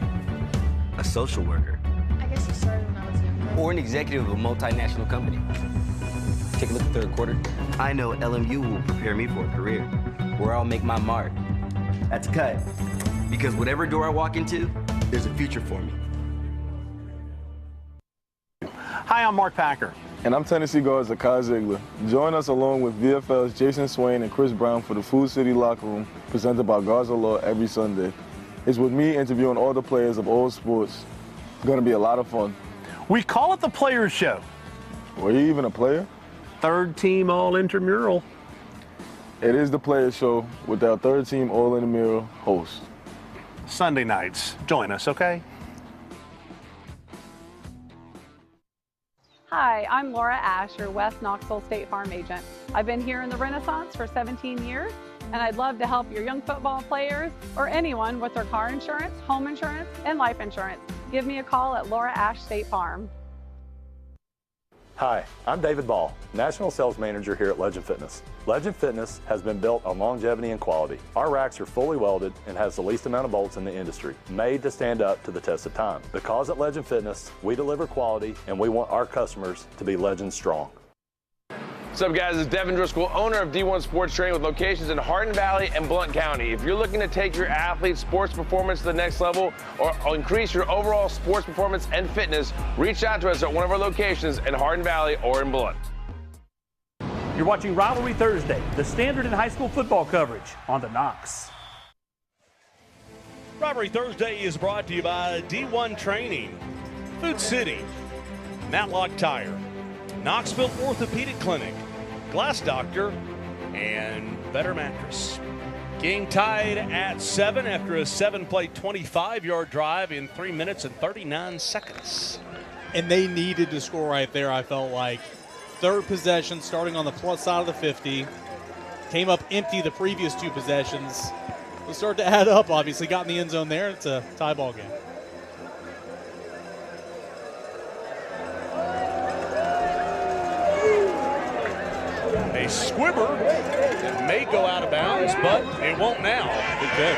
A social worker. I guess it started when I was or an executive of a multinational company. Take a look at the third quarter. I know LMU will prepare me for a career where I'll make my mark. That's a cut. Because whatever door I walk into, there's a future for me. Hi, I'm Mark Packer. And I'm Tennessee guard Zakai Ziegler. Join us along with VFL's Jason Swain and Chris Brown for the Food City Locker Room, presented by Guards of Law every Sunday. It's with me interviewing all the players of all sports. It's going to be a lot of fun. We call it the Players Show. Were you even a player? Third team all intramural. It is the Players Show with our third team all intramural host. Sunday nights. Join us, okay? Hi, I'm Laura Ash, your West Knoxville State Farm agent. I've been here in the Renaissance for 17 years, and I'd love to help your young football players or anyone with their car insurance, home insurance, and life insurance. Give me a call at Laura Ash State Farm. Hi, I'm David Ball, National Sales Manager here at Legend Fitness. Legend Fitness has been built on longevity and quality. Our racks are fully welded and has the least amount of bolts in the industry, made to stand up to the test of time. Because at Legend Fitness, we deliver quality and we want our customers to be Legend strong. What's up, guys? It's Devin Driscoll, owner of D1 Sports Training with locations in Hardin Valley and Blount County. If you're looking to take your athlete's sports performance to the next level or increase your overall sports performance and fitness, reach out to us at one of our locations in Hardin Valley or in Blount. You're watching Rivalry Thursday, the standard in high school football coverage on the Knox. Rivalry Thursday is brought to you by D1 Training, Food City, Matlock Tire, Knoxville Orthopedic Clinic, Glass Doctor, and Better Mattress. Game tied at 7 after a 7-play 25-yard drive in 3 minutes and 39 seconds. And they needed to score right there, I felt like. Third possession, starting on the plus side of the 50. Came up empty the previous two possessions. It'll start to add up, obviously. Got in the end zone there. It's a tie ball game. A squibber that may go out of bounds, but it won't now. It could.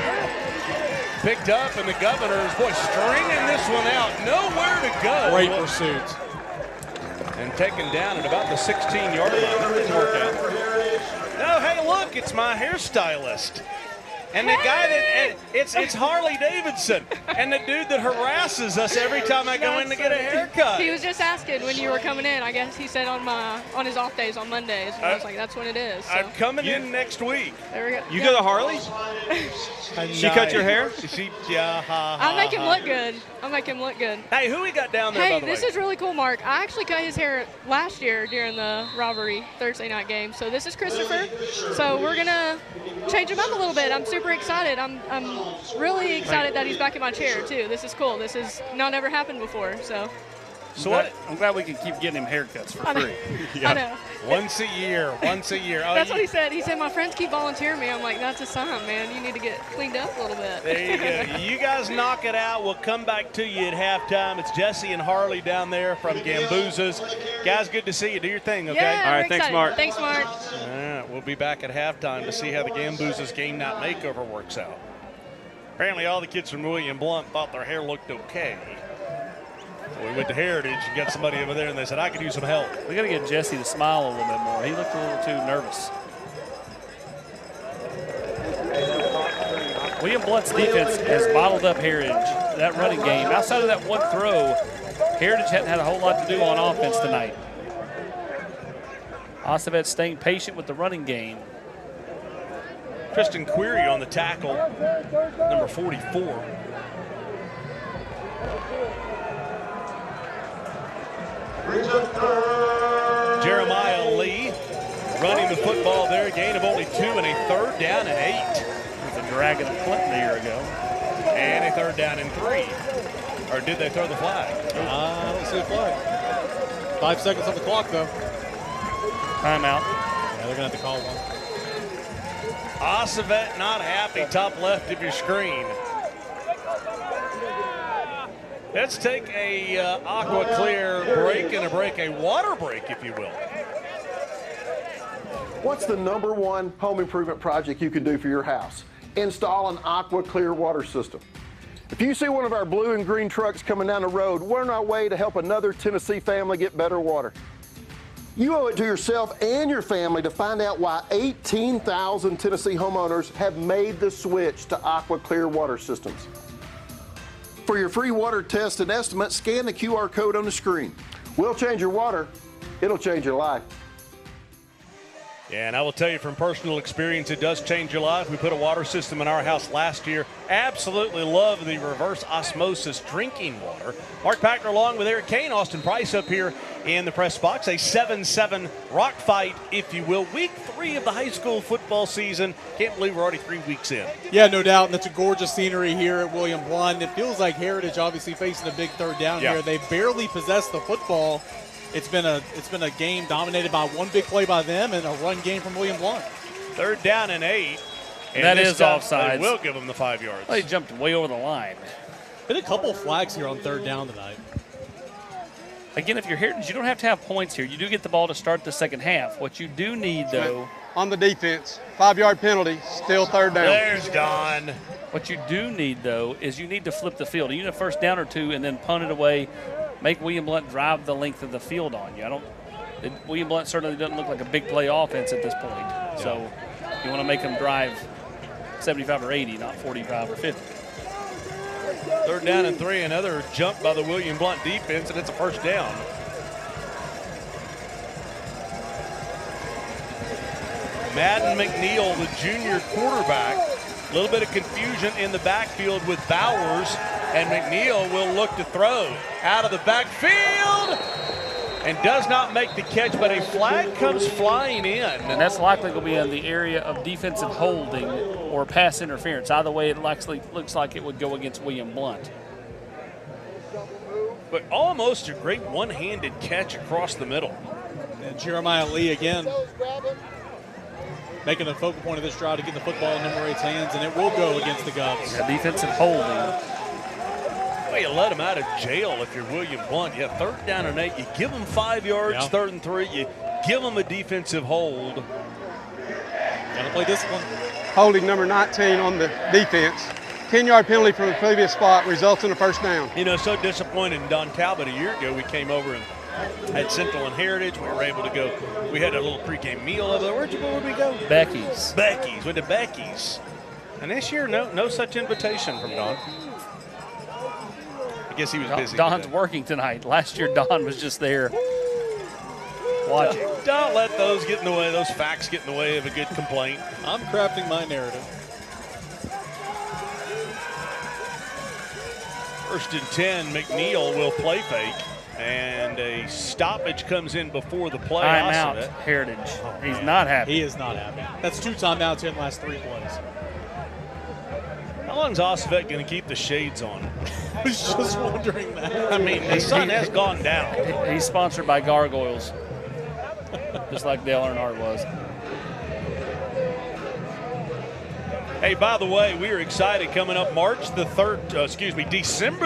Picked up, and the Governors, boy, stringing this one out. Nowhere to go. Great pursuit. And taken down at about the 16-yard line. Didn't work out. No, hey, look, it's my hairstylist. And the guy that, it's Harley Davidson, and the dude that harasses us every time I go in to get a haircut. He was just asking when you were coming in. I guess he said on his off days on Mondays. And I was like, that's when it is. So. I'm coming in next week. There we go. You go to Harley? She cut your hair? I'll make him look good. I'll make him look good. Hey, who we got down there, by the way? This is really cool, Mark. I actually cut his hair last year during the Rivalry Thursday night game. So this is Christopher. So we're going to change him up a little bit. I'm super excited. I'm really excited that he's back in my chair, too. This is cool. This has not ever happened before, so. I'm glad we can keep getting him haircuts for free. I know. Once a year. Oh, that's what he said. He said, my friends keep volunteering me. I'm like, that's a sign, man. You need to get cleaned up a little bit. There you go. You guys knock it out. We'll come back to you at halftime. It's Jesse and Harley down there from Gambuza's. Guys, good to see you. Do your thing, okay? Yeah, all right, thanks, Mark. Thanks, Mark. All right, we'll be back at halftime to see how the Gambuza's game night makeover works out. Apparently all the kids from William Blount thought their hair looked okay. We went to Heritage and got somebody over there, and they said, I could use some help. We got to get Jesse to smile a little bit more. He looked a little too nervous. William Blount's defense has bottled up Heritage, that running game. Outside of that one throw, Heritage hadn't had a whole lot to do on offense tonight. Ossavet staying patient with the running game. Tristan Query on the tackle, number 44. Jeremiah Lee running the football there, gain of only 2 and a third down and 8. With the Dragon of Clinton a year ago. And a third down and 3. Or did they throw the flag? I don't see a flag. 5 seconds on the clock, though. Timeout. Yeah, they're going to have to call one. Ossavet not happy, top left of your screen. Let's take a Aqua Clear break and a water break, if you will. What's the #1 home improvement project you can do for your house? Install an Aqua Clear water system. If you see one of our blue and green trucks coming down the road, we're on our way to help another Tennessee family get better water. You owe it to yourself and your family to find out why 18,000 Tennessee homeowners have made the switch to Aqua Clear water systems. For your free water test and estimate, scan the QR code on the screen. We'll change your water. It'll change your life. Yeah, and I will tell you from personal experience, it does change your life. We put a water system in our house last year. Absolutely love the reverse osmosis drinking water. Mark Packner along with Eric Kane, Austin Price up here in the press box. A 7-7 rock fight, if you will. Week 3 of the high school football season. Can't believe we're already 3 weeks in. Yeah, no doubt. And that's a gorgeous scenery here at William Blount. It feels like Heritage obviously facing a big third down here. They barely possess the football. It's been a game dominated by one big play by them and a run game from William Blount. 3rd down and 8. And that is offsides. They will give them the 5 yards. They jumped way over the line. Been a couple flags here on 3rd down tonight. Again, if you're Heritage, you don't have to have points here. You do get the ball to start the second half. What you do need, though, on the defense, 5-yard penalty, still 3rd down. There's Don. What you do need, though, is you need to flip the field. You need a 1st down or 2 and then punt it away. Make William Blount drive the length of the field on you. William Blount certainly doesn't look like a big play offense at this point. Yeah. So you want to make them drive 75 or 80, not 45 or 50. 3rd down and 3, another jump by the William Blount defense, and it's a 1st down. Madden McNeil, the junior quarterback. A little bit of confusion in the backfield with Bowers, and McNeil will look to throw out of the backfield and does not make the catch, but a flag comes flying in. And that's likely going to be in the area of defensive holding or pass interference. Either way, it likely looks like it would go against William Blount. But almost a great one-handed catch across the middle. And Jeremiah Lee again making a focal point of this drive to get the football in number 8's hands, and it will go against the Govs. Yeah, defensive holding. Well, you let him out of jail if you're William Blount. 3rd down and 8. You give him 5 yards, 3rd and 3. You give him a defensive hold. Got to play this one. Holding number 19 on the defense. 10-yard penalty from the previous spot results in a 1st down. You know, so disappointed in Don Talbot a year ago. We came over and at Central and Heritage. We were able to go. We had a little pregame meal over there. Where'd we go? Becky's. Went to Becky's. And this year, no such invitation from Don. I guess he was busy. Don's working tonight. Last year, Don was just there watching. Don't let those get in the way. Those facts get in the way of a good complaint. I'm crafting my narrative. 1st and 10. McNeil will play fake. And a stoppage comes in before the play. Timeout, Heritage. He's not happy. He is not happy. That's 2 timeouts here in the last 3 plays. How long is Osvet going to keep the shades on? I was just wondering that. I mean, the sun has gone down. He's sponsored by Gargoyles, just like Dale Earnhardt was. Hey, by the way, we are excited coming up December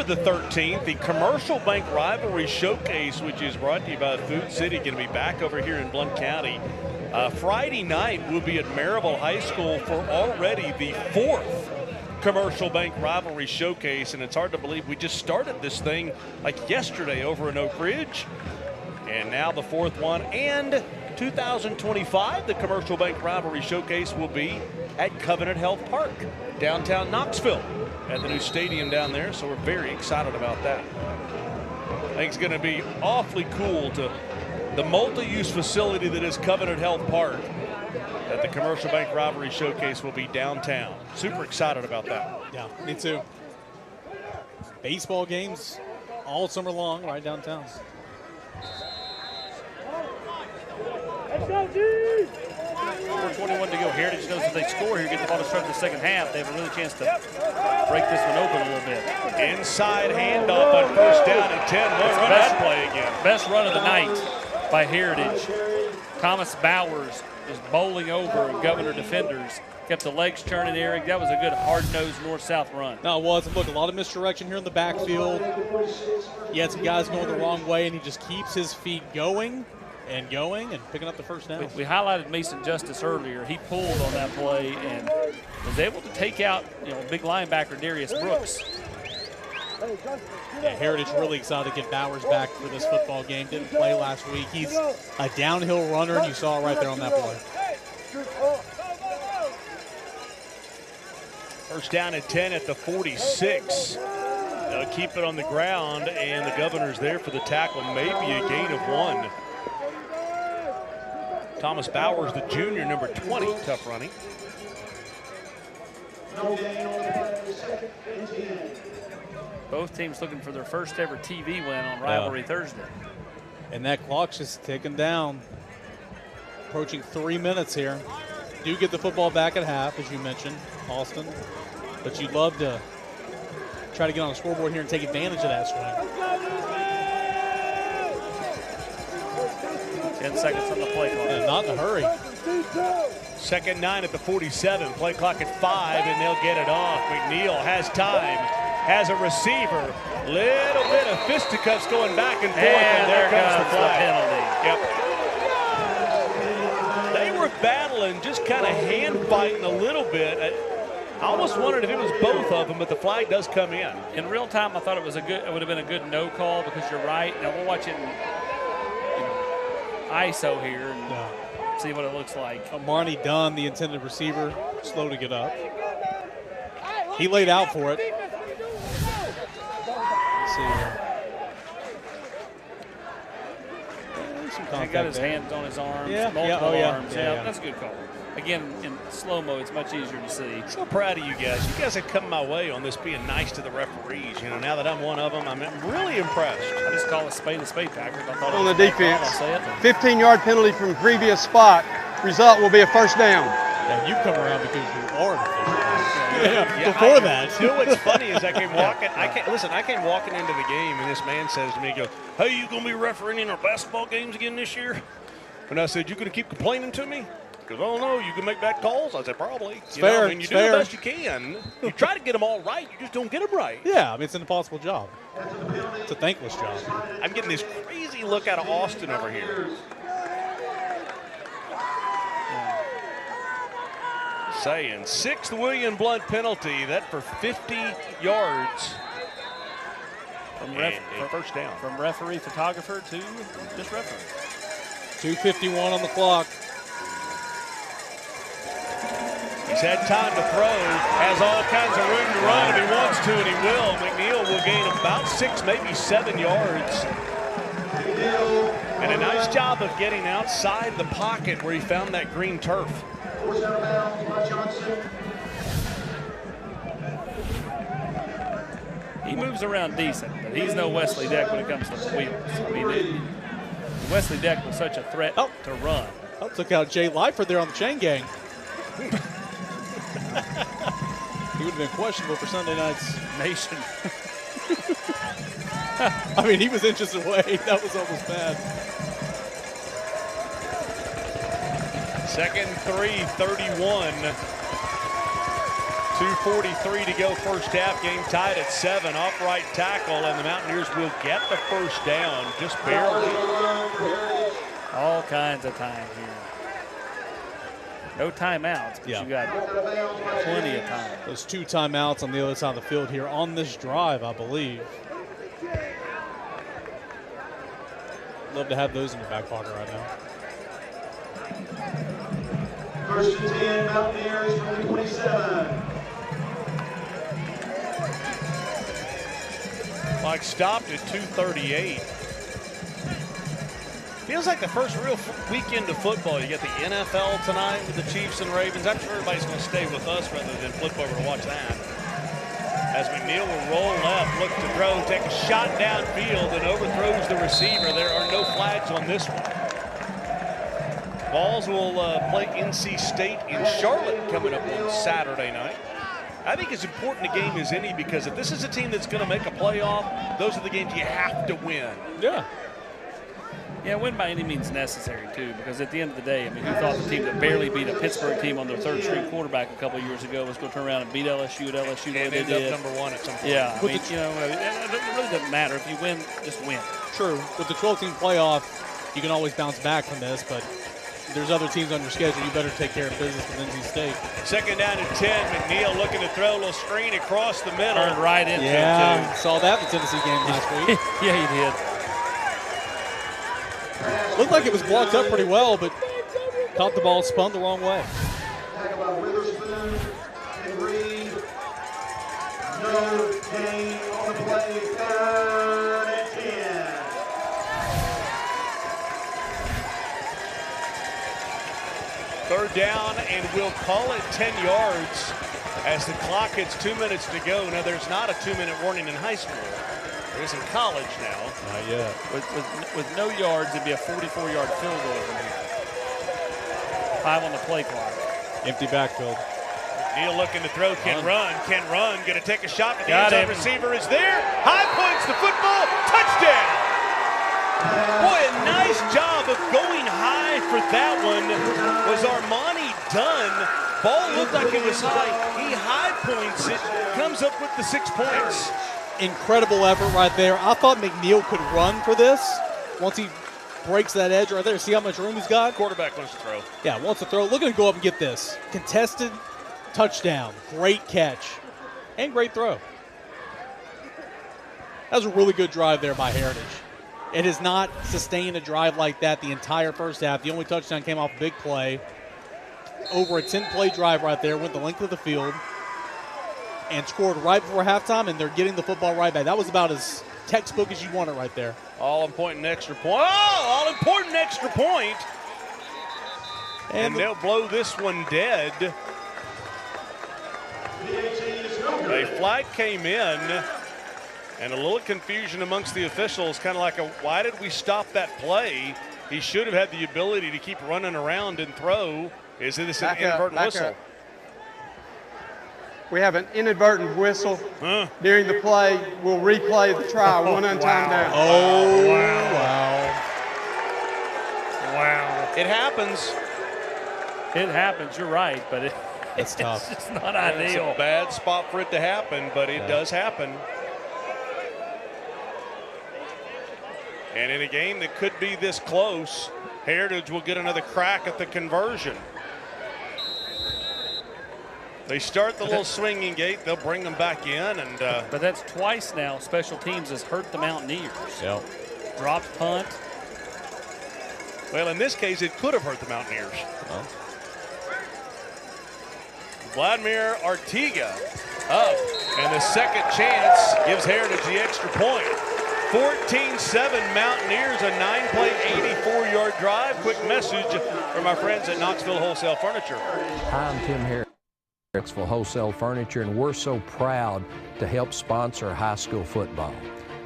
the 13th, the Commercial Bank Rivalry Showcase, which is brought to you by Food City, going to be back over here in Blount County. Friday night, we'll be at Maryville High School for already the 4th Commercial Bank Rivalry Showcase, and it's hard to believe we just started this thing like yesterday over in Oak Ridge. And now the 4th one, and 2025, the Commercial Bank Rivalry Showcase will be at Covenant Health Park, downtown Knoxville, at the new stadium down there. So we're very excited about that. I think it's going to be awfully cool to the multi-use facility that is Covenant Health Park. That the Commercial Bank Rivalry Showcase will be downtown. Super excited about that. Yeah, me too. Baseball games all summer long right downtown. Let's go, dude! 4:21 to go. Heritage knows if they score here, get the ball to start the second half, they have a really chance to break this one open a little bit. Inside handoff on 1st down and 10. We'll run that play again. Best run of the night by Heritage. Thomas Bowers is bowling over Governor defenders. Kept the legs turning, Eric. That was a good hard-nosed north-south run. No, it was. Look, a lot of misdirection here in the backfield. He had some guys going the wrong way, and he just keeps his feet going and picking up the 1st down. We highlighted Mason Justice earlier. He pulled on that play and was able to take out, big linebacker Darius Brooks. Yeah, Heritage really excited to get Bowers back for this football game. Didn't play last week. He's a downhill runner, and you saw it right there on that play. First down and 10 at the 46. They'll keep it on the ground, and the Governor's there for the tackle. Maybe a gain of 1. Thomas Bowers, the junior, number 20, tough running. Both teams looking for their first ever TV win on Rivalry Thursday. And that clock's just ticking down. Approaching 3 minutes here. Do get the football back at half, as you mentioned, Austin. But you'd love to try to get on the scoreboard here and take advantage of that swing. 10 seconds on the play clock. Yeah, not in a hurry. Second 9 at the 47. Play clock at 5, and they'll get it off. McNeil has time, has a receiver. Little bit of fisticuffs going back and forth, and there comes the flag. Yep. They were battling, just kind of hand fighting a little bit. I almost wondered if it was both of them, but the flag does come in. In real time, I thought it would have been a good no call, because you're right. Now we'll watch it in ISO here and see what it looks like. Marnie Dunn, the intended receiver, slow to get up. He laid out for it. Let's see here. He got his hands on his arms, multiple arms. Yeah, that's a good call. Again, in slow-mo, it's much easier to see. So proud of you guys. You guys have come my way on this being nice to the referees. You know, now that I'm one of them, I'm really impressed. I just call a spade, Packard. I thought on the defense, 15-yard penalty from the previous spot. Result will be a first down. And you come around because you are before that. You know what's funny is I came walking. I came walking into the game, and this man says to me, he goes, "Hey, you gonna be refereeing in our basketball games again this year?" And I said, "You gonna keep complaining to me?" Because, "Oh, no, you can make bad calls." I said, "Probably." It's fair. I mean, you do the best you can. You try to get them all right. You just don't get them right. Yeah, I mean, it's an impossible job. It's a thankless job. I'm getting this crazy look out of Austin over here. Saying 6th William Blount penalty. That for 50 yards. From first down. From referee, photographer to just referee. 2:51 on the clock. He's had time to throw, has all kinds of room to run if he wants to, and he will. McNeil will gain about 6, maybe 7 yards. And a nice job of getting outside the pocket where he found that green turf. He moves around decent, but he's no Wesley Deck when it comes to the wheels. I mean, Wesley Deck was such a threat to run. Oh, took out Jay Lightford there on the chain gang. He would have been questionable for Sunday night's Nation. I mean, he was inches away. That was almost bad. Second 3:31. 2:43 to go first half. Game tied at 7. Off right tackle, and the Mountaineers will get the first down, just barely. All kinds of time here. No timeouts, but you got plenty of time. Those 2 timeouts on the other side of the field here on this drive, I believe. Love to have those in your back pocket right now. First and 10, Mountaineers from 27. Clock stopped at 2:38. Feels like the first real weekend of football. You get the NFL tonight with the Chiefs and Ravens. I'm sure everybody's going to stay with us rather than flip over to watch that. As McNeil will roll left, look to throw, take a shot downfield, and overthrows the receiver. There are no flags on this one. Vols will play NC State in Charlotte coming up on Saturday night. I think as important a game as any, because if this is a team that's going to make a playoff, those are the games you have to win. Yeah. Yeah, win by any means necessary, too, because at the end of the day, I mean, who thought the team that barely beat a Pittsburgh team on their third-string quarterback a couple of years ago was going to turn around and beat LSU at LSU the way they did? End up number 1 at some point. Yeah, I mean, you know, it really doesn't matter. If you win, just win. True. With the 12-team playoff, you can always bounce back from this, but there's other teams on your schedule. You better take care of business with NC State. Second down and 10. McNeil looking to throw a little screen across the middle. Turned right into it, too. Saw that in the Tennessee game last week. Yeah, he did. Looked like it was blocked up pretty well, but caught the ball, spun the wrong way. Tackle by Witherspoon and Reed. No gain on the play. 3rd and 10. Third down, and we'll call it 10 yards as the clock hits 2 minutes to go. Now, there's not a 2-minute warning in high school. There is in college now. Not yet. With no yards, it'd be a 44-yard field goal from here. 5 on the play clock. Empty backfield. Neal looking to throw, can run, going to take a shot, but the end zone receiver is there. High points the football, touchdown. Boy, a nice job of going high for that one was Armani Dunn. Ball looked like it was high. He high points it, comes up with the 6 points. Incredible effort right there. I thought McNeil could run for this once he breaks that edge right there. See how much room he's got? Quarterback wants to throw. Yeah, wants to throw. Look at him go up and get this. Contested touchdown. Great catch. And great throw. That was a really good drive there by Heritage. It has not sustained a drive like that the entire first half. The only touchdown came off a big play. Over a 10-play drive right there, went the length of the field, and scored right before halftime, and they're getting the football right back. That was about as textbook as you want it right there. All-important extra point. Oh, all-important extra point. And they'll blow this one dead. A flag came in, and a little confusion amongst the officials, kind of like why did we stop that play? He should have had the ability to keep running around and throw. Is this an inadvertent whistle? We have an inadvertent whistle during the play. We'll replay the try. One untimed down. Oh, wow. It happens. It happens, you're right, but it's tough. It's just not ideal. It's a bad spot for it to happen, but it does happen. And in a game that could be this close, Heritage will get another crack at the conversion. They start the little swinging gate. They'll bring them back in. But that's twice now special teams has hurt the Mountaineers. Yep. Dropped punt. Well, in this case, it could have hurt the Mountaineers. Well. Vladimir Artiga up, and the second chance gives Heritage the extra point. 14-7 Mountaineers, a 9-play, 84-yard drive. Quick message from our friends at Knoxville Wholesale Furniture. Hi, I'm Tim Harris. Knoxville Wholesale Furniture, and we're so proud to help sponsor high school football.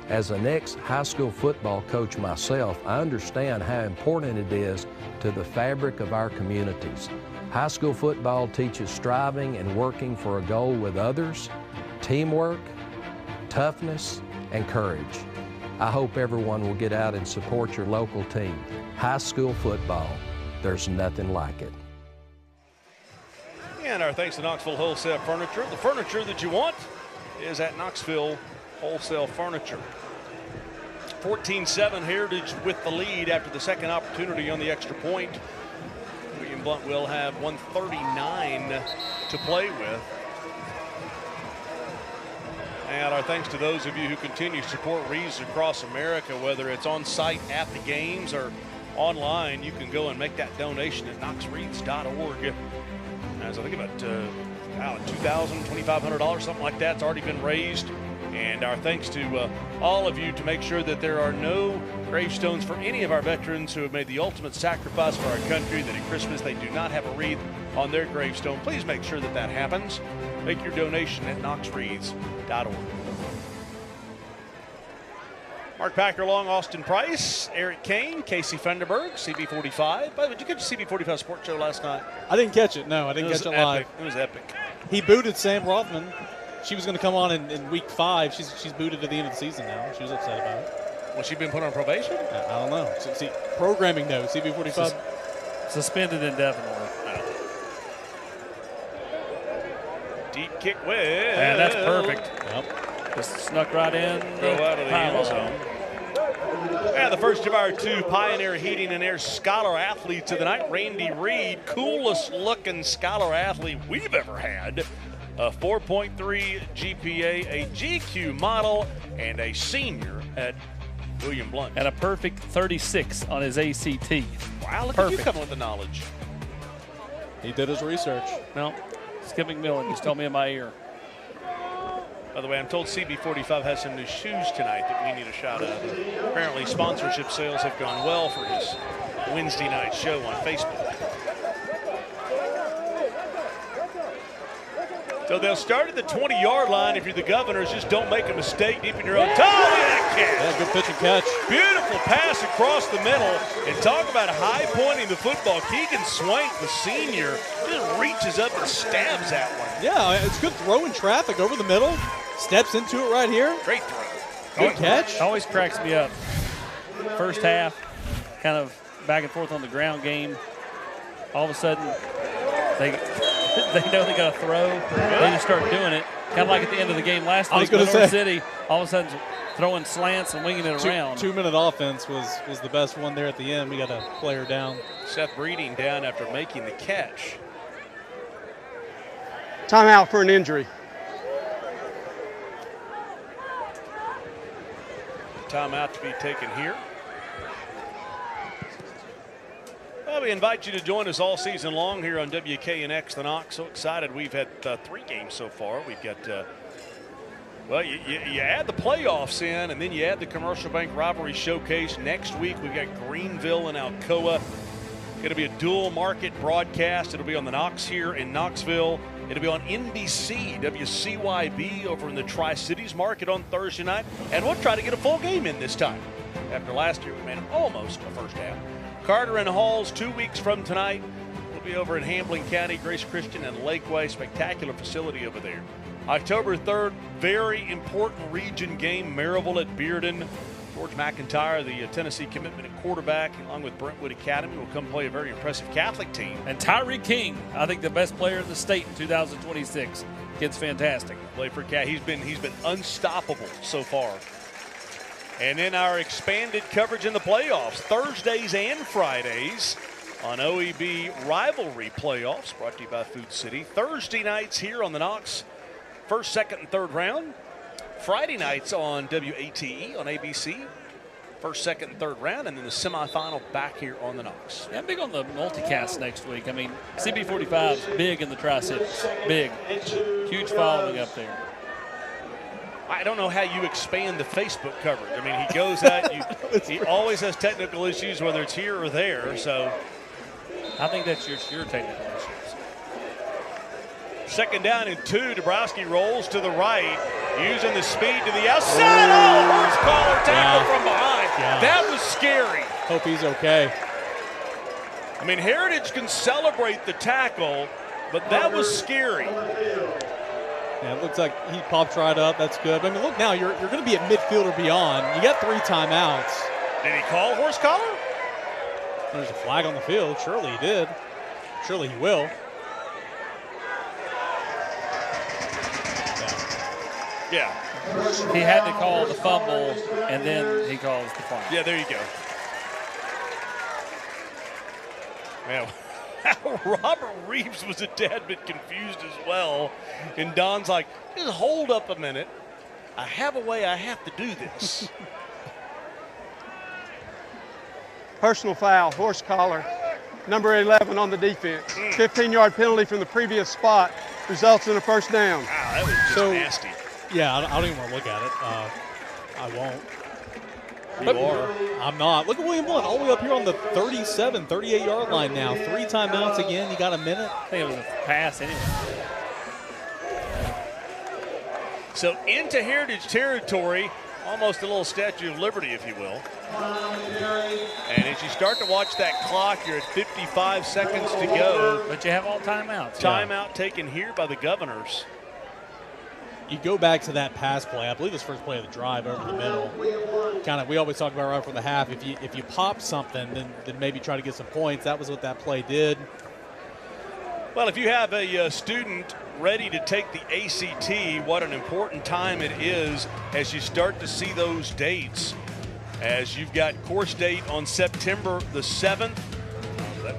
As an ex-high school football coach myself, I understand how important it is to the fabric of our communities. High school football teaches striving and working for a goal with others, teamwork, toughness, and courage. I hope everyone will get out and support your local team. High school football, there's nothing like it. And our thanks to Knoxville Wholesale Furniture. The furniture that you want is at Knoxville Wholesale Furniture. 14-7 Heritage with the lead after the second opportunity on the extra point. William Blount will have 139 to play with. And our thanks to those of you who continue to support Reeds across America, whether it's on site at the games or online. You can go and make that donation at knoxreeds.org. As I think about $2,000, $2,500, something like that's already been raised. And our thanks to all of you to make sure that there are no gravestones for any of our veterans who have made the ultimate sacrifice for our country, that at Christmas they do not have a wreath on their gravestone. Please make sure that that happens. Make your donation at knoxreeds.org. Mark Packer along, Austin Price, Eric Kane, Casey Fenderberg, CB45. By the way, did you catch the CB45 sports show last night? I didn't catch it, no. I didn't catch it live. It was epic. He booted Sam Rothman. She was going to come on in week 5. She's booted at the end of the season now. She was upset about it. Was she been put on probation? I don't know. See, programming though, CB45. Suspended indefinitely. Deep kick well. And that's perfect. Yep. Just snuck right in. Go out of the end zone. Yeah, the first of our 2 Pioneer Heating and Air Scholar athletes of the night, Randy Reed, coolest looking scholar athlete we've ever had. A 4.3 GPA, a GQ model, and a senior at William Blount. And a perfect 36 on his ACT. Wow, look Perfect. at you coming with the knowledge. He did his research. No, Skip McMillan just told me in my ear. By the way, I'm told CB45 has some new shoes tonight that we need a shout out. Apparently, sponsorship sales have gone well for his Wednesday night show on Facebook. So they'll start at the 20-yard line. If you're the Governors, just don't make a mistake deep in your own. That catch. Yeah, good pitch and catch. Beautiful pass across the middle. And talk about high pointing the football. Keegan Swank, the senior, just reaches up and stabs that one. Yeah, it's good throw in traffic over the middle. Steps into it right here. Great throw. Good catch. Always cracks me up. First half, kind of back and forth on the ground game. All of a sudden, they know they got to throw. They just start doing it. Kind of like at the end of the game last week, North City, all of a sudden throwing slants and winging it around. 2-minute offense was the best one there at the end. We got a player down. Seth Breeding down after making the catch. Timeout for an injury. Timeout to be taken here. Well, we invite you to join us all season long here on WKNX The Knox. So excited. We've had 3 games so far. We've got, well, you add the playoffs in, and then you add the Commercial Bank Rivalry Showcase. Next week, we've got Greenville and Alcoa. It'll be a dual market broadcast. It'll be on the Knox here in Knoxville. It'll be on NBC, WCYB over in the Tri-Cities market on Thursday night. And we'll try to get a full game in this time. After last year, we made almost a first half. Carter and Halls 2 weeks from tonight. We'll be over in Hamblin County, Grace Christian and Lakeway. Spectacular facility over there. October 3rd, very important region game, Maryville at Bearden. George McIntyre, the Tennessee commitment at quarterback, along with Brentwood Academy, will come play a very impressive Catholic team. And Tyree King, I think the best player in the state in 2026. Kid's fantastic. Play for Cat. He's been unstoppable so far. And then our expanded coverage in the playoffs, Thursdays and Fridays on OEB Rivalry Playoffs, brought to you by Food City. Thursday nights here on the Knox, first, second, and third round. Friday nights on WATE on ABC, first, second, and third round, and then the semifinal back here on the Knox. Yeah, I'm big on the multicast next week. I mean, CB45 is big in the Tri-Cities. Big. Huge following up there. I don't know how you expand the Facebook coverage. I mean, he goes out, he always has technical issues, whether it's here or there, so. I think that's your technical issues. Second down and 2, Dabrowski rolls to the right, using the speed to the outside. Oh, horse collar tackle from behind. Yeah. That was scary. Hope he's okay. I mean, Heritage can celebrate the tackle, but that was scary. Yeah, it looks like he popped right up. That's good. I mean, look now, you're going to be at midfield or beyond. You got 3 timeouts. Did he call horse collar? There's a flag on the field. Surely he did. Surely he will. Yeah. He had to call the fumble, and then he calls the flag. Yeah, there you go. Man, Robert Reeves was a tad bit confused as well. And Don's like, just hold up a minute. I have a way I have to do this. Personal foul, horse collar, number 11 on the defense. 15-yard penalty from the previous spot results in a first down. Wow, that was just nasty. Yeah, I don't even want to look at it. I won't. You are. I'm not. Look at William Blount all the way up here on the 37, 38-yard line now. 3 timeouts again. You got a minute. I think it was a pass anyway. So into Heritage territory, almost a little Statue of Liberty, if you will. And as you start to watch that clock, you're at 55 seconds to go. But you have all timeouts. Timeout taken here by the Governors. You go back to that pass play. I believe this first play of the drive over the middle. Kind of, we always talk about right from the half. If you pop something, then maybe try to get some points. That was what that play did. Well, if you have a student ready to take the ACT, what an important time it is as you start to see those dates. as you've got course date on September the 7th.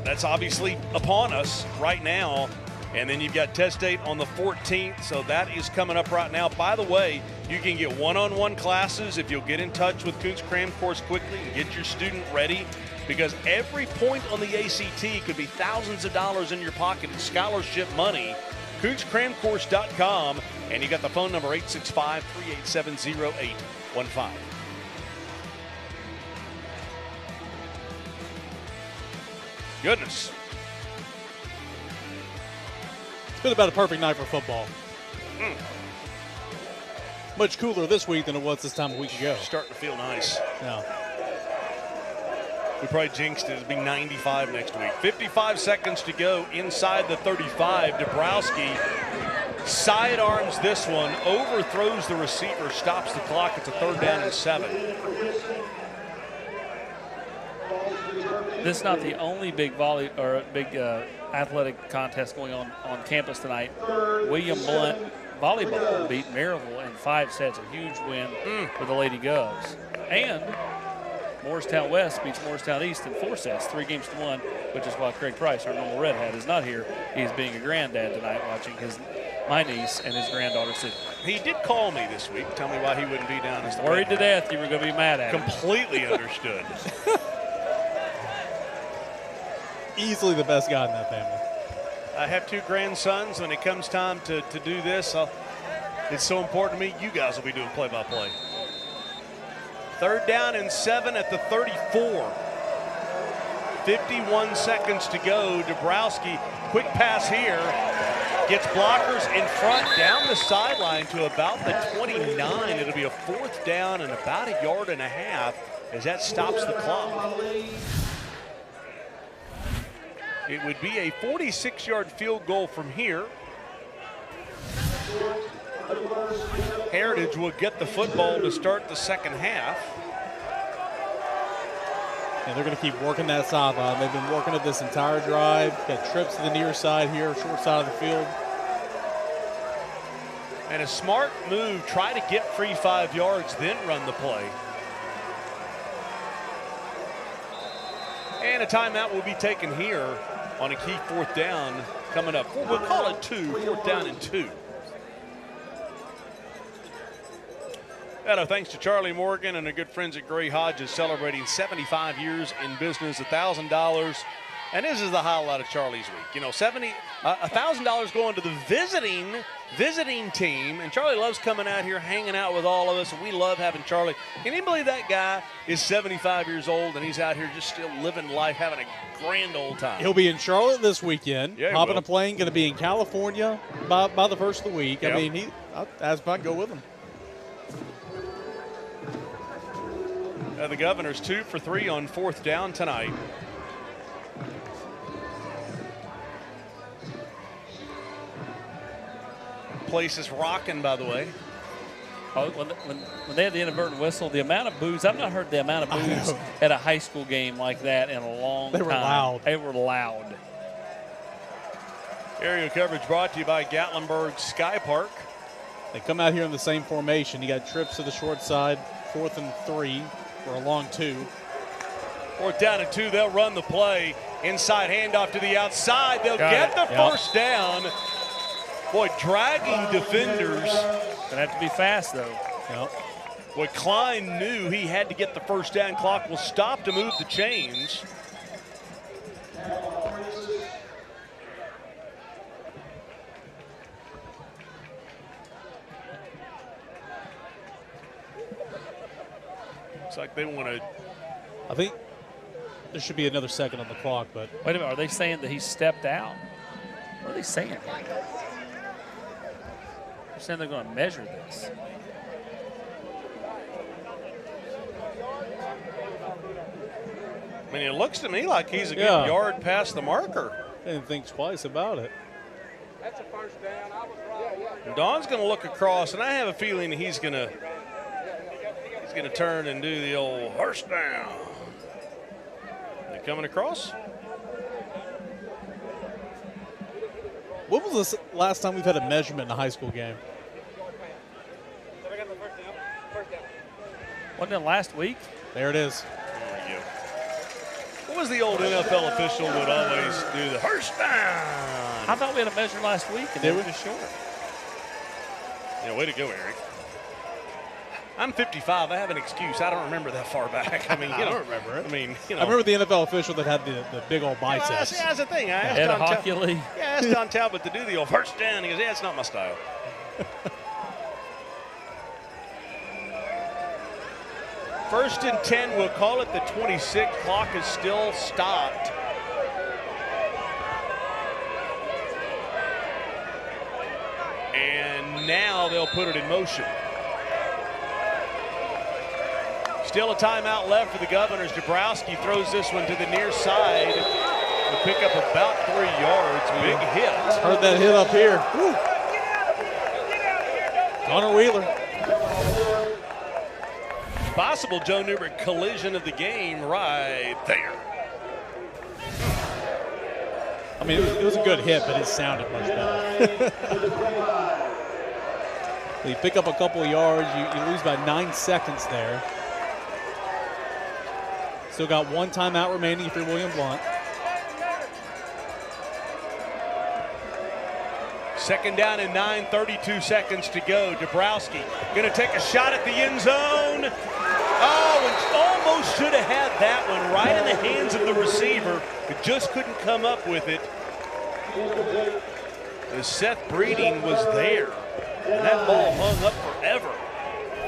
That's obviously upon us right now. And then you've got test date on the 14th, so that is coming up right now. By the way, you can get one-on-one classes if you'll get in touch with Koontz Cram Course quickly and get your student ready, because every point on the ACT could be thousands of dollars in your pocket in scholarship money. KoontzCramCourse.com, and you got the phone number 865-387-0815. Goodness. It's been about a perfect night for football. Much cooler this week than it was this time a week ago. Starting to feel nice. Yeah. We probably jinxed it. It'll be 95 next week. 55 seconds to go inside the 35. Dabrowski sidearms this one, overthrows the receiver, stops the clock. It's a 3rd down and 7. This is not the only big athletic contest going on campus tonight. William Blount volleyball beat Maryville in 5 sets, a huge win for the Lady Govs. And Morristown West beats Morristown East in 4 sets, 3 games to 1, which is why Craig Price, our normal Red Hat, is not here. He's being a granddad tonight, watching my niece and his granddaughter sit. He did call me this week, tell me why he wouldn't be down as the worried to death you were going to be mad at him. Completely understood. Easily the best guy in that family. I have 2 grandsons. When it comes time to do this, it's so important to me. You guys will be doing play-by-play. 3rd down and 7 at the 34. 51 seconds to go. Dabrowski, quick pass here. Gets blockers in front down the sideline to about the 29. It'll be a 4th down and about 1.5 yards as that stops the clock. It would be a 46-yard field goal from here. Heritage will get the football to start the second half. And they're going to keep working that sideline. They've been working it this entire drive. Got trips to the near side here, short side of the field. And a smart move, try to get free 5 yards, then run the play. And a timeout will be taken here on a key 4th down coming up. We'll call it 2, 4th down and 2. Thanks to Charlie Morgan and our good friends at Gray Hodges, celebrating 75 years in business, $1,000. And this is the highlight of Charlie's week. You know, $1,000 going to the visiting team. And Charlie loves coming out here, hanging out with all of us, and we love having Charlie. Can you believe that guy is 75 years old and he's out here just still living life, having a grand old time? He'll be in Charlotte this weekend. Yeah, hopping a plane, going to be in California by the first of the week. Yep. I mean, I'd go with him. The Governors 2 for 3 on 4th down tonight. Place is rocking, by the way. Oh, when they had the inadvertent whistle, the amount of boos, I've not heard the amount of boos at a high school game like that in a long time. They were loud. They were loud. Aerial coverage brought to you by Gatlinburg Sky Park. They come out here in the same formation. You got trips to the short side, 4th and 3 for a long 2. 4th down and 2, they'll run the play. Inside handoff to the outside. They'll get the first down. Boy, dragging defenders. Gonna have to be fast, though. Yep. Boy, Klein knew he had to get the first down. Clock will stop to move the chains. Looks like they want to. I think there should be another second on the clock, but. Wait a minute, are they saying that he stepped out? What are they saying? They're saying they're going to measure this. I mean, it looks to me like he's a good yard past the marker. Didn't think twice about it. That's a first down. I was wrong. Don's going to look across, and I have a feeling he's going to turn and do the old first down. They coming across? When was the last time we've had a measurement in a high school game? Wasn't it last week? There it is. There we go. What was the old NFL official would always do? The first down. I thought we had a measure last week, and they were just short. Yeah, way to go, Eric. I'm 55. I have an excuse. I don't remember that far back. I mean, I don't remember it. I mean, I remember the NFL official that had the big old biceps. Yeah, that's the thing. I asked Don Talbot to do the old first down. He goes, yeah, it's not my style. First and 10, we'll call it the 26. Clock is still stopped. And now they'll put it in motion. Still a timeout left for the Governors. Dabrowski throws this one to the near side. Will pick up about 3 yards. Big hit. Heard that hit up here. Woo. Connor Wheeler. Possible Joe Newbert collision of the game right there. I mean, it was a good hit, but it sounded much better. You pick up a couple of yards. You lose by 9 seconds there. Still got 1 timeout remaining if you're William Blount. Second down and 9, 32 seconds to go. Dabrowski going to take a shot at the end zone. Oh, and almost should have had that one right in the hands of the receiver, but just couldn't come up with it. As Seth Breeding was there, and that ball hung up forever.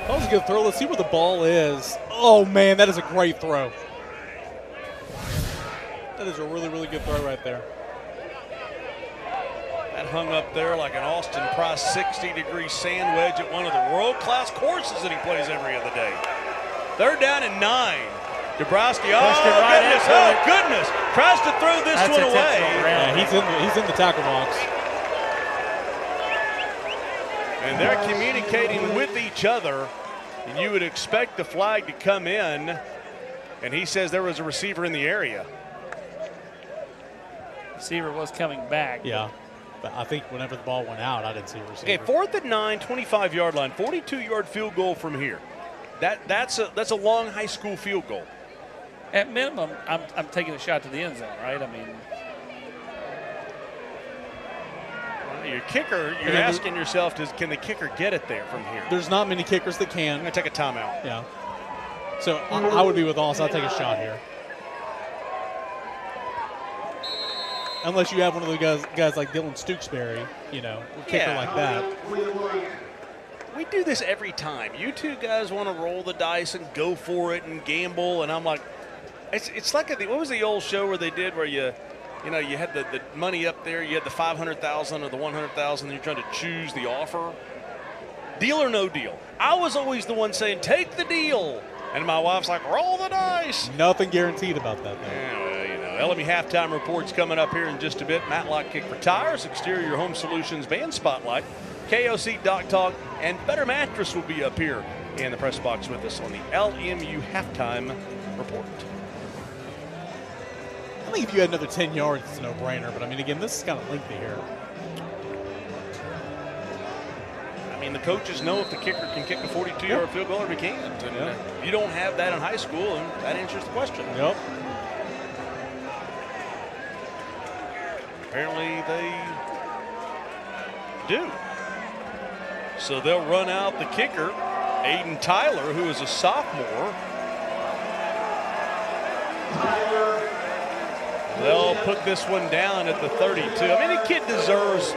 That was a good throw. Let's see where the ball is. Oh, man, that is a great throw. That is a really, really good throw right there. That hung up there like an Austin Price 60-degree sand wedge at one of the world-class courses that he plays every other day. Third down and 9. Dabrowski, oh goodness, tries to throw this one away. Yeah, he's in the tackle box. And they're communicating with each other, and you would expect the flag to come in, and he says there was a receiver in the area. Receiver was coming back. Yeah, but I think whenever the ball went out, I didn't see a receiver. Okay, 4th and 9, 25-yard line, 42-yard field goal from here. That's a long high school field goal. At minimum, I'm taking a shot to the end zone, right? I mean, your kicker, you're asking yourself, can the kicker get it there from here? There's not many kickers that can. I'm going to take a timeout. Yeah. So I would be with Austin. I'll take a shot here. Unless you have one of the guys like Dylan Stooksbury, a kicker like that. We do this every time. You two guys want to roll the dice and go for it and gamble, and I'm like, it's like what was the old show where they did where you had the money up there, you had the 500,000 or the 100,000, and you're trying to choose the offer. Deal or no deal. I was always the one saying, take the deal. And my wife's like, roll the dice. Nothing guaranteed about that, though. Yeah, well, LME halftime reports coming up here in just a bit. Matlock Kick for Tires, Exterior Home Solutions, Van Spotlight, KOC Dock Talk, and Better Mattress will be up here in the press box with us on the LMU halftime report. I think if you had another 10 yards, it's a no-brainer. But, I mean, again, this is kind of lengthy here. I mean, the coaches know if the kicker can kick a 42-yard field goal or he can't. And you don't have that in high school, and that answers the question. Yep. Apparently they do. So they'll run out the kicker, Aiden Tyler, who is a sophomore. They'll put this one down at the 32. I mean, the kid deserves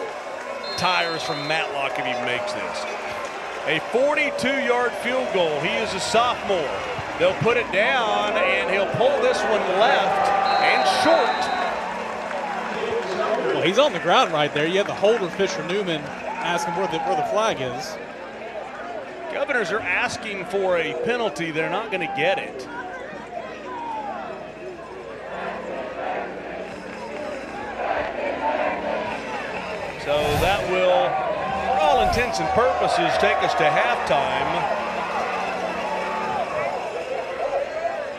tires from Matlock if he makes this. A 42-yard field goal. He is a sophomore. They'll put it down, and he'll pull this one left and short. Well, he's on the ground right there. You have the holder, Fisher Newman, asking where the flag is. Governors are asking for a penalty. They're not going to get it. So that will, for all intents and purposes, take us to halftime.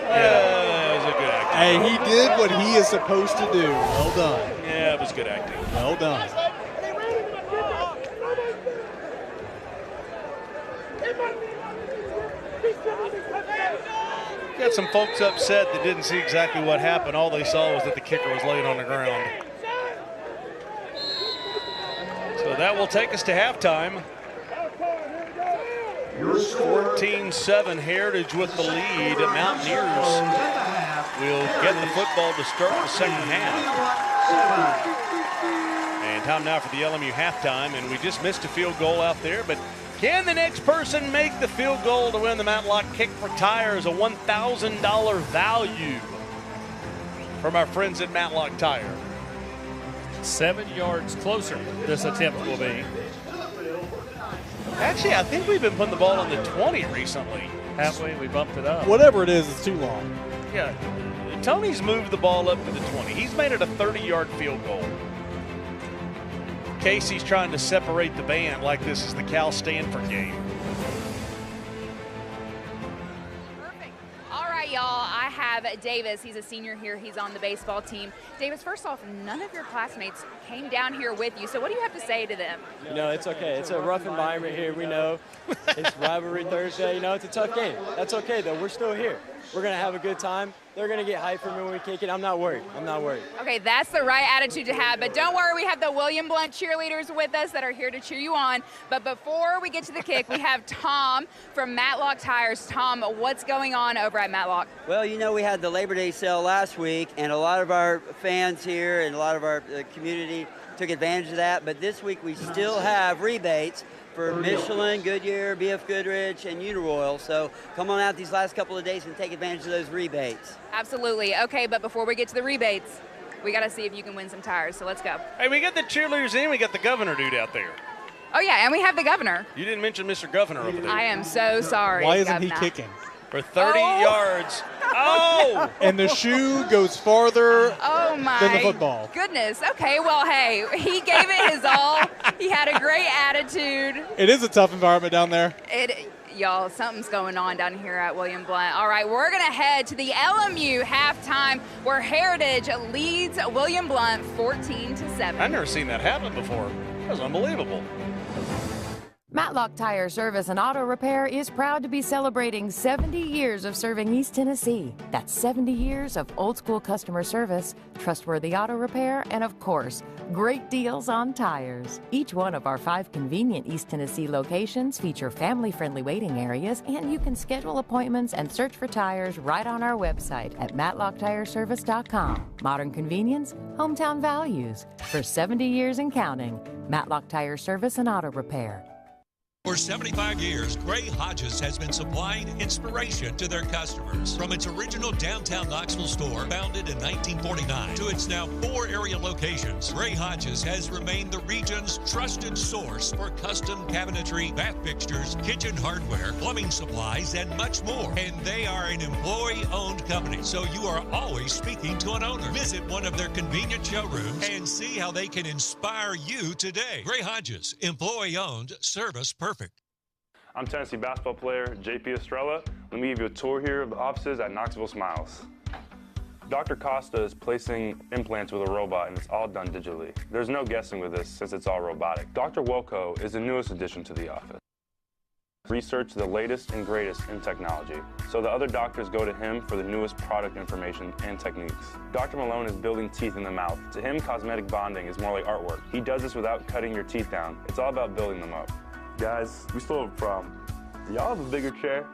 Yeah, it was a good acting. Hey, he did what he is supposed to do. Well done. Yeah, it was good acting. Well done. Got some folks upset that didn't see exactly what happened. All they saw was that the kicker was laying on the ground. So that will take us to halftime. 14-7, Heritage with the lead. Mountaineers will get the football to start the second half. And time now for the LMU halftime, and we just missed a field goal out there, but can the next person make the field goal to win the Matlock Kick for Tires, a $1,000 value from our friends at Matlock Tire? 7 yards closer this attempt will be. Actually, I think we've been putting the ball on the 20 recently. Halfway, we bumped it up. Whatever it is, it's too long. Yeah, Tony's moved the ball up to the 20. He's made it a 30-yard field goal. Casey's trying to separate the band like this is the Cal-Stanford game. Perfect. All right, y'all. I have Davis. He's a senior here. He's on the baseball team. Davis, first off, none of your classmates came down here with you. So what do you have to say to them? You know, it's okay. It's a rough environment here. We know it's Rivalry Thursday. You know, it's a tough game. That's okay, though. We're still here. We're going to have a good time. They're going to get hyped for me when we kick it. I'm not worried. I'm not worried. Okay, that's the right attitude to have. But don't worry, we have the William Blount cheerleaders with us that are here to cheer you on. But before we get to the kick, we have Tom from Matlock Tires. Tom, what's going on over at Matlock? Well, you know, we had the Labor Day sale last week, and a lot of our fans here and a lot of our community took advantage of that. But this week we still have rebates for Michelin, Goodyear, BF Goodrich, and Uniroyal. So come on out these last couple of days and take advantage of those rebates. Absolutely. Okay, but before we get to the rebates, we got to see if you can win some tires. So let's go. Hey, we got the cheerleaders in. We got the governor dude out there. Oh, yeah, and we have the governor. You didn't mention Mr. Governor over there. I am so sorry. Why isn't he kicking? For 30 yards. Oh! And the shoe goes farther than the football. Goodness. Okay, well, hey, he gave it his all. He had a great attitude. It is a tough environment down there. Y'all, something's going on down here at William Blount. All right, we're going to head to the LMU halftime where Heritage leads William Blount 14-7. I've never seen that happen before. That was unbelievable. Matlock Tire Service and Auto Repair is proud to be celebrating 70 years of serving East Tennessee. That's 70 years of old school customer service, trustworthy auto repair, and of course, great deals on tires. Each one of our 5 convenient East Tennessee locations feature family-friendly waiting areas, and you can schedule appointments and search for tires right on our website at matlocktireservice.com. Modern convenience, hometown values. For 70 years and counting, Matlock Tire Service and Auto Repair. For 75 years, Gray Hodges has been supplying inspiration to their customers. From its original downtown Knoxville store, founded in 1949, to its now 4 area locations, Gray Hodges has remained the region's trusted source for custom cabinetry, bath fixtures, kitchen hardware, plumbing supplies, and much more. And they are an employee-owned company, so you are always speaking to an owner. Visit one of their convenient showrooms and see how they can inspire you today. Gray Hodges, employee-owned, service perfect. I'm Tennessee basketball player JP Estrella. Let me give you a tour here of the offices at Knoxville Smiles. Dr. Costa is placing implants with a robot, and it's all done digitally. There's no guessing with this since it's all robotic. Dr. Wilco is the newest addition to the office. Research the latest and greatest in technology, so the other doctors go to him for the newest product information and techniques. Dr. Malone is building teeth in the mouth. To him, cosmetic bonding is more like artwork. He does this without cutting your teeth down. It's all about building them up. Guys, we still have a problem. Do y'all have a bigger chair?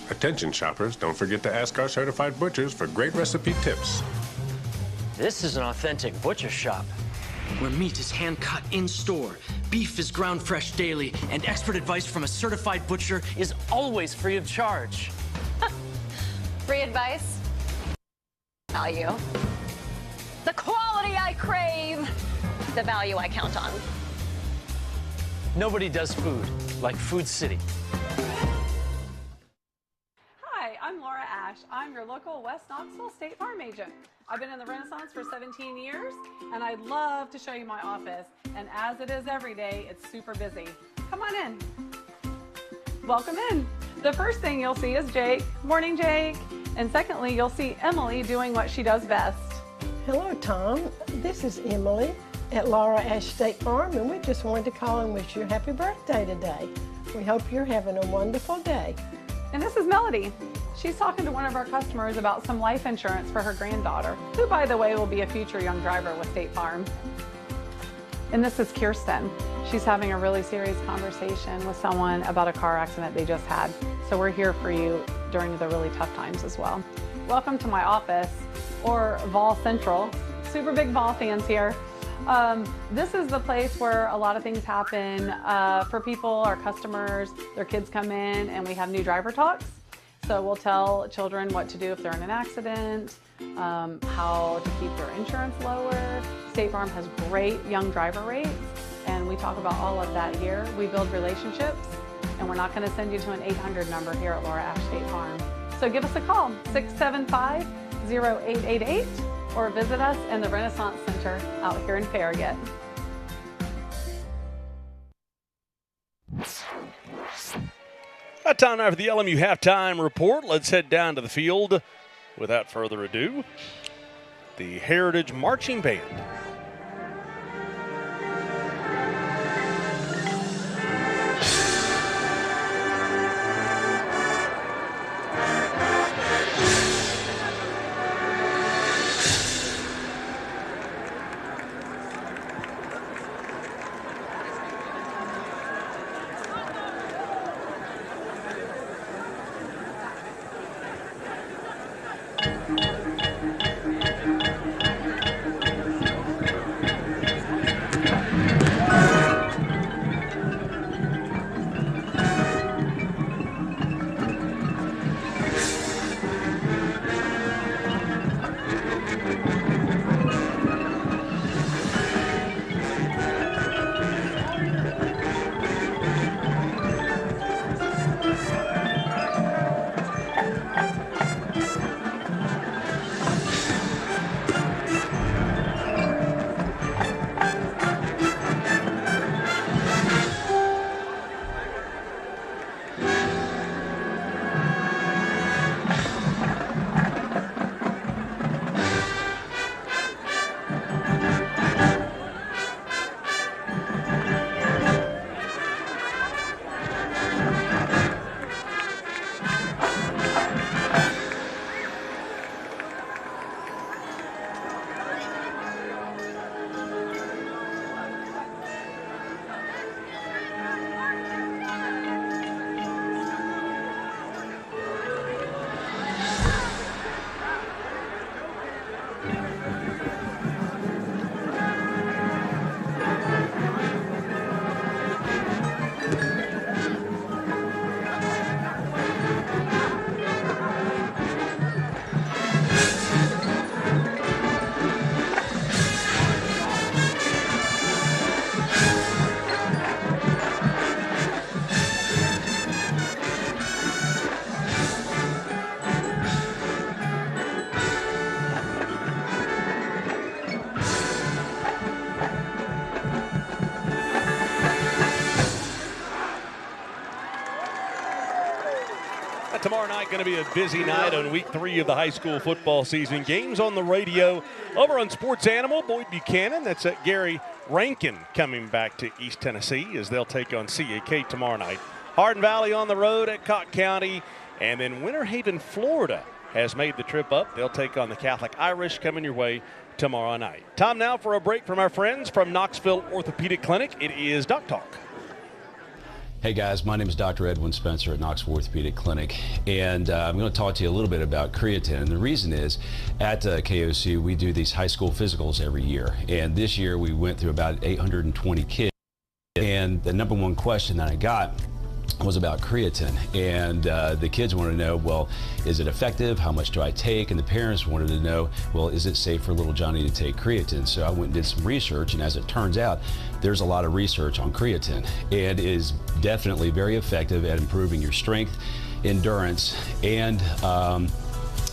Attention shoppers, don't forget to ask our certified butchers for great recipe tips. This is an authentic butcher shop, where meat is hand-cut in-store, beef is ground fresh daily, and expert advice from a certified butcher is always free of charge. Free advice? Value. The quality I crave. The value I count on. Nobody does food like Food City. Hi, I'm Laura Ash. I'm your local West Knoxville State Farm agent. I've been in the Renaissance for 17 years, and I'd love to show you my office. And as it is every day, it's super busy. Come on in. Welcome in. The first thing you'll see is Jake. Morning, Jake. And secondly, you'll see Emily doing what she does best. Hello, Tom. This is Emily. at Laura Ash State Farm, and we just wanted to call and wish you a happy birthday today. We hope you're having a wonderful day. And this is Melody. She's talking to one of our customers about some life insurance for her granddaughter, who, by the way, will be a future young driver with State Farm. And this is Kirsten. She's having a really serious conversation with someone about a car accident they just had. So we're here for you during the really tough times as well. Welcome to my office, or Vol Central. Super big Vol fans here. This is the place where a lot of things happen for people, our customers. Their kids come in and we have new driver talks. So we'll tell children what to do if they're in an accident, how to keep their insurance lower. State Farm has great young driver rates, and we talk about all of that here. We build relationships, and we're not going to send you to an 800 number here at Laura Ash State Farm. So give us a call, 675-0888, or visit us in the Renaissance Center out here in Farragut. Time now for the LMU halftime report. Let's head down to the field. Without further ado, the Heritage Marching Band. Tomorrow night going to be a busy night on week 3 of the high school football season. Games on the radio over on Sports Animal. Boyd Buchanan, that's Gary Rankin, coming back to East Tennessee as they'll take on CAK tomorrow night. Hardin Valley on the road at Cocke County. And then Winter Haven, Florida has made the trip up. They'll take on the Catholic Irish coming your way tomorrow night. Time now for a break from our friends from Knoxville Orthopedic Clinic. It is Doc Talk. Hey guys, my name is Dr. Edwin Spencer at Knoxville Orthopedic Clinic, and I'm going to talk to you a little bit about creatine. And the reason is, at KOC, we do these high school physicals every year, and this year we went through about 820 kids, and the #1 question that I got was about creatine, and the kids wanted to know, well, is it effective? How much do I take? And the parents wanted to know, well, is it safe for little Johnny to take creatine? So I went and did some research, and as it turns out, there's a lot of research on creatine, and it is definitely very effective at improving your strength, endurance, and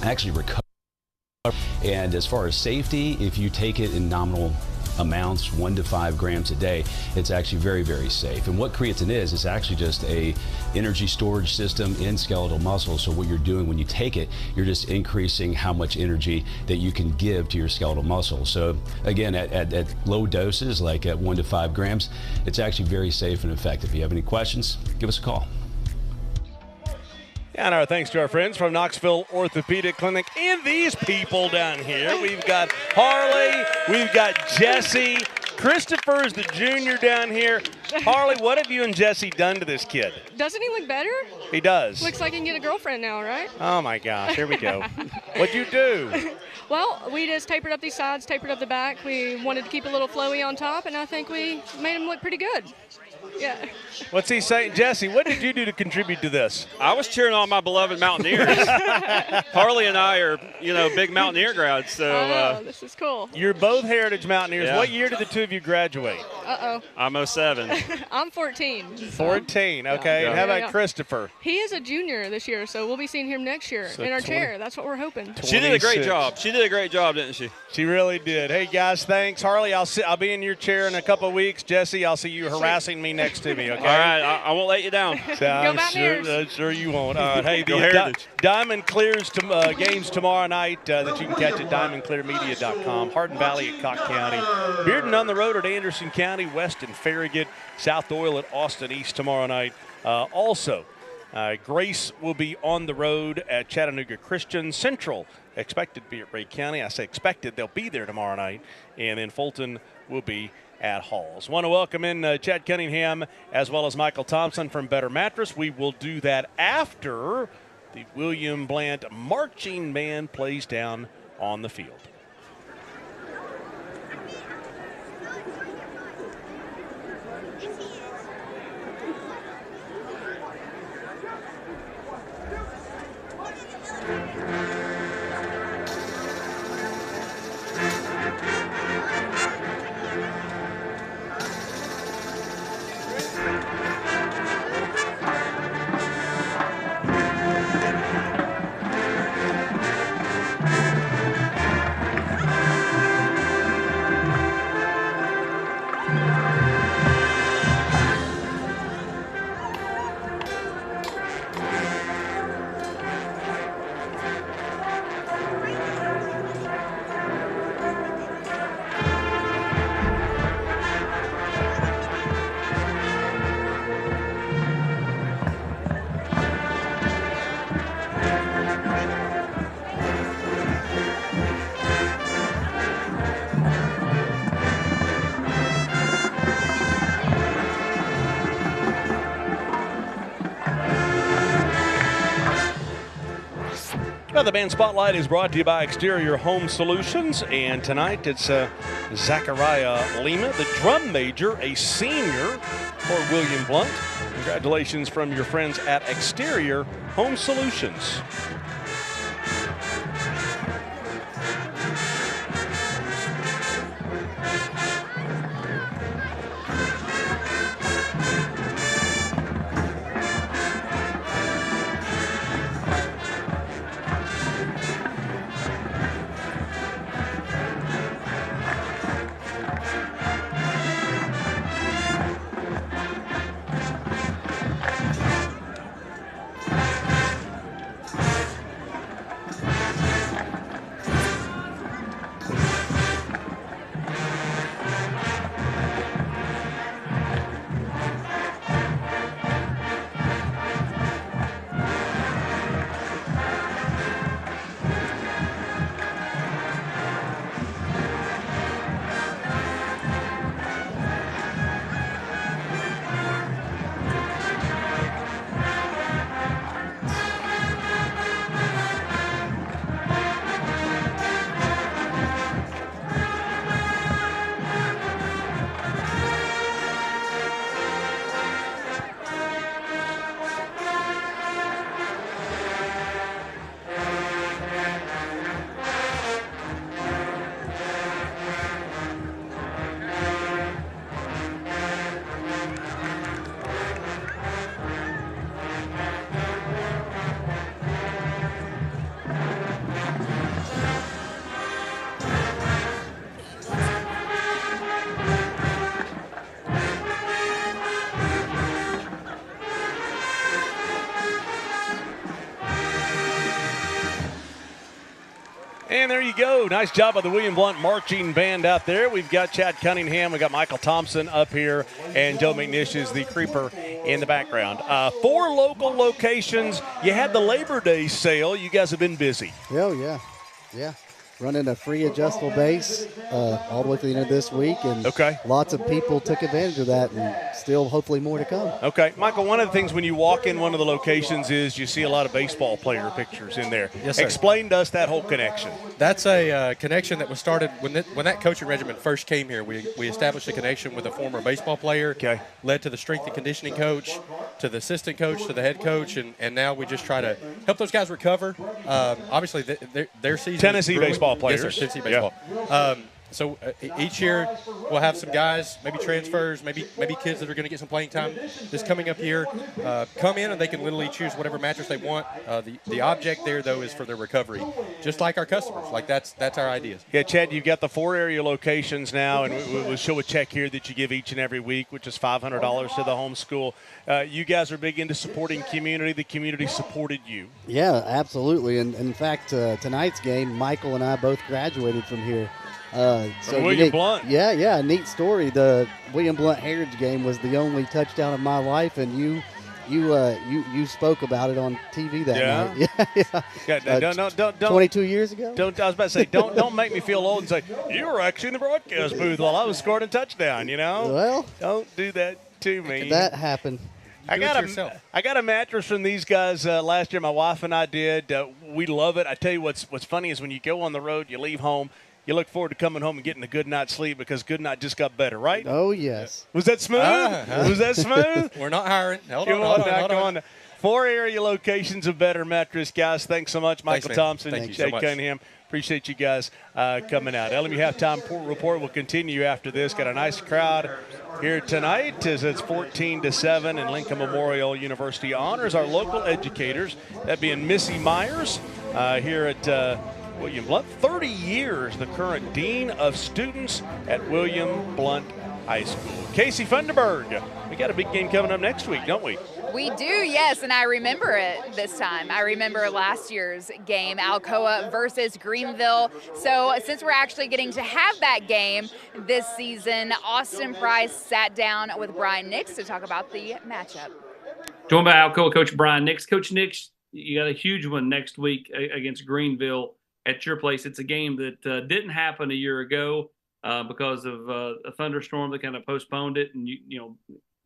actually recovery. And as far as safety, if you take it in nominal amounts, 1 to 5 grams a day, it's actually very, very safe. And what creatine is, it's actually just a energy storage system in skeletal muscle. So what you're doing when you take it, you're just increasing how much energy that you can give to your skeletal muscle. So again, at low doses, like at 1 to 5 grams, it's actually very safe and effective. If you have any questions, give us a call. And our thanks to our friends from Knoxville Orthopedic Clinic and these people down here. We've got Harley, we've got Jesse, Christopher's the junior down here. Harley, what have you and Jesse done to this kid? Doesn't he look better? He does. Looks like he can get a girlfriend now, right? Oh my gosh, here we go. What'd you do? Well, we just tapered up these sides, tapered up the back. We wanted to keep a little flowy on top, and I think we made him look pretty good. Yeah. What's he saying? Jesse, what did you do to contribute to this? I was cheering on my beloved Mountaineers. Harley and I are, big Mountaineer grads. So this is cool. You're both Heritage Mountaineers. Yeah. What year did the two of you graduate? Uh-oh. I'm 07. I'm 14. 14, okay. Yeah. And how about Christopher? He is a junior this year, so we'll be seeing him next year in our chair. That's what we're hoping. She did a great job. She did a great job, didn't she? She really did. Hey, guys, thanks. Harley, I'll be in your chair in a couple of weeks. Jesse, I'll see you harassing me next to me, okay? All right. I won't let you down. I'm sure you won't. All right. Hey, the Diamond Clear's games tomorrow night that you can catch at diamondclearmedia.com. Hardin Valley at Cock County. Bearden on the road at Anderson County. West and Farragut. South Doyle at Austin East tomorrow night. Also, Grace will be on the road at Chattanooga Christian. Central expected to be at Ray County. I say expected. They'll be there tomorrow night. And then Fulton will be at Halls. Want to welcome in Chad Cunningham as well as Michael Thompson from Better Mattress. We will do that after the William Blount marching band plays down on the field. Well, the band spotlight is brought to you by Exterior Home Solutions, and tonight it's Zachariah Lima, the drum major, a senior for William Blount. Congratulations from your friends at Exterior Home Solutions. And there you go. Nice job by the William Blount Marching Band out there. We've got Chad Cunningham. We've got Michael Thompson up here. And Joe McNish is the creeper in the background. 4 local locations. You had the Labor Day sale. You guys have been busy. Oh, yeah. Yeah. Running a free adjustable base all the way to the end of this week, and lots of people took advantage of that, and still hopefully more to come. Okay. Michael, one of the things when you walk in one of the locations is you see a lot of baseball player pictures in there. Yes, sir. Explain to us that whole connection. That's a connection that was started when that coaching regiment first came here. We established a connection with a former baseball player, led to the strength and conditioning coach, to the assistant coach, to the head coach, and now we just try to help those guys recover. Obviously, their season Tennessee is baseball players. Yes, sir, Tennessee baseball. So each year we'll have some guys, maybe transfers, maybe kids that are going to get some playing time this coming up year, come in and they can literally choose whatever mattress they want. The object there, though, is for their recovery, just like our customers. Like that's our ideas. Yeah, Chad, you've got the 4 area locations now, and we'll show a check here that you give each and every week, which is $500 to the homeschool. You guys are big into supporting community. The community supported you. Yeah, absolutely. And in fact, tonight's game, Michael and I both graduated from here. So William Blount. Yeah, neat story. The William Blount Heritage game was the only touchdown of my life, and you spoke about it on TV that night. Yeah. Don't 22 years ago. I was about to say, don't make me feel old and say you were actually in the broadcast booth while I was scoring a touchdown. You know. Well, don't do that to me. That happened. I got a mattress from these guys last year. My wife and I did. We love it. I tell you what's funny is when you go on the road, you leave home. You look forward to coming home and getting a good night's sleep because good night just got better, right? Oh, yes. Was that smooth? Was that smooth? We're not hiring. Hold on. 4 area locations of Better Mattress. Guys, thanks so much. Michael Thompson, Jay Cunningham. Appreciate you guys coming out. LMU Halftime Report will continue after this. Got a nice crowd here tonight as it's 14-7 and Lincoln Memorial University honors our local educators. That being Missy Myers here at William Blount, 30 years, the current Dean of Students at William Blount High School. Casey Funderburg, we got a big game coming up next week, don't we? We do, yes, and I remember it this time. I remember last year's game, Alcoa versus Greenville. So since we're actually getting to have that game this season, Austin Price sat down with Brian Nix to talk about the matchup. Joined by Alcoa coach Brian Nix. Coach Nix, you got a huge one next week against Greenville at your place. It's a game that didn't happen a year ago because of a thunderstorm that kind of postponed it, and you know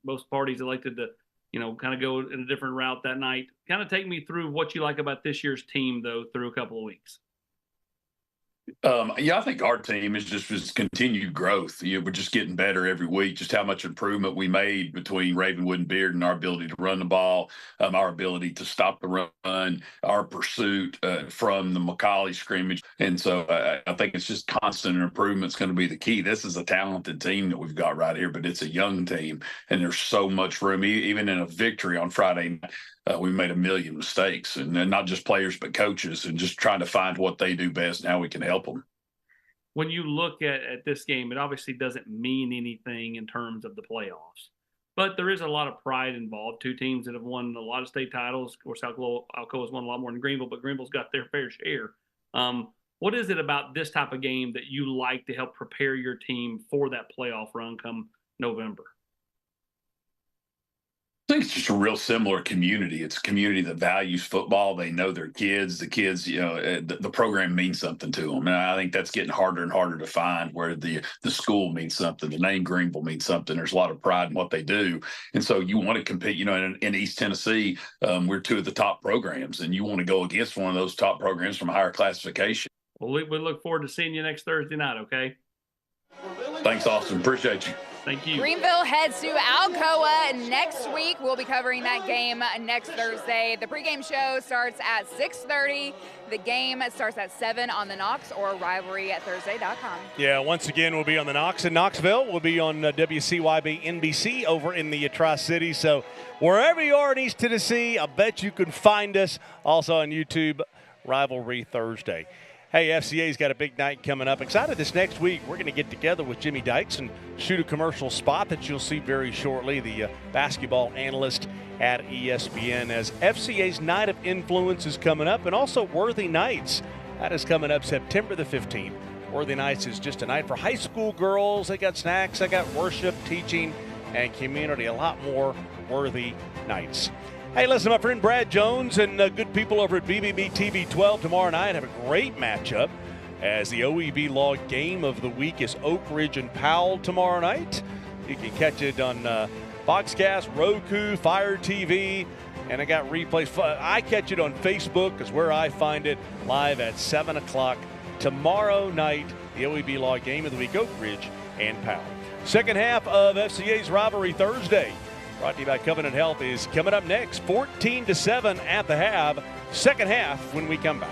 most parties elected to kind of go in a different route that night. Kind of take me through what you like about this year's team though through a couple of weeks. I think our team is just continued growth. We're just getting better every week. Just how much improvement we made between Ravenwood and Beard and our ability to run the ball, our ability to stop the run, our pursuit from the McCauley scrimmage. And so I think it's just constant improvement is going to be the key. This is a talented team that we've got right here, but it's a young team, and there's so much room. Even in a victory on Friday night, we made a million mistakes, and not just players but coaches, and just trying to find what they do best and how we can help them. When you look at this game, it obviously doesn't mean anything in terms of the playoffs, but there is a lot of pride involved. 2 teams that have won a lot of state titles. Of course, Alcoa has won a lot more than Greenville, but Greenville's got their fair share. What is it about this type of game that you like to help prepare your team for that playoff run come November? I think it's just a real similar community. It's a community that values football. They know their kids. The kids, the program means something to them. And I think that's getting harder and harder to find, where the school means something. The name Greenville means something. There's a lot of pride in what they do. And so you want to compete, in East Tennessee, we're 2 of the top programs, and you want to go against one of those top programs from higher classification. Well, we look forward to seeing you next Thursday night, okay? Thanks, Austin. Appreciate you. Thank you. Greenville heads to Alcoa next week. We'll be covering that game next Thursday. The pregame show starts at 6:30. The game starts at 7 on the Knox or rivalrythursday.com. Yeah, once again, we'll be on the Knox in Knoxville. We'll be on WCYB NBC over in the Tri-City. So wherever you are in East Tennessee, I bet you can find us. Also on YouTube, Rivalry Thursday. Hey, FCA's got a big night coming up. Excited this next week. We're going to get together with Jimmy Dykes and shoot a commercial spot that you'll see very shortly, the basketball analyst at ESPN, as FCA's Night of Influence is coming up, and also Worthy Nights That is coming up September the 15th. Worthy Nights is just a night for high school girls. They got snacks, they got worship, teaching, and community. A lot more Worthy Nights. Hey, listen, my friend Brad Jones and good people over at BBB TV 12 tomorrow night have a great matchup as the OEB Law Game of the Week is Oak Ridge and Powell tomorrow night. You can catch it on Foxcast, Roku, Fire TV, and I got replays. I catch it on Facebook is where I find it live at 7 o'clock tomorrow night. The OEB Law Game of the Week, Oak Ridge and Powell. Second half of FCA's Rivalry Thursday, brought to you by Covenant Health, is coming up next. 14-7 at the half. Second half when we come back.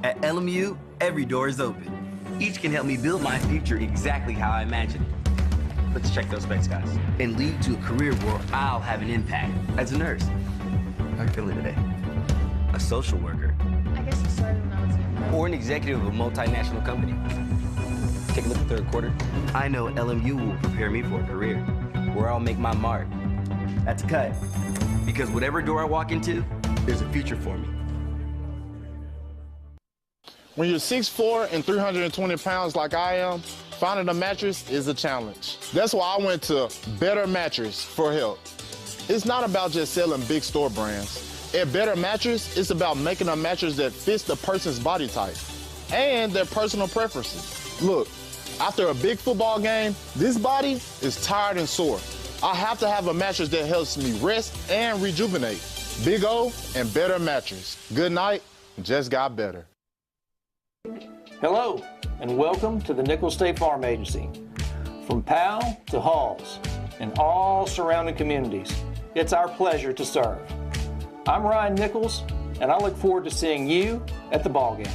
At LMU, every door is open. Each can help me build my future exactly how I imagine it. Let's check those specs, guys. And lead to a career where I'll have an impact. As a nurse, how are you feeling today? A social worker. I guess you started when I was young. Or an executive of a multinational company. Take a look at the third quarter. I know LMU will prepare me for a career where I'll make my mark. That's a cut. Because whatever door I walk into, there's a future for me. When you're 6'4" and 320 pounds like I am, finding a mattress is a challenge. That's why I went to Better Mattress for help. It's not about just selling big store brands. At Better Mattress, it's about making a mattress that fits the person's body type and their personal preferences. Look, after a big football game, this body is tired and sore. I have to have a mattress that helps me rest and rejuvenate. Big O and Better Mattress. Good night, just got better. Hello, and welcome to the Nichols State Farm Agency. From Powell to Halls and all surrounding communities, it's our pleasure to serve. I'm Ryan Nichols, and I look forward to seeing you at the ball game.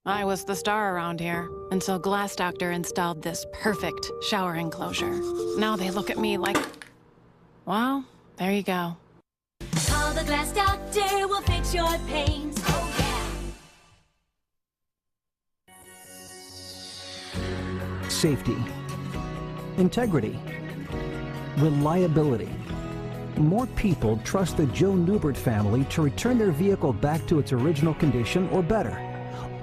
I was the star around here until Glass Doctor installed this perfect shower enclosure. Now they look at me like, well, there you go. Call the Glass Doctor, we'll fix your paint. Oh, yeah. Safety, integrity, reliability. More people trust the Joe Newbert family to return their vehicle back to its original condition or better.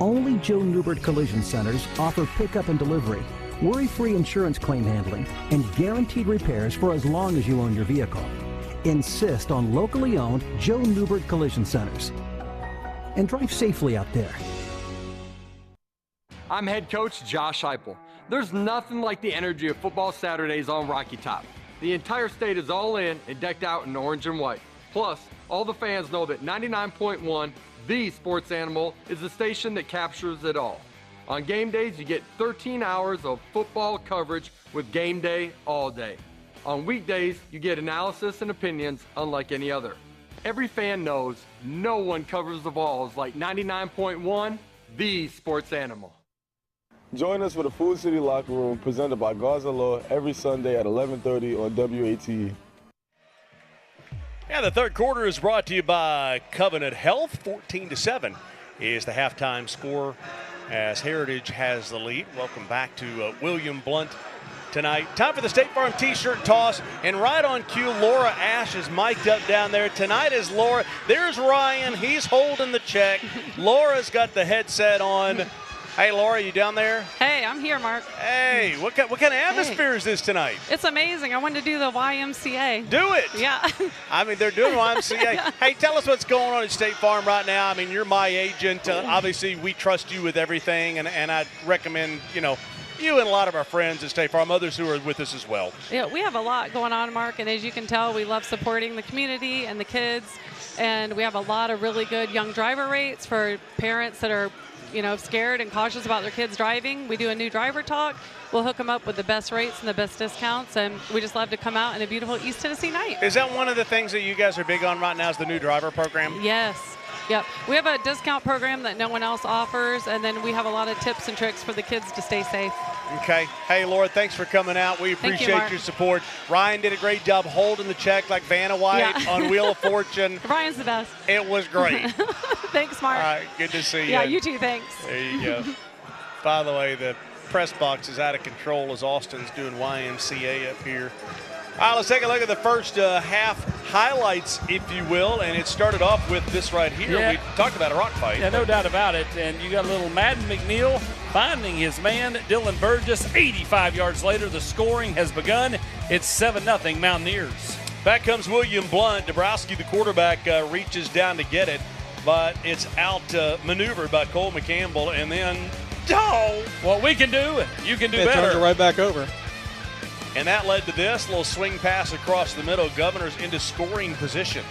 Only Joe Newbert Collision Centers offer pickup and delivery, worry-free insurance claim handling, and guaranteed repairs for as long as you own your vehicle. Insist on locally owned Joe Newbert Collision Centers. And drive safely out there. I'm head coach Josh Heupel. There's nothing like the energy of football Saturdays on Rocky Top. The entire state is all in and decked out in orange and white. Plus, all the fans know that 99.1, the sports animal, is the station that captures it all. On game days, you get 13 hours of football coverage with Game Day all day. On weekdays, you get analysis and opinions unlike any other. Every fan knows no one covers the Vols like 99.1, the sports animal. Join us for the Food City Locker Room presented by Garza Law every Sunday at 11:30 on WATE. Yeah, the third quarter is brought to you by Covenant Health. 14-7 is the halftime score as Heritage has the lead. Welcome back to William Blount tonight. Time for the State Farm T-shirt toss, and right on cue, Laura Ash is mic'd up down there. Tonight is Laura. There's Ryan. He's holding the check. Laura's got the headset on. Hey, Laura, you down there? Hey, I'm here, Mark. Hey, what kind of atmosphere is this tonight? It's amazing. I wanted to do the YMCA. Do it. Yeah. I mean, they're doing YMCA. Yeah. Hey, tell us what's going on at State Farm right now. I mean, you're my agent. Obviously, we trust you with everything, and I recommend, you and a lot of our friends at State Farm, others who are with us as well. Yeah, we have a lot going on, Mark, and as you can tell, we love supporting the community and the kids, and we have a lot of really good young driver rates for parents that are scared and cautious about their kids driving. We do a new driver talk. We'll hook them up with the best rates and the best discounts, and we just love to come out in a beautiful East Tennessee night. Is that one of the things that you guys are big on right now is the new driver program? Yes. Yep. We have a discount program that no one else offers, and then we have a lot of tips and tricks for the kids to stay safe. Okay. Hey, Laura, thanks for coming out. We appreciate your support. Ryan did a great job holding the check like Vanna White on Wheel of Fortune. Ryan's the best. It was great. Thanks, Mark. All right. Good to see you. Yeah, you too. Thanks. There you go. By the way, the press box is out of control as Austin's doing YMCA up here. All right, let's take a look at the first half highlights, if you will, and it started off with this right here. Yeah. We talked about a rock fight. Yeah, no doubt about it. And you got a little Madden McNeil finding his man, Dylan Burgess. 85 yards later, the scoring has begun. It's 7-0 Mountaineers. Back comes William Blount. Dabrowski, the quarterback, reaches down to get it, but it's out maneuvered by Cole McCampbell, and then, what we can do, you can do better. Turns it right back over. And that led to this little swing pass across the middle. Governors into scoring position.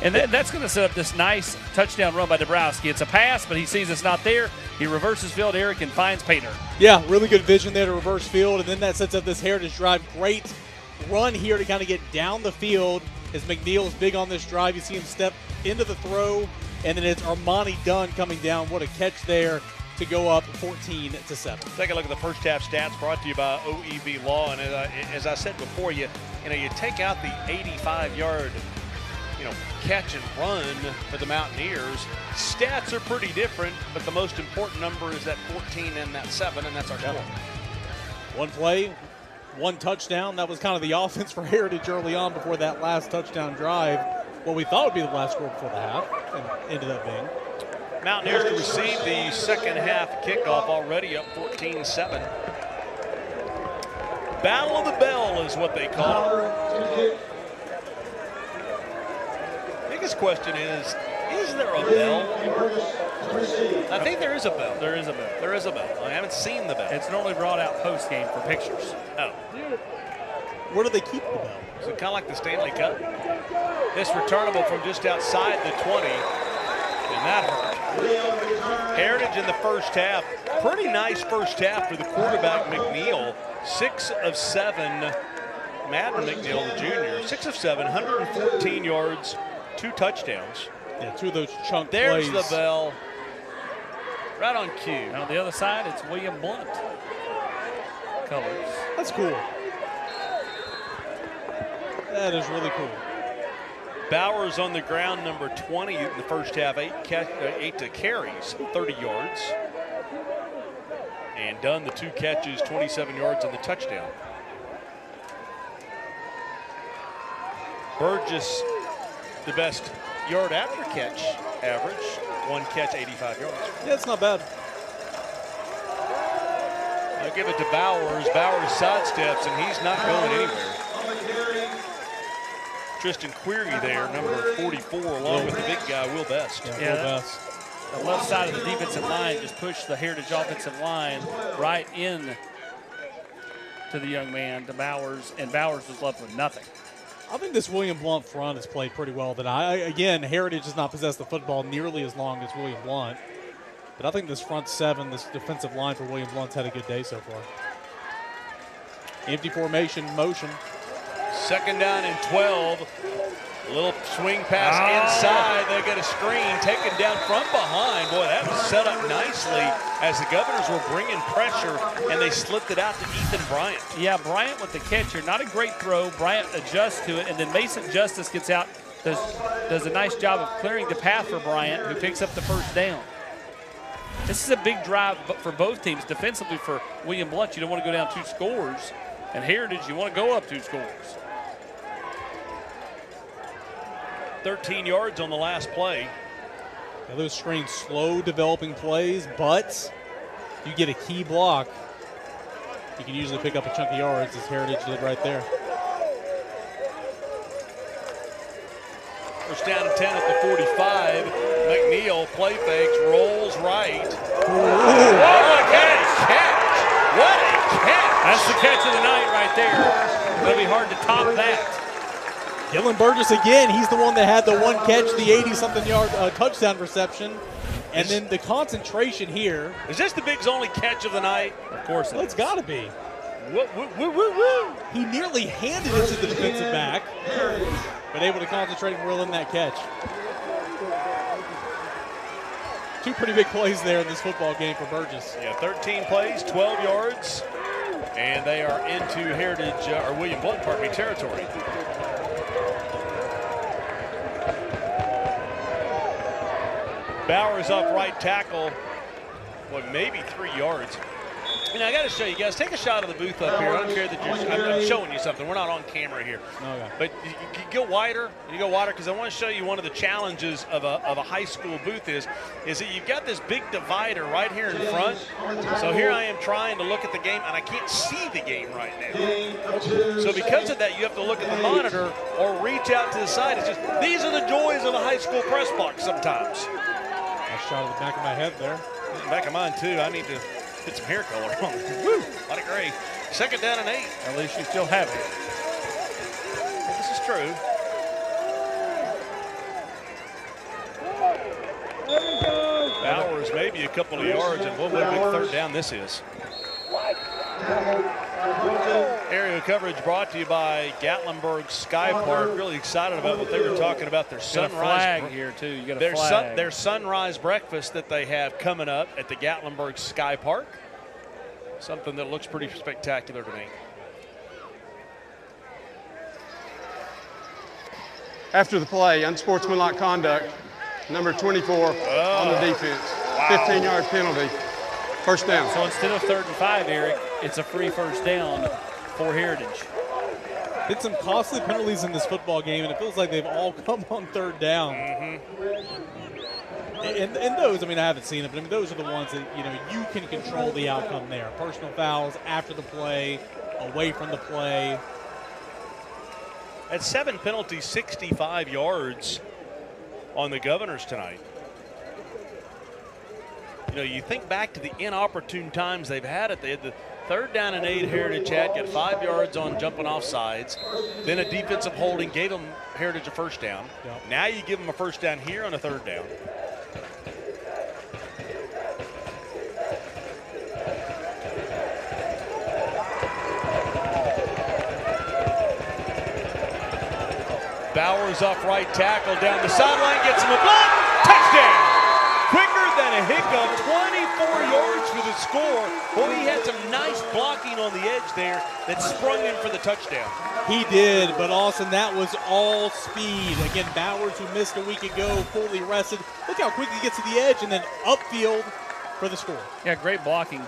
And that's going to set up this nice touchdown run by Dabrowski. It's a pass, but he sees it's not there. He reverses field, Eric, and finds Painter. Yeah, really good vision there to reverse field, and then that sets up this Heritage drive. Great run here to kind of get down the field as McNeil's big on this drive. You see him step into the throw, and then it's Armani Dunn coming down. What a catch there to go up 14-7. Take a look at the first half stats brought to you by OEV Law. And as I said before, you take out the 85-yard catch and run for the Mountaineers. Stats are pretty different, but the most important number is that 14 and that 7, and that's our score. One play, one touchdown. That was kind of the offense for Heritage early on before that last touchdown drive. What we thought would be the last score before the half, and ended up being. Mountaineers to receive the second half kickoff, already up 14-7. Battle of the Bell is what they call it. Biggest question is there a bell? I think there is a bell. There is a bell. There is a bell. I haven't seen the bell. It's normally brought out post-game for pictures. Oh. Where do they keep the bell? Is it kind of like the Stanley Cup? This returnable from just outside the 20, and that hurt. Heritage in the first half. Pretty nice first half for the quarterback, McNeil. 6 of 7. Madden McNeil, the junior. 6 of 7, 114 yards, 2 touchdowns. Yeah, 2 of those chunk There's plays. the bell. Right on cue. And on the other side, it's William Blount. Colors. That's cool. That is really cool. Bowers on the ground, number 20 in the first half, 8 carries, 30 yards. And Dunn, the 2 catches, 27 yards and the touchdown. Burgess, the best yard after catch average, 1 catch, 85 yards. Yeah, it's not bad. I'll give it to Bowers. Bowers sidesteps, and he's not going anywhere. Tristan Query there, number 44, along with the big guy, Will Best. Yeah, Will Best. The left side of the defensive line just pushed the Heritage offensive line right in to the young man, to Bowers, and Bowers was left with nothing. I think this William Blount front has played pretty well tonight. Again, Heritage has not possessed the football nearly as long as William Blount. But I think this front 7, this defensive line for William Blount's had a good day so far. Empty formation, motion. Second down and 12. A little swing pass inside. They get a screen taken down from behind. Boy, that was set up nicely as the Governors were bringing pressure, and they slipped it out to Ethan Bryant. Yeah, Bryant with the catch here. Not a great throw. Bryant adjusts to it, and then Mason Justice gets out, does a nice job of clearing the path for Bryant, who picks up the first down. This is a big drive for both teams. Defensively for William Blount, you don't want to go down 2 scores. And Heritage, you want to go up 2 scores. 13 yards on the last play. Now those screens, slow developing plays, but you get a key block, you can usually pick up a chunk of yards, as Heritage did right there. First down and 10 at the 45. McNeil play fakes, rolls right. What a catch! What a catch! That's the catch of the night right there. It'll be hard to top that. Dylan Burgess again, he's the one that had the 1 catch, the 80-something yard touchdown reception. And then the concentration here. Is this the Big's only catch of the night? Of course it's got to be. Woo, woo, woo, woo, woo. He nearly handed it to the defensive back, but able to concentrate and reel in that catch. 2 pretty big plays there in this football game for Burgess. Yeah, 13 plays, 12 yards, and they are into Heritage, or William Blount, territory. Bowers up right tackle, maybe 3 yards. Now, I got to show you guys. Take a shot of the booth up here. I don't care that I'm showing you something. We're not on camera here. Okay. But you go wider. You go wider because I want to show you one of the challenges of a high school booth is that you've got this big divider right here in front. So here I am trying to look at the game, and I can't see the game right now. So because of that, you have to look at the monitor or reach out to the side. It's just these are the joys of a high school press box sometimes. Nice shot of the back of my head there. Back of mine, too. I need to get some hair color on. Woo! A lot of gray. 2nd down and 8. At least you still have it. Well, this is true. Bowers maybe a couple of yards, and what a big 3rd down this is. Area coverage brought to you by Gatlinburg Sky Park. Really excited about what they were talking about. Their sunrise flag here too. You got a flag. Their sunrise breakfast that they have coming up at the Gatlinburg Sky Park. Something that looks pretty spectacular to me. After the play, unsportsmanlike conduct, number 24 on the defense. Wow. 15-yard penalty. 1st down. So instead of 3rd and 5, Eric, it's a free 1st down for Heritage. Been some costly penalties in this football game, and it feels like they've all come on 3rd down. And those, I mean, I haven't seen it, but I mean, those are the ones that, you can control the outcome there. Personal fouls after the play, away from the play. At 7 penalties, 65 yards on the Governors tonight. You think back to the inopportune times they've had it. They had the 3rd down and 8 Heritage had, got 5 yards on jumping off sides. Then a defensive holding gave them Heritage a 1st down. Yep. Now you give them a 1st down here on a 3rd down. Bowers off right tackle down the sideline, gets him a block, touchdown! Quicker than a hiccup, 24 yards for the score. Boy, he had some nice blocking on the edge there that sprung in for the touchdown. He did, but Austin, that was all speed. Again, Bowers, who missed a week ago, fully rested. Look how quick he gets to the edge and then upfield for the score. Yeah, great blocking.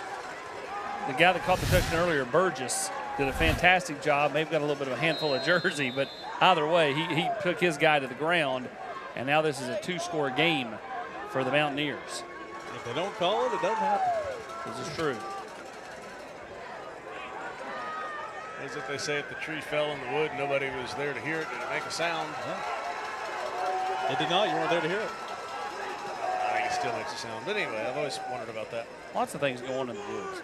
The guy that caught the touchdown earlier, Burgess, did a fantastic job. Maybe got a little bit of a handful of jersey, but either way, he took his guy to the ground, and now this is a 2-score game for the Mountaineers. If they don't call it, it doesn't happen. This is true. As if they say, if the tree fell in the wood, nobody was there to hear it. Did it make a sound? It did not. You weren't there to hear it. I think it still makes a sound. But anyway, I've always wondered about that. Lots of things going on in the woods.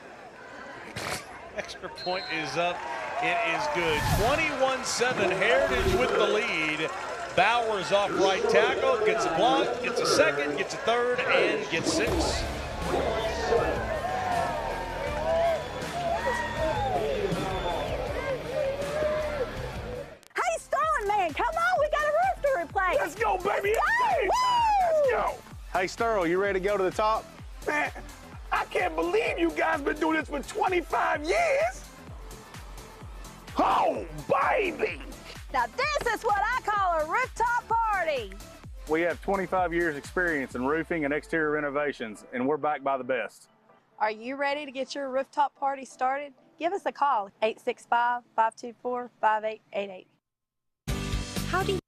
Extra point is up. It is good. 21-7, Heritage with the lead. Bowers off right tackle, gets a block, gets a 2nd, gets a 3rd, and gets 6. Hey, Sterling, man, come on, we got a roof to replace. Let's go, baby. Let's go. Hey, Sterling, you ready to go to the top? Man, I can't believe you guys been doing this for 25 years. Oh, baby. Now this is what I call a rooftop party. We have 25 years experience in roofing and exterior renovations, and we're backed by the best. Are you ready to get your rooftop party started? Give us a call, 865-524-5888. How do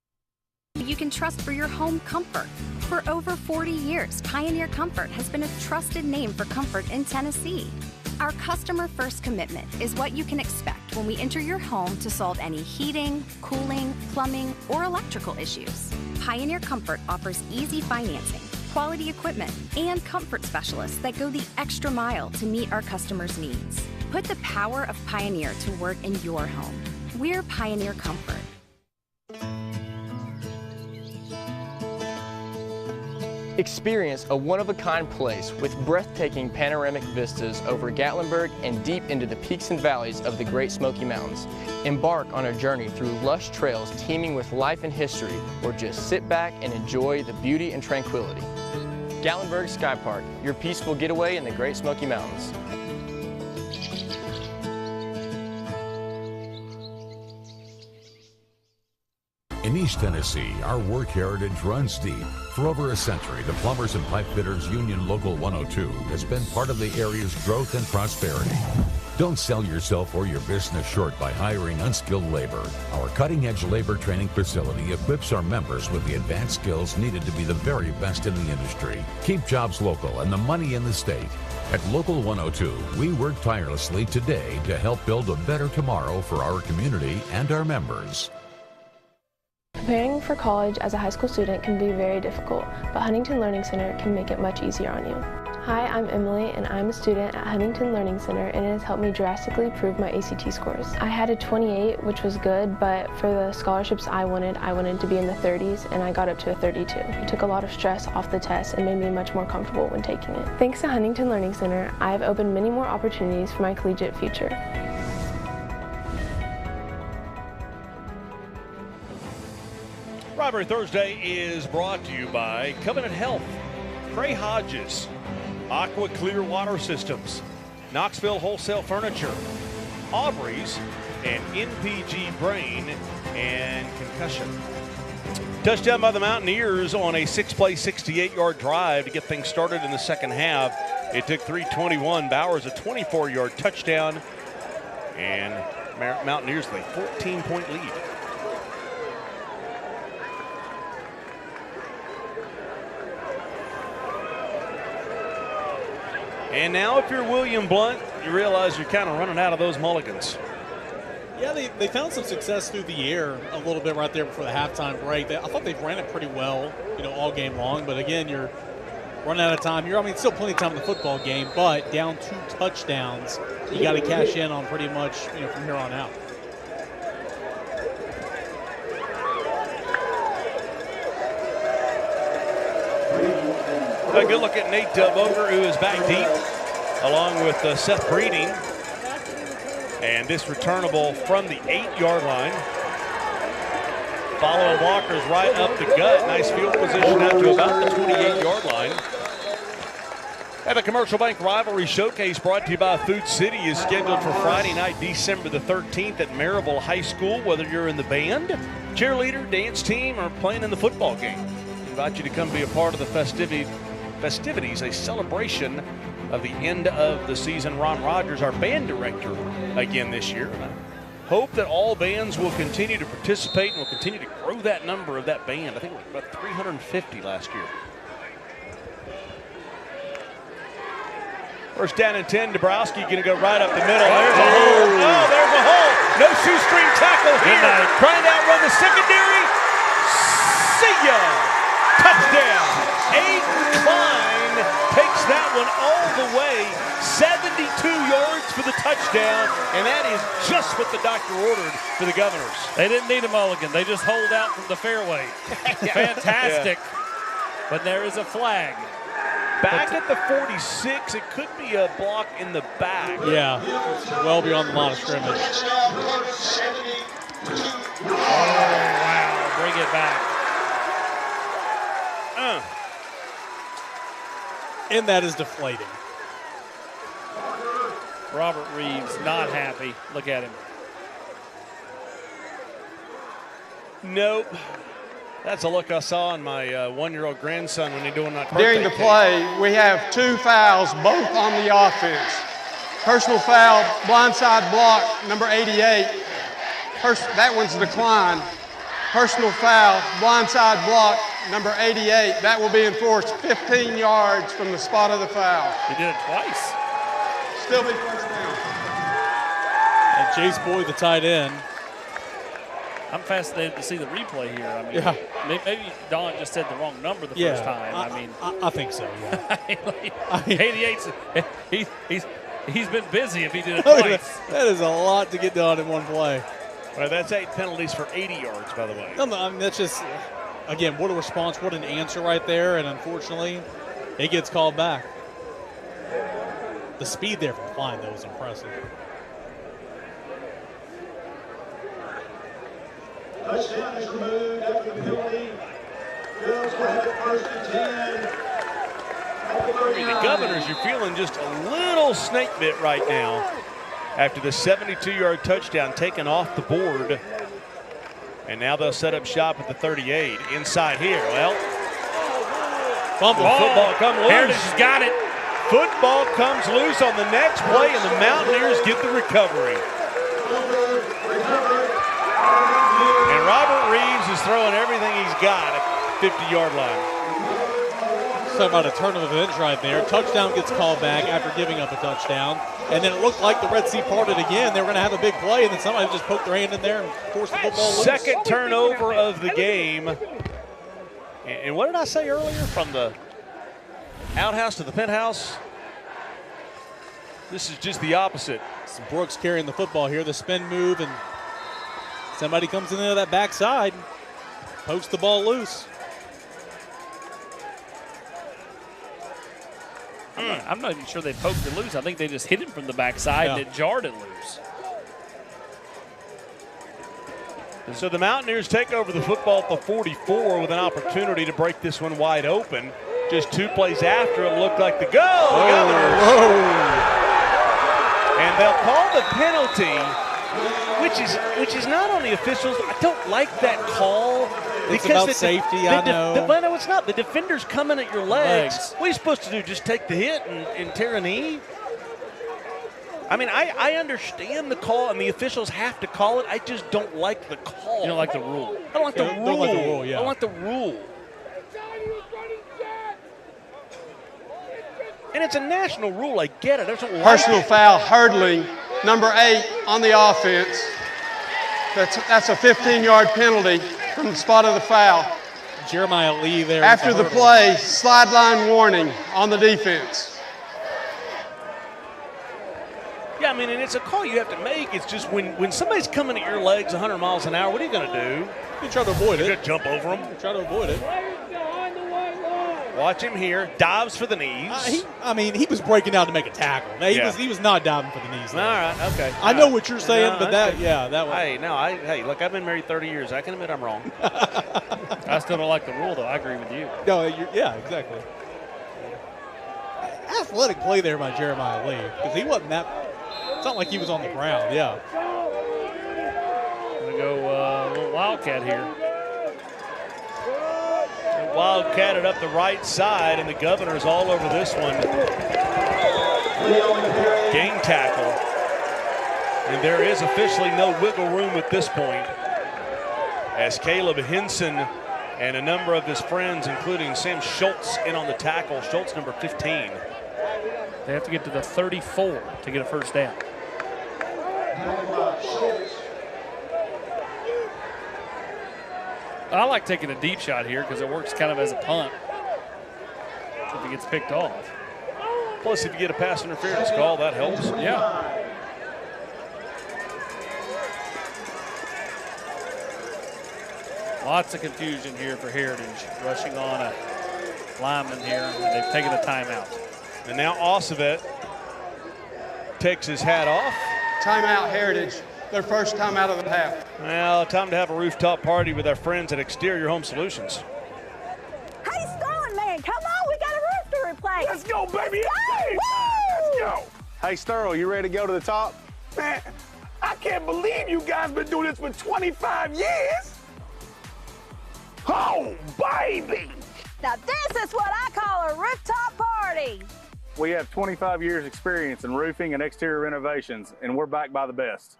you can trust for your home comfort? For over 40 years, Pioneer Comfort has been a trusted name for comfort in Tennessee. Our customer-first commitment is what you can expect when we enter your home to solve any heating, cooling, plumbing, or electrical issues. Pioneer Comfort offers easy financing, quality equipment, and comfort specialists that go the extra mile to meet our customers' needs. Put the power of Pioneer to work in your home. We're Pioneer Comfort. Experience a one-of-a-kind place with breathtaking panoramic vistas over Gatlinburg and deep into the peaks and valleys of the Great Smoky Mountains. Embark on a journey through lush trails teeming with life and history, or just sit back and enjoy the beauty and tranquility. Gatlinburg Sky Park, your peaceful getaway in the Great Smoky Mountains. Any East Tennessee, our work heritage runs deep. For over a century, the Plumbers and Pipe Fitters Union Local 102 has been part of the area's growth and prosperity. Don't sell yourself or your business short by hiring unskilled labor. Our cutting-edge labor training facility equips our members with the advanced skills needed to be the very best in the industry. Keep jobs local and the money in the state. At Local 102, we work tirelessly today to help build a better tomorrow for our community and our members. Preparing for college as a high school student can be very difficult, but Huntington Learning Center can make it much easier on you. Hi, I'm Emily, and I'm a student at Huntington Learning Center, and it has helped me drastically improve my ACT scores. I had a 28, which was good, but for the scholarships I wanted to be in the 30s, and I got up to a 32. It took a lot of stress off the test and made me much more comfortable when taking it. Thanks to Huntington Learning Center, I have opened many more opportunities for my collegiate future. Rivalry Thursday is brought to you by Covenant Health, Cray Hodges, Aqua Clear Water Systems, Knoxville Wholesale Furniture, Aubrey's, and NPG Brain and Concussion. Touchdown by the Mountaineers on a 6-play, 68-yard drive to get things started in the second half. It took 3:21. Bowers a 24-yard touchdown, and Mountaineers with a 14-point lead. And now if you're William Blount, you realize you're kind of running out of those mulligans. Yeah, they found some success through the air a little bit right there before the halftime break. I thought they ran it pretty well, all game long. But again, you're running out of time. Still plenty of time in the football game, but down 2 touchdowns. You got to cash in on pretty much, from here on out. A good look at Nate Boger, who is back deep, along with Seth Breeding. And this returnable from the 8-yard line. Following blockers right up the gut. Nice field position out to about the 28-yard line. And the Commercial Bank Rivalry Showcase, brought to you by Food City, is scheduled for Friday night, December the 13th at Maryville High School. Whether you're in the band, cheerleader, dance team, or playing in the football game, we invite you to come be a part of the festivities, a celebration of the end of the season. Ron Rogers, our band director, again this year. And I hope that all bands will continue to participate and will continue to grow that number of that band. I think it was about 350 last year. First down and 10, Dabrowski going to go right up the middle. There's a hole. Oh, there's a hole. No shoestring tackle here. Trying to outrun the secondary. See ya. Touchdown. Aiden Klein takes that one all the way. 72 yards for the touchdown, and that is just what the doctor ordered for the Governors. They didn't need a mulligan. They just hold out from the fairway. Fantastic. Yeah. But there is a flag. Back at the 46, it could be a block in the back. Yeah, it's well beyond the line of scrimmage. Oh, wow. Bring it back. And that is deflating. Robert Reeves not happy. Look at him. Nope. That's a look I saw in my 1-year-old grandson when he's doing that birthday During the play, we have 2 fouls, both on the offense. Personal foul, blindside block, number 88. That one's declined. Personal foul, blindside block, number 88. That will be enforced 15 yards from the spot of the foul. He did it twice. Still be first down. And Jace Boyd, the tight end. I'm fascinated to see the replay here. I mean, maybe Don just said the wrong number the first time. I think so, yeah. 88's, he's been busy if he did it twice. That is a lot to get done in one play. Well, that's 8 penalties for 80 yards, by the way. No, I mean, that's just, again, what a response, what an answer right there, and unfortunately, it gets called back. The speed there from Klein, though, was impressive. Touchdown is removed after the penalty. Bills will have it first and 10. The Governors, you're feeling just a little snake bit right now after the 72-yard touchdown taken off the board. And now they'll set up shop at the 38. Inside here. Well, fumble. Football come loose. Heritage has got it. Football comes loose on the next play, and the Mountaineers get the recovery. And Robert Reeves is throwing everything he's got at the 50-yard line. Talking about a turn of events right there. Touchdown gets called back after giving up a touchdown. And then it looked like the Red Sea parted again. They were going to have a big play, and then somebody just poked their hand in there and forced the football loose. Second turnover of the game. And what did I say earlier? From the outhouse to the penthouse? This is just the opposite. So Brooks carrying the football here. The spin move, and somebody comes into that backside, pokes the ball loose. I'm not even sure they poked it loose. I think they just hit him from the backside and it jarred it loose. So the Mountaineers take over the football at the 44 with an opportunity to break this one wide open. Just 2 plays after, it looked like the goal. And they'll call the penalty, which is not on the officials. I don't like that call. It's about safety, I know. But no, it's not. The defender's coming at your legs. What are you supposed to do, just take the hit and tear a knee? I mean, I understand the call, and the officials have to call it. I just don't like the call. You don't like the rule. I don't like the rule. Don't like the rule, yeah. I don't like the rule. And it's a national rule. I get it. Personal foul, hurdling, number 8 on the offense. That's a 15-yard penalty from the spot of the foul. Jeremiah Lee there. After the play, slide line warning on the defense. Yeah, I mean, and it's a call you have to make. It's just when somebody's coming at your legs 100 miles an hour, what are you going to do? You try to avoid it. You're going to jump over them. Try to avoid it. Watch him here. Dives for the knees. He was breaking down to make a tackle. He was not diving for the knees. All right, okay. I know what you're saying, but that was. Hey, look, I've been married 30 years. I can admit I'm wrong. I still don't like the rule, though. I agree with you. No, yeah, exactly. Athletic play there by Jeremiah Lee, because he wasn't that. It's not like he was on the ground. Yeah. Gonna go a little wildcat here. Wildcatted up the right side, and the Governor's all over this one. Game tackle. And there is officially no wiggle room at this point, as Caleb Henson and a number of his friends, including Sam Schultz, in on the tackle. Schultz, number 15. They have to get to the 34 to get a first down. I like taking a deep shot here because it works kind of as a punt if it gets picked off. Plus, if you get a pass interference call, that helps. Yeah. Lots of confusion here for Heritage, rushing on a lineman here, and they've taken a timeout. And now Ossavet takes his hat off. Timeout, Heritage. Their first timeout of the half. Well, time to have a rooftop party with our friends at Exterior Home Solutions. Hey, Sterling, man, come on, we got a roof to replace. Let's go, baby. Let's go. Hey, Sterl, you ready to go to the top? Man, I can't believe you guys been doing this for 25 years. Oh, baby. Now this is what I call a rooftop party. We have 25 years experience in roofing and exterior renovations, and we're backed by the best.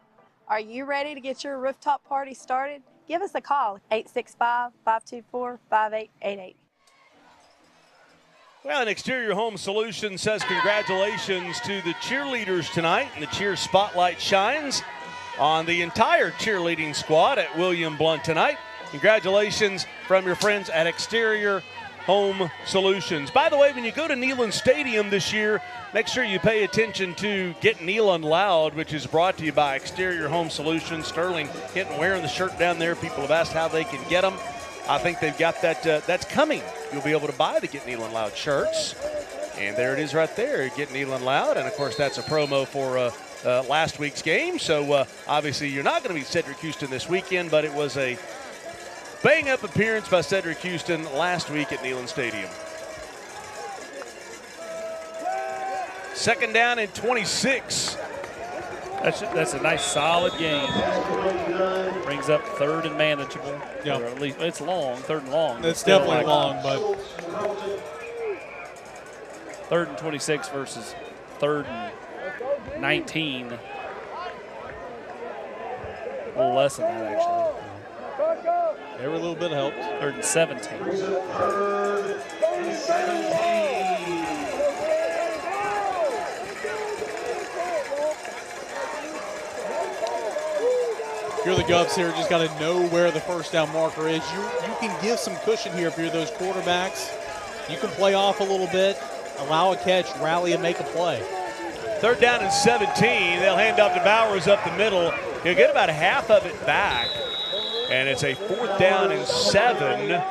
Are you ready to get your rooftop party started? Give us a call, 865-524-5888. Well, an Exterior Home Solutions says congratulations to the cheerleaders tonight, and the cheer spotlight shines on the entire cheerleading squad at William Blount tonight. Congratulations from your friends at Exterior Home Solutions. By the way, when you go to Neyland Stadium this year, make sure you pay attention to Get Neyland Loud, which is brought to you by Exterior Home Solutions. Sterling hitting wearing the shirt down there. People have asked how they can get them. I think they've got that. That's coming. You'll be able to buy the Get Neyland Loud shirts. And there it is right there, Get Neyland Loud. And, of course, that's a promo for last week's game. So, obviously, you're not going to be Cedric Houston this weekend, but it was a bang-up appearance by Cedric Houston last week at Neyland Stadium. Second down and 26. That's a nice solid game. Brings up third and manageable. Yeah. Or at least it's long, third and long. It's definitely long, but third and 26 versus third and 19. A little less than that, actually. Every little bit helps. Third and 17. Third and 17. If you're the Govs here, just got to know where the first down marker is. You can give some cushion here if you're those quarterbacks. You can play off a little bit, allow a catch, rally, and make a play. Third down and 17. They'll hand off to Bowers up the middle. He'll get about half of it back. And it's a 4th down and 7.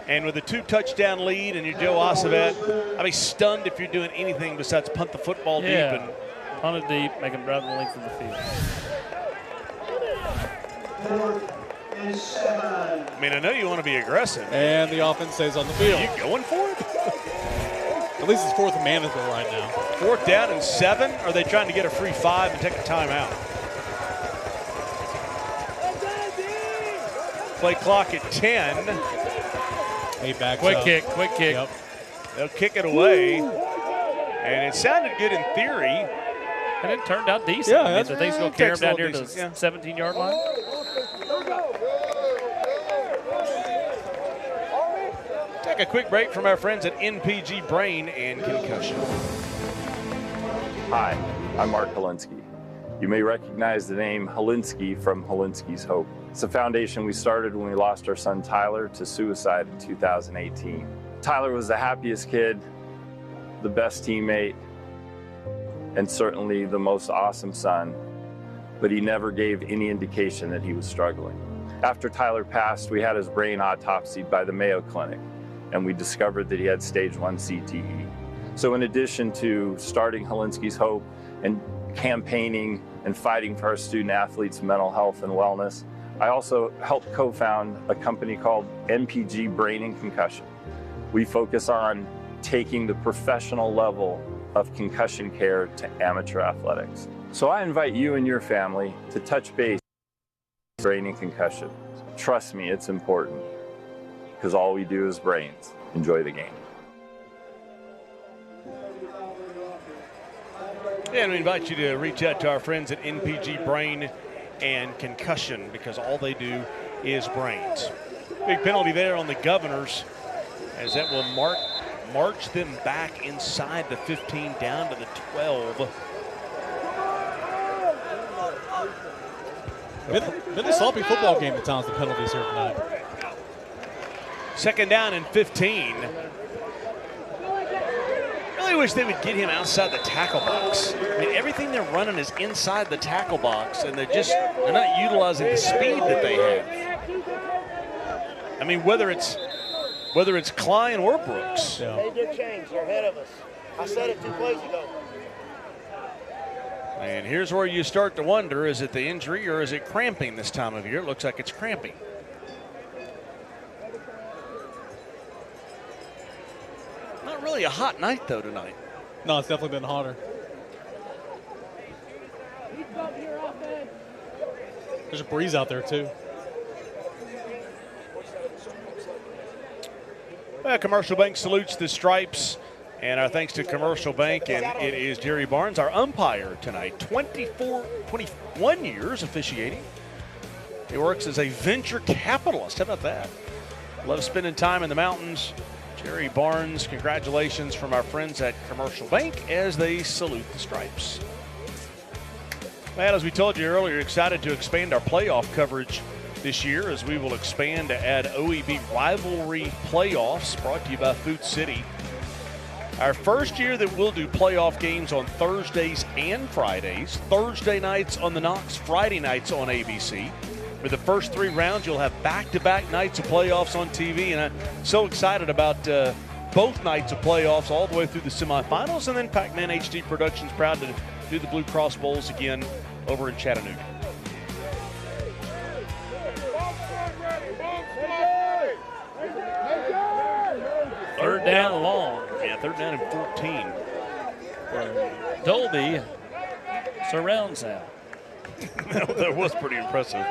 And with a 2-touchdown lead and you're Joe Acevet, I'd be stunned if you're doing anything besides punt the football deep. And punt it deep, make them drive the length of the field. 4th and 7. I mean, I know you want to be aggressive. And the offense stays on the field. Are you going for it? At least it's 4th and manageable right now. 4th down and 7. Or are they trying to get a free 5 and take a timeout? Play clock at 10. He backs quick up. kick. Yep. They'll kick it away. And it sounded good in theory. And it turned out decent. Yeah, I mean, the thing's going to carry him down here to the yeah. 17-yard line. Take a quick break from our friends at NPG Brain and Concussion. Hi, I'm Mark Holinsky. You may recognize the name Holinsky from Holinsky's Hope. It's a foundation we started when we lost our son Tyler to suicide in 2018. Tyler was the happiest kid, the best teammate, and certainly the most awesome son, but he never gave any indication that he was struggling. After Tyler passed, we had his brain autopsied by the Mayo Clinic, and we discovered that he had stage 1 CTE. So in addition to starting Holinsky's Hope and campaigning and fighting for our student athletes' mental health and wellness, I also helped co-found a company called NPG Brain and Concussion. We focus on taking the professional level of concussion care to amateur athletics. So I invite you and your family to touch base with brain and concussion. Trust me, it's important, because all we do is brains. Enjoy the game. And we invite you to reach out to our friends at NPG Brain and Concussion, because all they do is brains. Big penalty there on the Governors, as that will march them back inside the 15 down to the 12. Been a sloppy football game at times, the penalties here tonight. 2nd down and 15. Really wish they would get him outside the tackle box. I mean, everything they're running is inside the tackle box, and they're not utilizing the speed that they have. I mean, whether it's Klein or Brooks. Yeah. They did change. They're ahead of us. I said it 2 plays ago. And here's where you start to wonder, is it the injury or is it cramping this time of year? It looks like it's cramping. Not really a hot night, though, tonight. No, it's definitely been hotter. There's a breeze out there, too. Well, Commercial Bank salutes the stripes, and our thanks to Commercial Bank, and it is Jerry Barnes, our umpire tonight. 21 years officiating. He works as a venture capitalist. How about that? Loves spending time in the mountains. Jerry Barnes, congratulations from our friends at Commercial Bank as they salute the stripes. Well, as we told you earlier, excited to expand our playoff coverage this year, as we will expand to add OEB Rivalry Playoffs, brought to you by Food City. Our first year that we'll do playoff games on Thursdays and Fridays, Thursday nights on the Knox, Friday nights on ABC. For the first 3 rounds, you'll have back-to-back nights of playoffs on TV, and I'm so excited about both nights of playoffs all the way through the semifinals, and then Pac-Man HD Productions proud to do the Blue Cross Bowls again over in Chattanooga. Third down long. Yeah, 3rd down and 14. Dolby surrounds that. That was pretty impressive.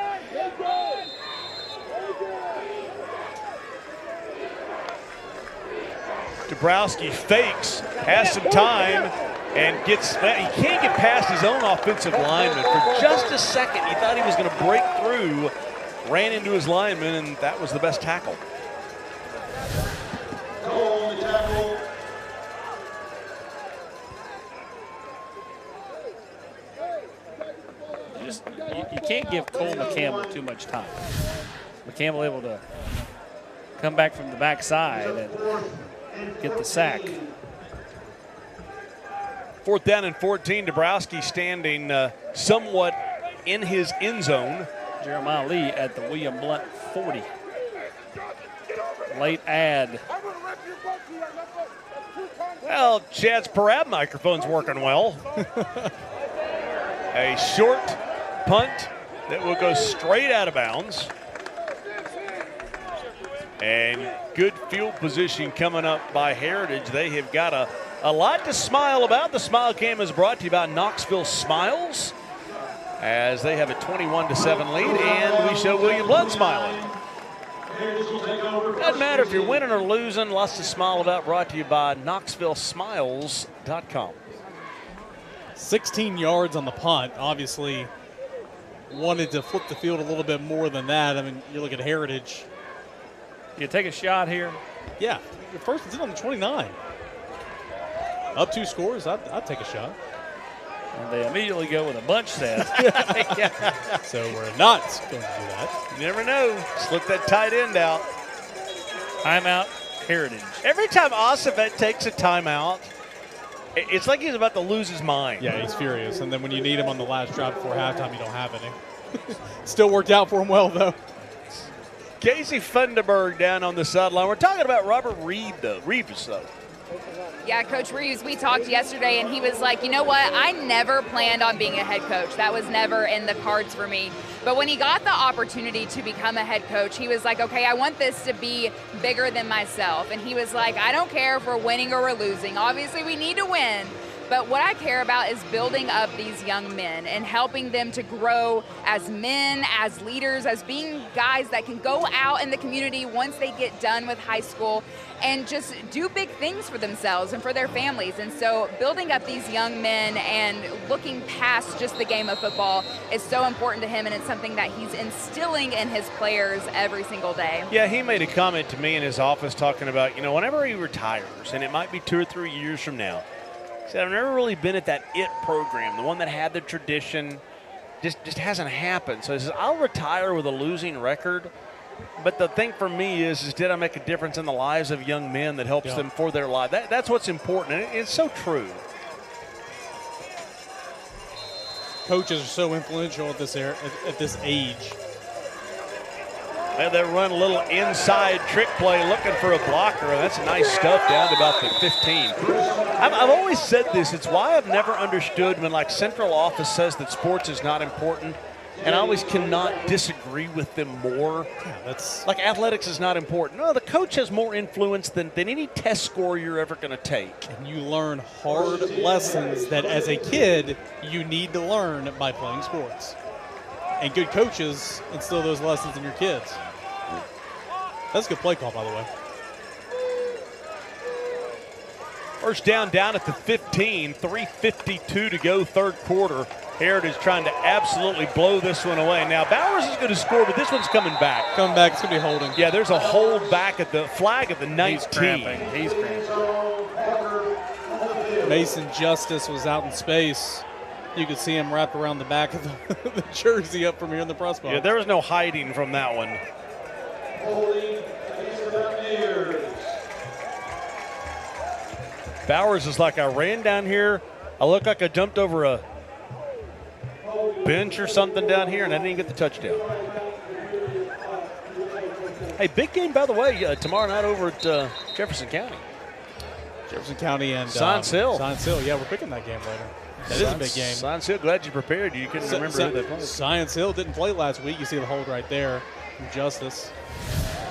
Dabrowski fakes, has some time, and he can't get past his own offensive lineman. For just a second, he thought he was going to break through, ran into his lineman, and that was the best tackle. Cole on the tackle. You can't give Cole McCampbell too much time. McCampbell able to come back from the backside and get the sack. 4th down and 14. Dabrowski standing somewhat in his end zone. Jeremiah Lee at the William Blount 40. Late ad. Well, Chad's parade microphone's working well. A short punt that will go straight out of bounds. And good field position coming up by Heritage. They have got a lot to smile about. The Smile Cam is brought to you by Knoxville Smiles, as they have a 21-7 lead, and we show William Blount smiling. Doesn't matter if you're winning or losing, lots to smile about, brought to you by KnoxvilleSmiles.com. 16 yards on the punt. Obviously wanted to flip the field a little bit more than that. I mean, you look at Heritage. You take a shot here? Yeah. First and 10 on the 29. Up 2 scores, I'd take a shot. And they immediately go with a bunch set. So we're not going to do that. You never know. Slip that tight end out. Timeout, Heritage. Every time Ossavet takes a timeout, it's like he's about to lose his mind. Yeah, he's furious. And then when you need him on the last drive before halftime, you don't have any. Still worked out for him well, though. Casey Funderburg down on the sideline. We're talking about Robert Reeves, though. Yeah, Coach Reeves, we talked yesterday, and he was like, you know what, I never planned on being a head coach. That was never in the cards for me. But when he got the opportunity to become a head coach, he was like, okay, I want this to be bigger than myself. And he was like, I don't care if we're winning or we're losing. Obviously, we need to win. But what I care about is building up these young men and helping them to grow as men, as leaders, as being guys that can go out in the community once they get done with high school and just do big things for themselves and for their families. And so building up these young men and looking past just the game of football is so important to him, and it's something that he's instilling in his players every single day. Yeah, he made a comment to me in his office talking about, whenever he retires, and it might be 2 or 3 years from now, he said, I've never really been at that IT program, the one that had the tradition, just hasn't happened. So he says, I'll retire with a losing record, but the thing for me is did I make a difference in the lives of young men that helps them for their life? That's what's important, and it's so true. Coaches are so influential at this age. And they run a little inside trick play looking for a blocker. That's nice stuff down to about the 15. I've always said this. It's why I've never understood when, central office says that sports is not important, and I always cannot disagree with them more. Yeah, that's like athletics is not important. No, the coach has more influence than any test score you're ever going to take. And you learn hard lessons that as a kid you need to learn by playing sports. And good coaches instill those lessons in your kids. That's a good play call, by the way. First down at the 15, 3:52 to go, third quarter. Heritage trying to absolutely blow this one away. Now, Bowers is going to score, but this one's coming back. Coming back, it's going to be holding. Yeah, there's a hold back at the flag at the 19. He's cramping. Mason Justice was out in space. You could see him wrapped around the back of the jersey up from here in the press box. Yeah, there was no hiding from that one. Bowers is like, I ran down here. I looked like I jumped over a bench or something down here, and I didn't get the touchdown. Hey, big game, by the way, tomorrow night over at Jefferson County. Jefferson County and Science Hill. Science Hill, yeah, we're picking that game later. That is a big game. Science Hill, glad you prepared. You couldn't remember who they played. Science Hill didn't play last week. You see the hold right there from Justice.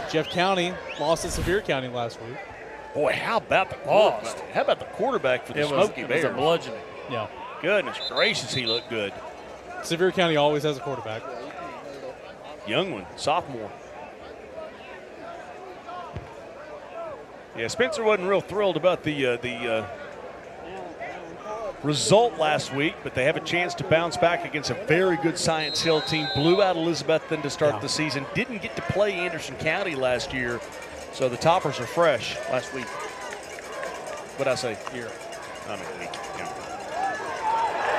Jeff County lost to Sevier County last week. Boy, how about the quarterback? How about the quarterback for the Smoky Bears? It was a bludgeoning. Yeah. Goodness gracious, he looked good. Sevier County always has a quarterback. Young one, sophomore. Yeah, Spencer wasn't real thrilled about the result last week, but they have a chance to bounce back against a very good Science Hill team. Blew out Elizabethton to start the season. Didn't get to play Anderson County last year, so the Toppers are fresh. Last week. What'd I say? Here. I mean, week. Yeah.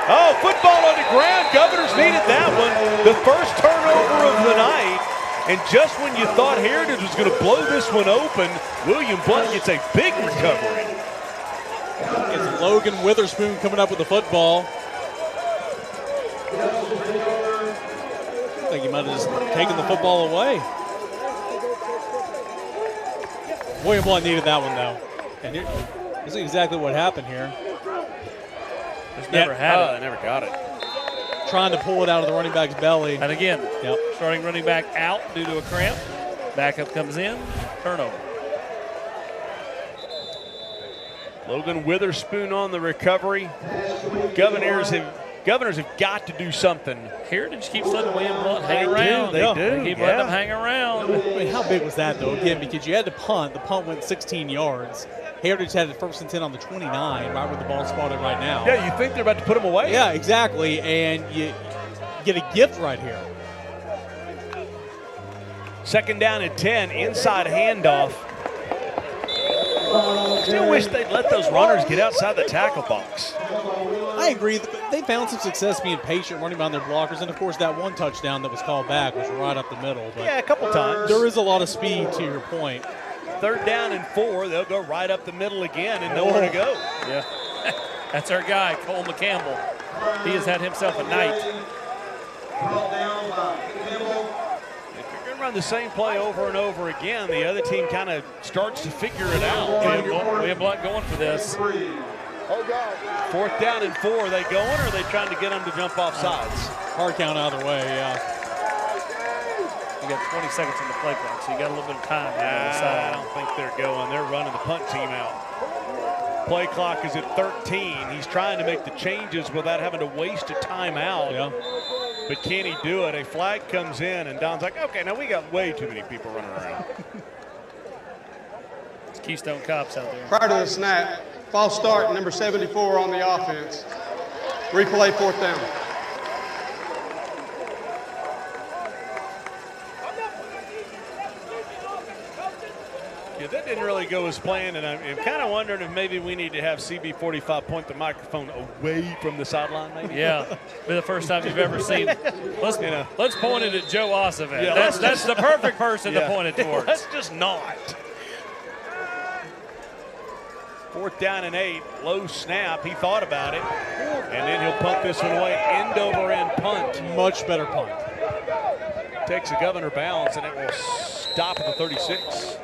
Oh, football on the ground. Governors needed that one. The first turnover of the night. And just when you thought Heritage was going to blow this one open, William Blount gets a big recovery. It's Logan Witherspoon coming up with the football. I think he might have just taken the football away. William Blount needed that one, though. And this is exactly what happened here. Just never had it. Never got it. Trying to pull it out of the running back's belly. And again, starting running back out due to a cramp. Backup comes in, turnover. Logan Witherspoon on the recovery. Governors have got to do something. Heritage keeps letting William Blount hang around. They do. They keep letting him hang around. I mean, how big was that, though? Again, because you had to punt. The punt went 16 yards. Heritage had it 1st and 10 on the 29, right where the ball's spotted right now. Yeah, you think they're about to put him away? Yeah, exactly. And you get a gift right here. 2nd down and 10, inside handoff. Still wish they'd let those runners get outside the tackle box. I agree. They found some success being patient, running behind their blockers, and of course that one touchdown that was called back was right up the middle. But yeah, a couple times. There is a lot of speed, to your point. 3rd down and 4, they'll go right up the middle again and nowhere to go. Yeah, that's our guy, Cole McCampbell. He has had himself a night. If you're going to run the same play over and over again, the other team kind of starts to figure it out. William Blount going for this. 4th down and 4, are they going, or are they trying to get them to jump off sides? Hard count either way, yeah. You got 20 seconds on the play clock, so you got a little bit of time. I don't think they're going. They're running the punt team out. Play clock is at 13. He's trying to make the changes without having to waste a timeout. Yeah. But can he do it? A flag comes in, and Don's like, okay, now we got way too many people running around. It's Keystone Cops out there. Prior to the snap, false start, number 74 on the offense. Replay 4th down. Yeah, that didn't really go as planned, and I'm kind of wondering if maybe we need to have CB45 point the microphone away from the sideline, maybe. Yeah, be the first time you've ever seen. Let's point it at Joe Ossovet. Yeah, that's the perfect person to point it towards. Let's just not. 4th down and 8, low snap. He thought about it, and then he'll punt this one away. End over end punt. Much better punt. Takes a Governor bounce, and it will stop at the 36.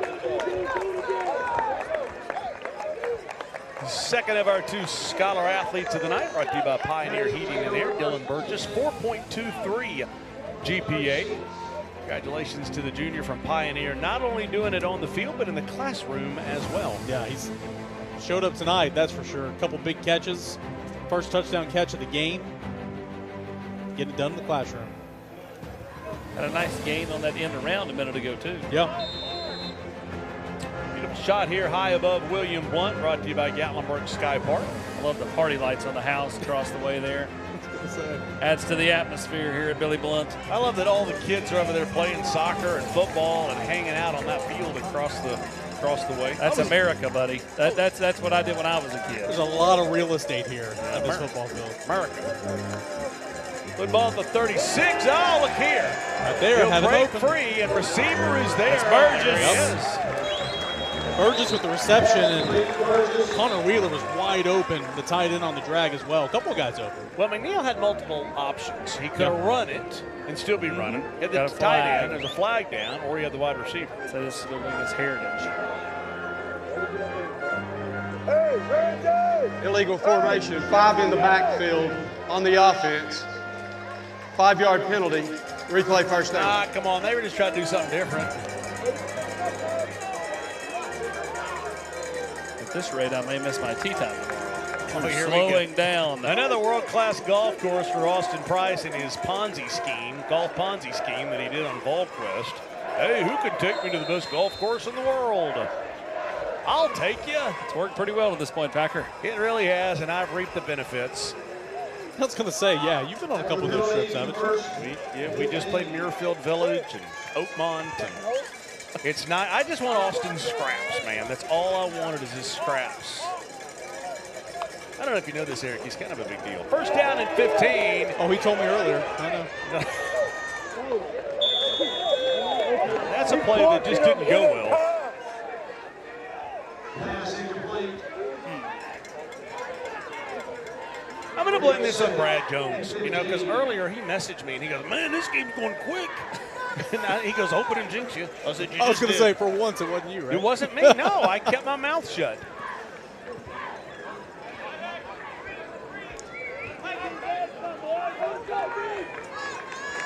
Second of our 2 Scholar athletes of the night, brought to you by Pioneer Heating and Air. Dylan Burgess, 4.23 GPA. Congratulations to the junior from Pioneer, not only doing it on the field, but in the classroom as well. Yeah, he's showed up tonight, that's for sure. A couple big catches. First touchdown catch of the game. Getting it done in the classroom. Had a nice gain on that end around a minute ago, too. Yeah. Shot here high above William Blount, brought to you by Gatlinburg Sky Park. I love the party lights on the house across the way there. Adds to the atmosphere here at Billy Blount. I love that all the kids are over there playing soccer and football and hanging out on that field across the way. That's America, buddy. That's what I did when I was a kid. There's a lot of real estate here at this football field. America. Football at the 36. Oh, look here. Right there. He'll break free, and receiver is there. It's Burgess. Yes. Burgess with the reception, and Connor Wheeler was wide open, the tight end on the drag as well. A couple of guys open. Well, McNeil had multiple options. He could have run it and still be running. He had the tight end, there's a flag down, or he had the wide receiver. So this is going to be his Heritage. Illegal formation, 5 in the backfield on the offense. 5-yard penalty. Replay 1st down. Come on. They were just trying to do something different. At this rate, I may miss my tea time tomorrow. slowing down. Another world-class golf course for Austin Price in his Ponzi scheme, golf Ponzi scheme that he did on VolQuest. Hey, who can take me to the best golf course in the world? I'll take you. It's worked pretty well at this point, Packer. It really has, and I've reaped the benefits. I was going to say, yeah, you've been on a couple of those trips, haven't you? We just played Muirfield Village and Oakmont. And it's not. I just want Austin scraps, man. That's all I wanted is his scraps. I don't know if you know this, Eric. He's kind of a big deal. First down and 15. Oh, he told me earlier. I know. That's a play that just didn't go well. I'm going to blame this on Brad Jones, because earlier he messaged me and he goes, man, this game's going quick. And he goes, hope it didn't jinx you. I said, I was going to say, for once, it wasn't you, right? It wasn't me. No, I kept my mouth shut.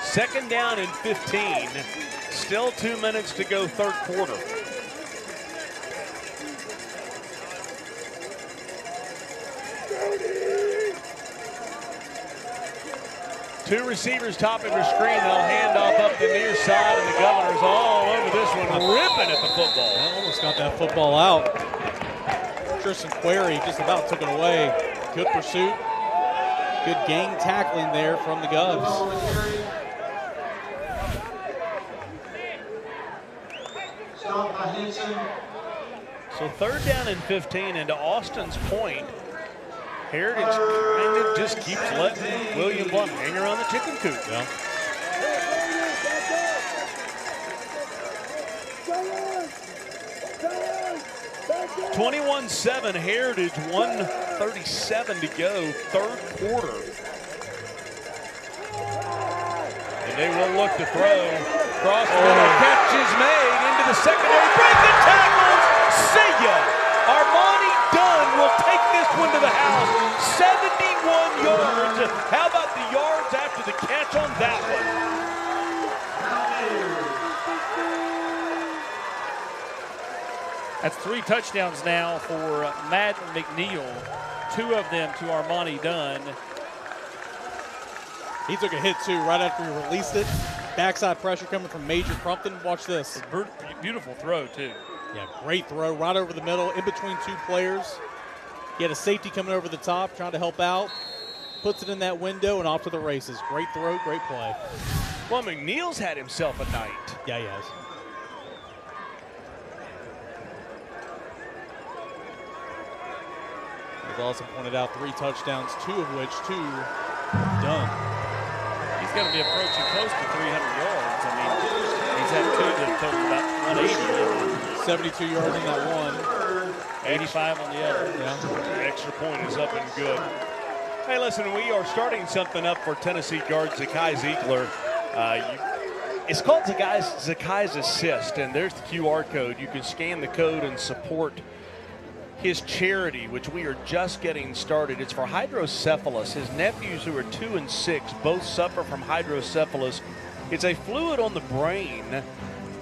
Second down and 15. Still 2 minutes to go, third quarter. Two receivers topping the screen. They'll hand off up the near side, and the Governor's all over this one, ripping at the football. I almost got that football out. Tristan Query just about took it away. Good pursuit. Good gang tackling there from the Govs. So third down and 15, and to Austin's point, Heritage kind of just keeps letting William Blount hang around the chicken coop. Yeah. (21-7) Heritage, 1:37 to go, third quarter. And they will look to throw. Cross-field catch is made into the secondary. Breaking tackles. See ya. Armani Dunn will take this one to the house. 71 yards. How about the yards after the catch on that one? That's 3 touchdowns now for Madden McNeil. 2 of them to Armani Dunn. He took a hit, too, right after he released it. Backside pressure coming from Major Crumpton. Watch this. Beautiful throw, too. Yeah, great throw right over the middle, in between 2 players. He had a safety coming over the top, trying to help out. Puts it in that window and off to the races. Great throw, great play. Well, McNeil's had himself a night. Yeah, he has. As Lawson pointed out, 3 touchdowns, 2 of which done. He's going to be approaching close to 300 yards. I mean, he's had 2 that total about 180. 72 yards in that one. 85 on the other. Yeah. The extra point is up and good. Hey, listen, we are starting something up for Tennessee guard Zakai Ziegler. It's called Zakai's Assist, and there's the QR code. You can scan the code and support his charity, which we are just getting started. It's for hydrocephalus. His nephews, who are 2 and 6, both suffer from hydrocephalus. It's a fluid on the brain,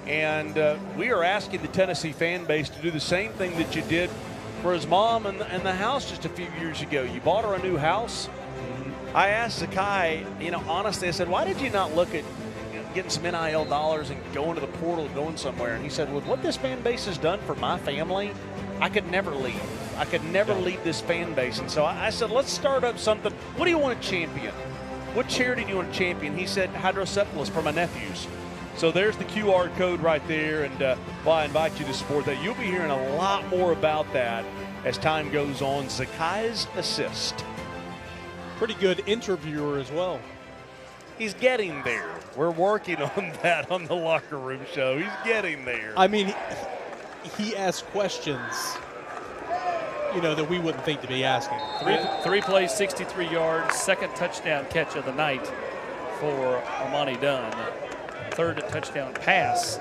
and we are asking the Tennessee fan base to do the same thing that you did for his mom and the house just a few years ago. You bought her a new house. I asked Zakai, honestly, I said, why did you not look at getting some NIL dollars and going to the portal and going somewhere? And he said, well, what this fan base has done for my family, I could never leave. I could never leave this fan base. And so I said, let's start up something. What do you want to champion? What charity do you want to champion? He said, hydrocephalus for my nephews. So there's the QR code right there, and I invite you to support that. You'll be hearing a lot more about that as time goes on. Zakai's Assist. Pretty good interviewer as well. He's getting there. We're working on that on the Locker Room Show. He's getting there. I mean, he asks questions, that we wouldn't think to be asking. 3 plays, 63 yards, second touchdown catch of the night for Armani Dunn. Third touchdown pass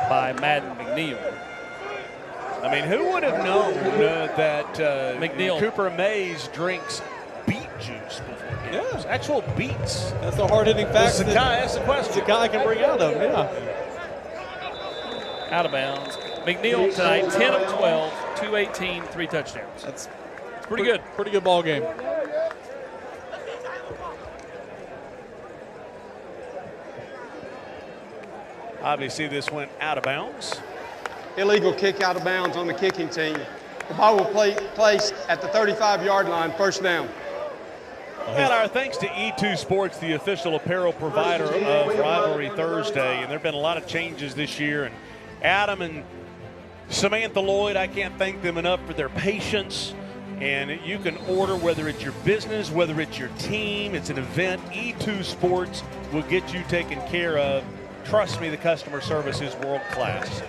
by Madden McNeil. I mean, who would have known that McNeil Cooper Mays drinks beet juice before games? Yeah. Actual beets. That's the hard-hitting fact. That's the question. Zakai can bring out of him, yeah. Out of bounds. McNeil tonight, 10 of 12, 218, 3 touchdowns. That's Pretty good. Pretty good ball game. Obviously, this went out of bounds. Illegal kick out of bounds on the kicking team. The ball will place at the 35-yard line, first down. And our thanks to E2 Sports, the official apparel provider of Rivalry Thursday. And there have been a lot of changes this year. And Adam and Samantha Lloyd, I can't thank them enough for their patience. And you can order, whether it's your business, whether it's your team, it's an event, E2 Sports will get you taken care of. Trust me, the customer service is world class.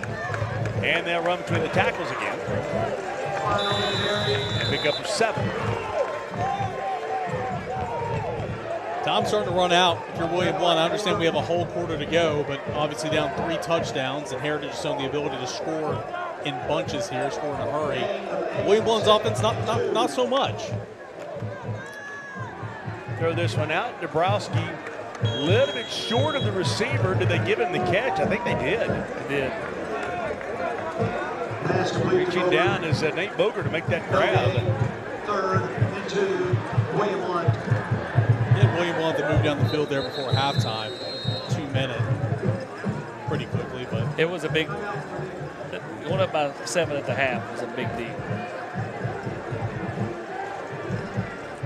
And they'll run between the tackles again. And pick up 7. Time's starting to run out. If you're William Blount, I understand we have a whole quarter to go, but obviously down 3 touchdowns, and Heritage has shown the ability to score in bunches here, score in a hurry. William Blount's offense, not so much. Throw this one out. Dabrowski a little bit short of the receiver. Did they give him the catch? I think they did. They did. Reaching down is Nate Boger to make that grab. 3rd and 2, William Blount. William Blount to move down the field there before halftime. 2 minutes. Pretty quickly, but it was a big. Going up by 7 at the half was a big deal.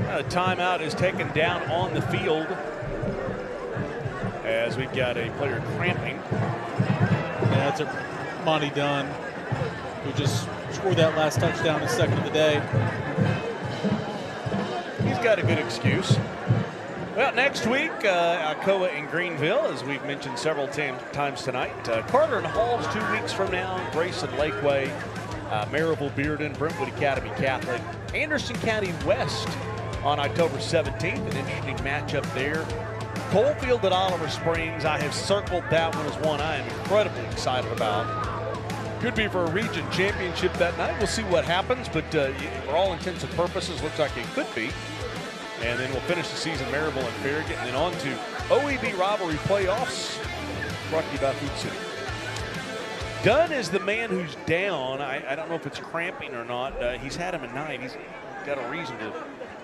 A timeout is taken down on the field as we've got a player cramping. Yeah, that's a Monty Dunn, who just scored that last touchdown, his 2nd of the day. He's got a good excuse. Well, next week, Alcoa in Greenville, as we've mentioned several times tonight. Carter and Halls 2 weeks from now. Grayson Lakeway, Maryville Bearden, Brentwood Academy Catholic. Anderson County West on October 17th. An interesting matchup there. Coalfield at Oliver Springs. I have circled that one as one I am incredibly excited about. Could be for a region championship that night. We'll see what happens, but for all intents and purposes, looks like it could be. And then we'll finish the season Maryville and Farragut, and then on to OEB Rivalry playoffs, brought to you by Food City. Dunn is the man who's down. I don't know if it's cramping or not. He's had him at night. He's got a reason to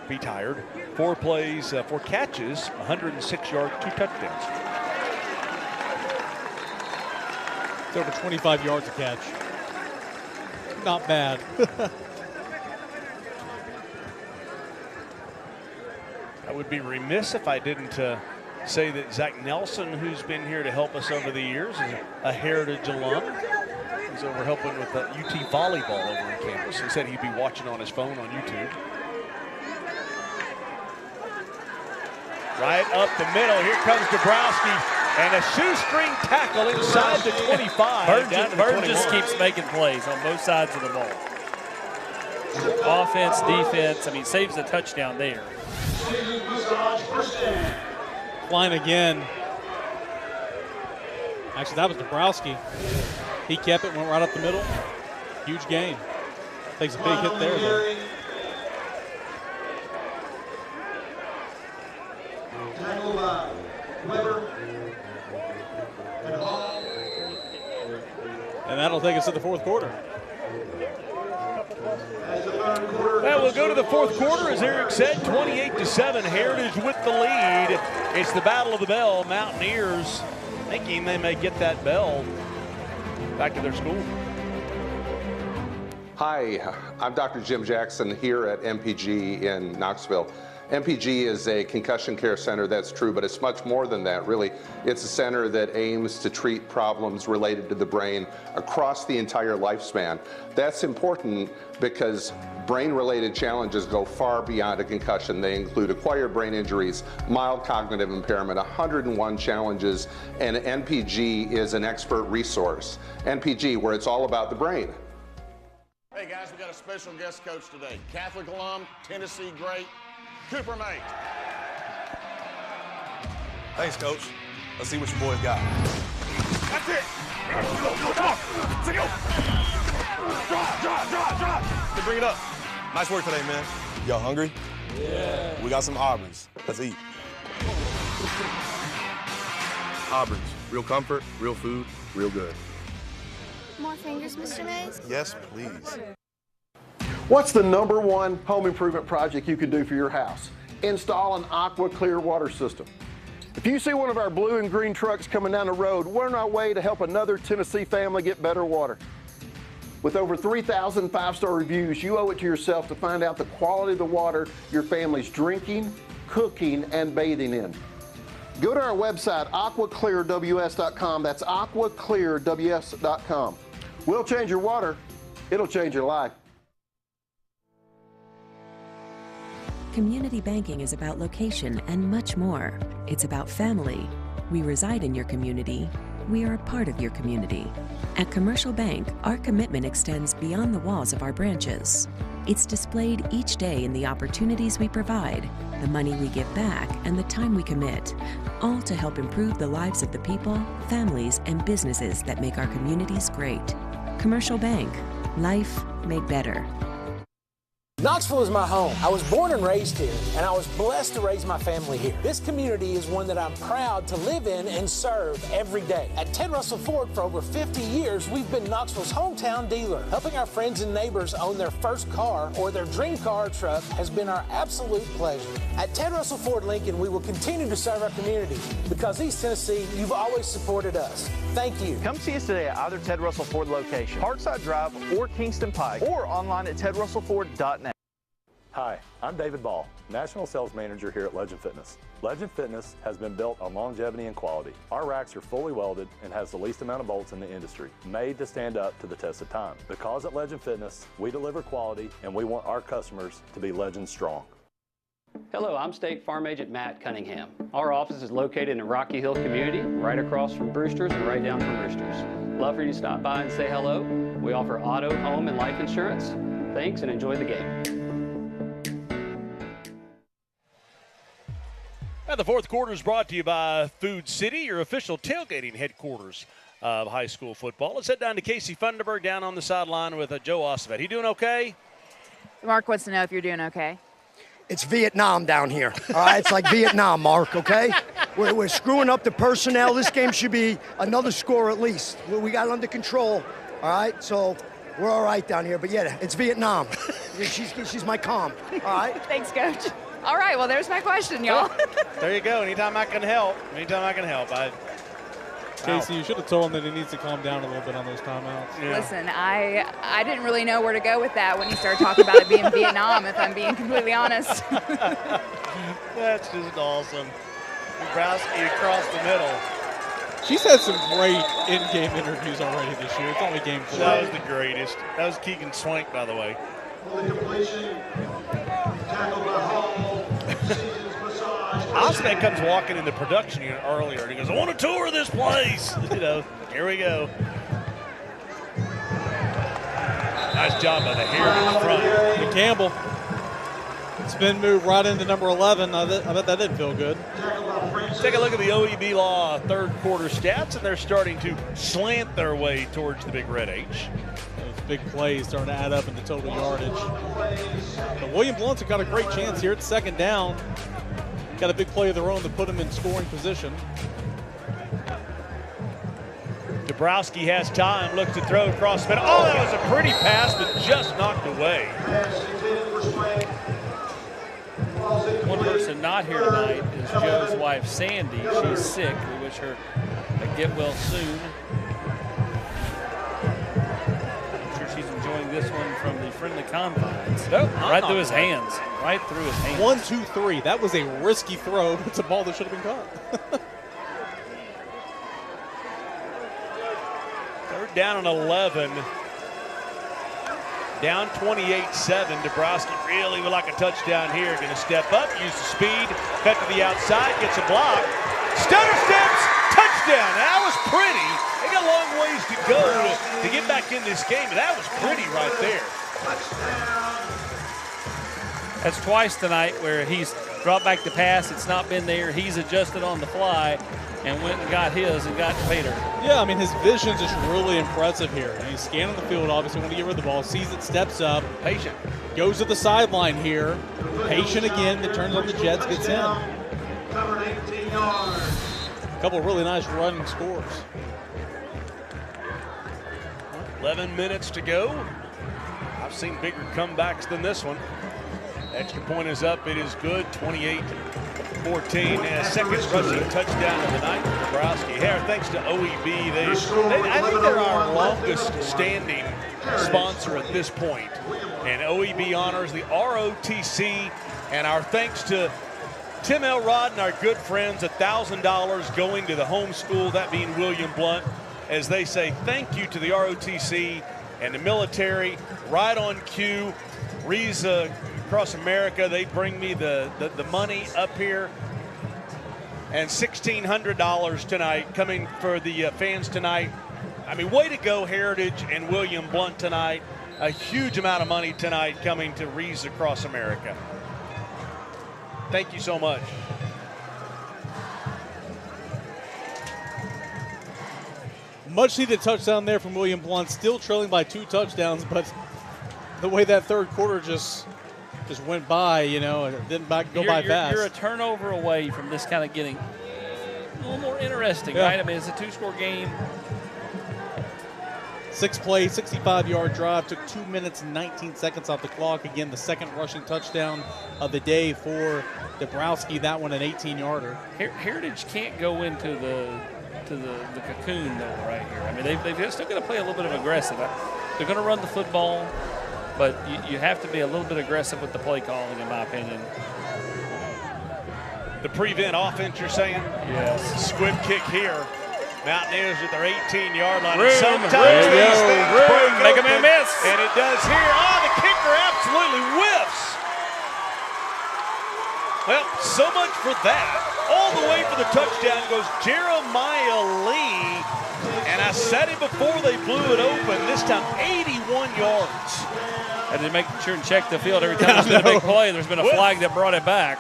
be tired. 4 plays, 4 catches, 106 yards, 2 touchdowns. It's over 25 yards a catch. Not bad. I would be remiss if I didn't say that Zach Nelson, who's been here to help us over the years, is a Heritage alum. He's over helping with UT volleyball over on campus. He said he'd be watching on his phone on YouTube. Right up the middle. Here comes Dabrowski, and a shoestring tackle inside the 25. Bird just keeps making plays on both sides of the ball. Offense, defense. I mean, saves a touchdown there. Line again. Actually, that was Dabrowski. He kept it, went right up the middle. Huge gain. Takes a big hit there, though. Tackled by Weber and Hall. And that'll take us to the 4th quarter. Well, we'll go to the 4th quarter, as Eric said, 28-7. Heritage with the lead. It's the Battle of the Bell. Mountaineers thinking they may get that bell back to their school. Hi, I'm Dr. Jim Jackson here at MPG in Knoxville. MPG is a concussion care center, that's true, but it's much more than that, really. It's a center that aims to treat problems related to the brain across the entire lifespan. That's important because brain-related challenges go far beyond a concussion. They include acquired brain injuries, mild cognitive impairment, 101 challenges, and NPG is an expert resource. NPG, where it's all about the brain. Hey guys, we got a special guest coach today. Catholic alum, Tennessee great, Cooper Mate. Thanks, Coach. Let's see what your boys got. That's it. Drop. Bring it up. Nice work today, man. Y'all hungry? Yeah. We got some Auburn's. Let's eat. Auburn's. Real comfort, real food, real good. More fingers, Mr. Mays? Yes, please. What's the #1 home improvement project you can do for your house? Install an Aqua Clear water system. If you see one of our blue and green trucks coming down the road, we're on our way to help another Tennessee family get better water. With over 3,000 5-star reviews, you owe it to yourself to find out the quality of the water your family's drinking, cooking, and bathing in. Go to our website, aquaclearws.com. That's aquaclearws.com. We'll change your water. It'll change your life. Community banking is about location and much more. It's about family. We reside in your community. We are a part of your community. At Commercial Bank, our commitment extends beyond the walls of our branches. It's displayed each day in the opportunities we provide, the money we give back, and the time we commit, all to help improve the lives of the people, families, and businesses that make our communities great. Commercial Bank, life made better. Knoxville is my home. I was born and raised here, and I was blessed to raise my family here. This community is one that I'm proud to live in and serve every day. At Ted Russell Ford for over 50 years, we've been Knoxville's hometown dealer. Helping our friends and neighbors own their first car or their dream car or truck has been our absolute pleasure. At Ted Russell Ford Lincoln, we will continue to serve our community because East Tennessee, you've always supported us. Thank you. Come see us today at either Ted Russell Ford location, Parkside Drive or Kingston Pike, or online at tedrussellford.net. Hi, I'm David Ball, National Sales Manager here at Legend Fitness. Legend Fitness has been built on longevity and quality. Our racks are fully welded and has the least amount of bolts in the industry, made to stand up to the test of time. Because at Legend Fitness, we deliver quality and we want our customers to be Legend strong. Hello, I'm State Farm Agent Matt Cunningham. Our office is located in the Rocky Hill community, right across from Brewster's and right down from Roosters. Love for you to stop by and say hello. We offer auto, home, and life insurance. Thanks and enjoy the game. And the fourth quarter is brought to you by Food City, your official tailgating headquarters of high school football. Let's head down to Casey Funderburg down on the sideline with Joe Osvet. He doing okay? Mark wants to know if you're doing okay. It's Vietnam down here. All right, it's like Vietnam, Mark, okay? We're screwing up the personnel. This game should be another score at least. We got it under control, all right? So we're all right down here. But, yeah, it's Vietnam. She's my calm, all right? Thanks, Coach. All right, well, there's my question, y'all. There you go. Anytime I can help. Casey, you should have told him that he needs to calm down a little bit on those timeouts. Yeah. Listen, I didn't really know where to go with that when you started talking about it being Vietnam, if I'm being completely honest. That's just awesome. Bobrowski across the middle. She's had some great in-game interviews already this year. It's only game 4. That was the greatest. That was Keegan Swank, by the way. Osman comes walking in the production unit earlier, and he goes, I want a tour of this place. Here we go. Nice job by the hair in the front. The Campbell. Spin move right into number 11. I bet that didn't feel good. Take a look at the OEB Law third quarter stats, and they're starting to slant their way towards the big red H. Those big plays starting to add up in the total yardage. But William Blount's got a great chance here. It's second down. Got a big play of their own to put them in scoring position. Dabrowski has time, looks to throw across the middle. Oh, that was a pretty pass, but just knocked away. One person not here tonight is Joe's wife, Sandy. She's sick. We wish her to get well soon. I'm sure she's enjoying this one from the friendly confines. Nope, right through his hands. Right through his hands. 1, 2, 3. That was a risky throw. It's a ball that should have been caught. Third down and 11. Down 28-7. Dabrowski really would like a touchdown here. Going to step up, use the speed, cut to the outside, gets a block. Stutter steps, touchdown. That was pretty. They got a long ways to go to get back in this game, but that was pretty right there. That's twice tonight where he's dropped back the pass. It's not been there. He's adjusted on the fly and went and got his and got Pater. Yeah, I mean, his vision's just really impressive here. And he's scanning the field, obviously, when to get rid of the ball. Sees it, steps up. Patient. Goes to the sideline here. Patient again, that turns on the Jets, gets in. Covered 18 yards. A couple of really nice running scores. 11 minutes to go. I've seen bigger comebacks than this one. Extra point is up. It is good. 28-14. And second rushing touchdown of the night for Dabrowski. Here, thanks to OEB. I think they're our longest standing sponsor at this point. And OEB honors the ROTC. And our thanks to Tim Elrod and our good friends, $1,000 going to the home school, that being William Blount, as they say thank you to the ROTC and the military, right on cue. Rees across America, they bring me the money up here. And $1,600 tonight coming for the fans tonight. I mean, way to go, Heritage and William Blount tonight. A huge amount of money tonight coming to Rees across America. Thank you so much. Much needed touchdown there from William Blount, still trailing by 2 touchdowns, but the way that third quarter just went by, it didn't go by fast. You're a turnover away from this kind of getting a little more interesting, right? I mean, it's a 2-score game. 6-play, 65-yard drive, took 2 minutes and 19 seconds off the clock. Again, the second rushing touchdown of the day for Dabrowski, that one an 18-yarder. Heritage can't go into the cocoon, though, right here. I mean, they've still got to play a little bit of aggressive. They're going to run the football, but you have to be a little bit aggressive with the play calling, in my opinion. The prevent offense, you're saying? Yes. Squib kick here. Mountaineers at their 18-yard line. Sometimes these things break make a open, man miss. And it does here. Oh, the kicker absolutely whiffs. Well, so much for that. All the way for the touchdown goes Jeremiah Lee. And I said it before they blew it open. This time 81 yards. And they make sure and check the field every time there's been a big play. There's been a flag that brought it back.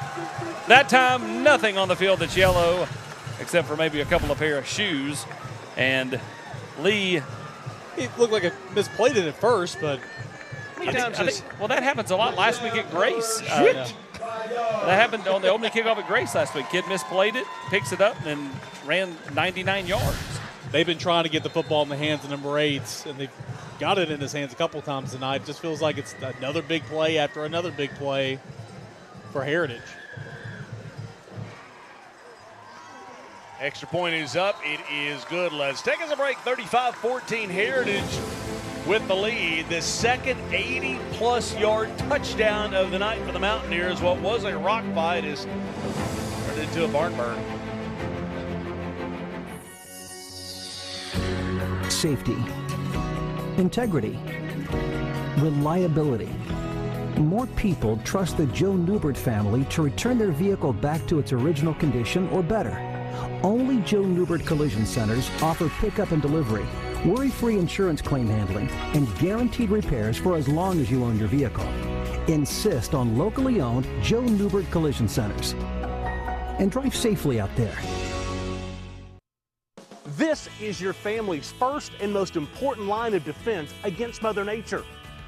That time, nothing on the field that's yellow, except for maybe a couple of pair of shoes. And Lee, it looked like it misplayed it at first, but that happens a lot last week at Grace. That happened on the opening kickoff at Grace last week. Kid misplayed it, picks it up, and ran 99 yards. They've been trying to get the football in the hands of number 8s, and they've got it in his hands a couple times tonight. It just feels like it's another big play after another big play for Heritage. Extra point is up. It is good. Let's take us a break. 35-14 Heritage with the lead. The second 80-plus yard touchdown of the night for the Mountaineers. What was a rock fight is turned into a barn burn. Safety, integrity, reliability. More people trust the Joe Newbert family to return their vehicle back to its original condition or better. Only Joe Newbert Collision Centers offer pickup and delivery, worry-free insurance claim handling, and guaranteed repairs for as long as you own your vehicle. Insist on locally owned Joe Newbert Collision Centers. And drive safely out there. This is your family's first and most important line of defense against Mother Nature.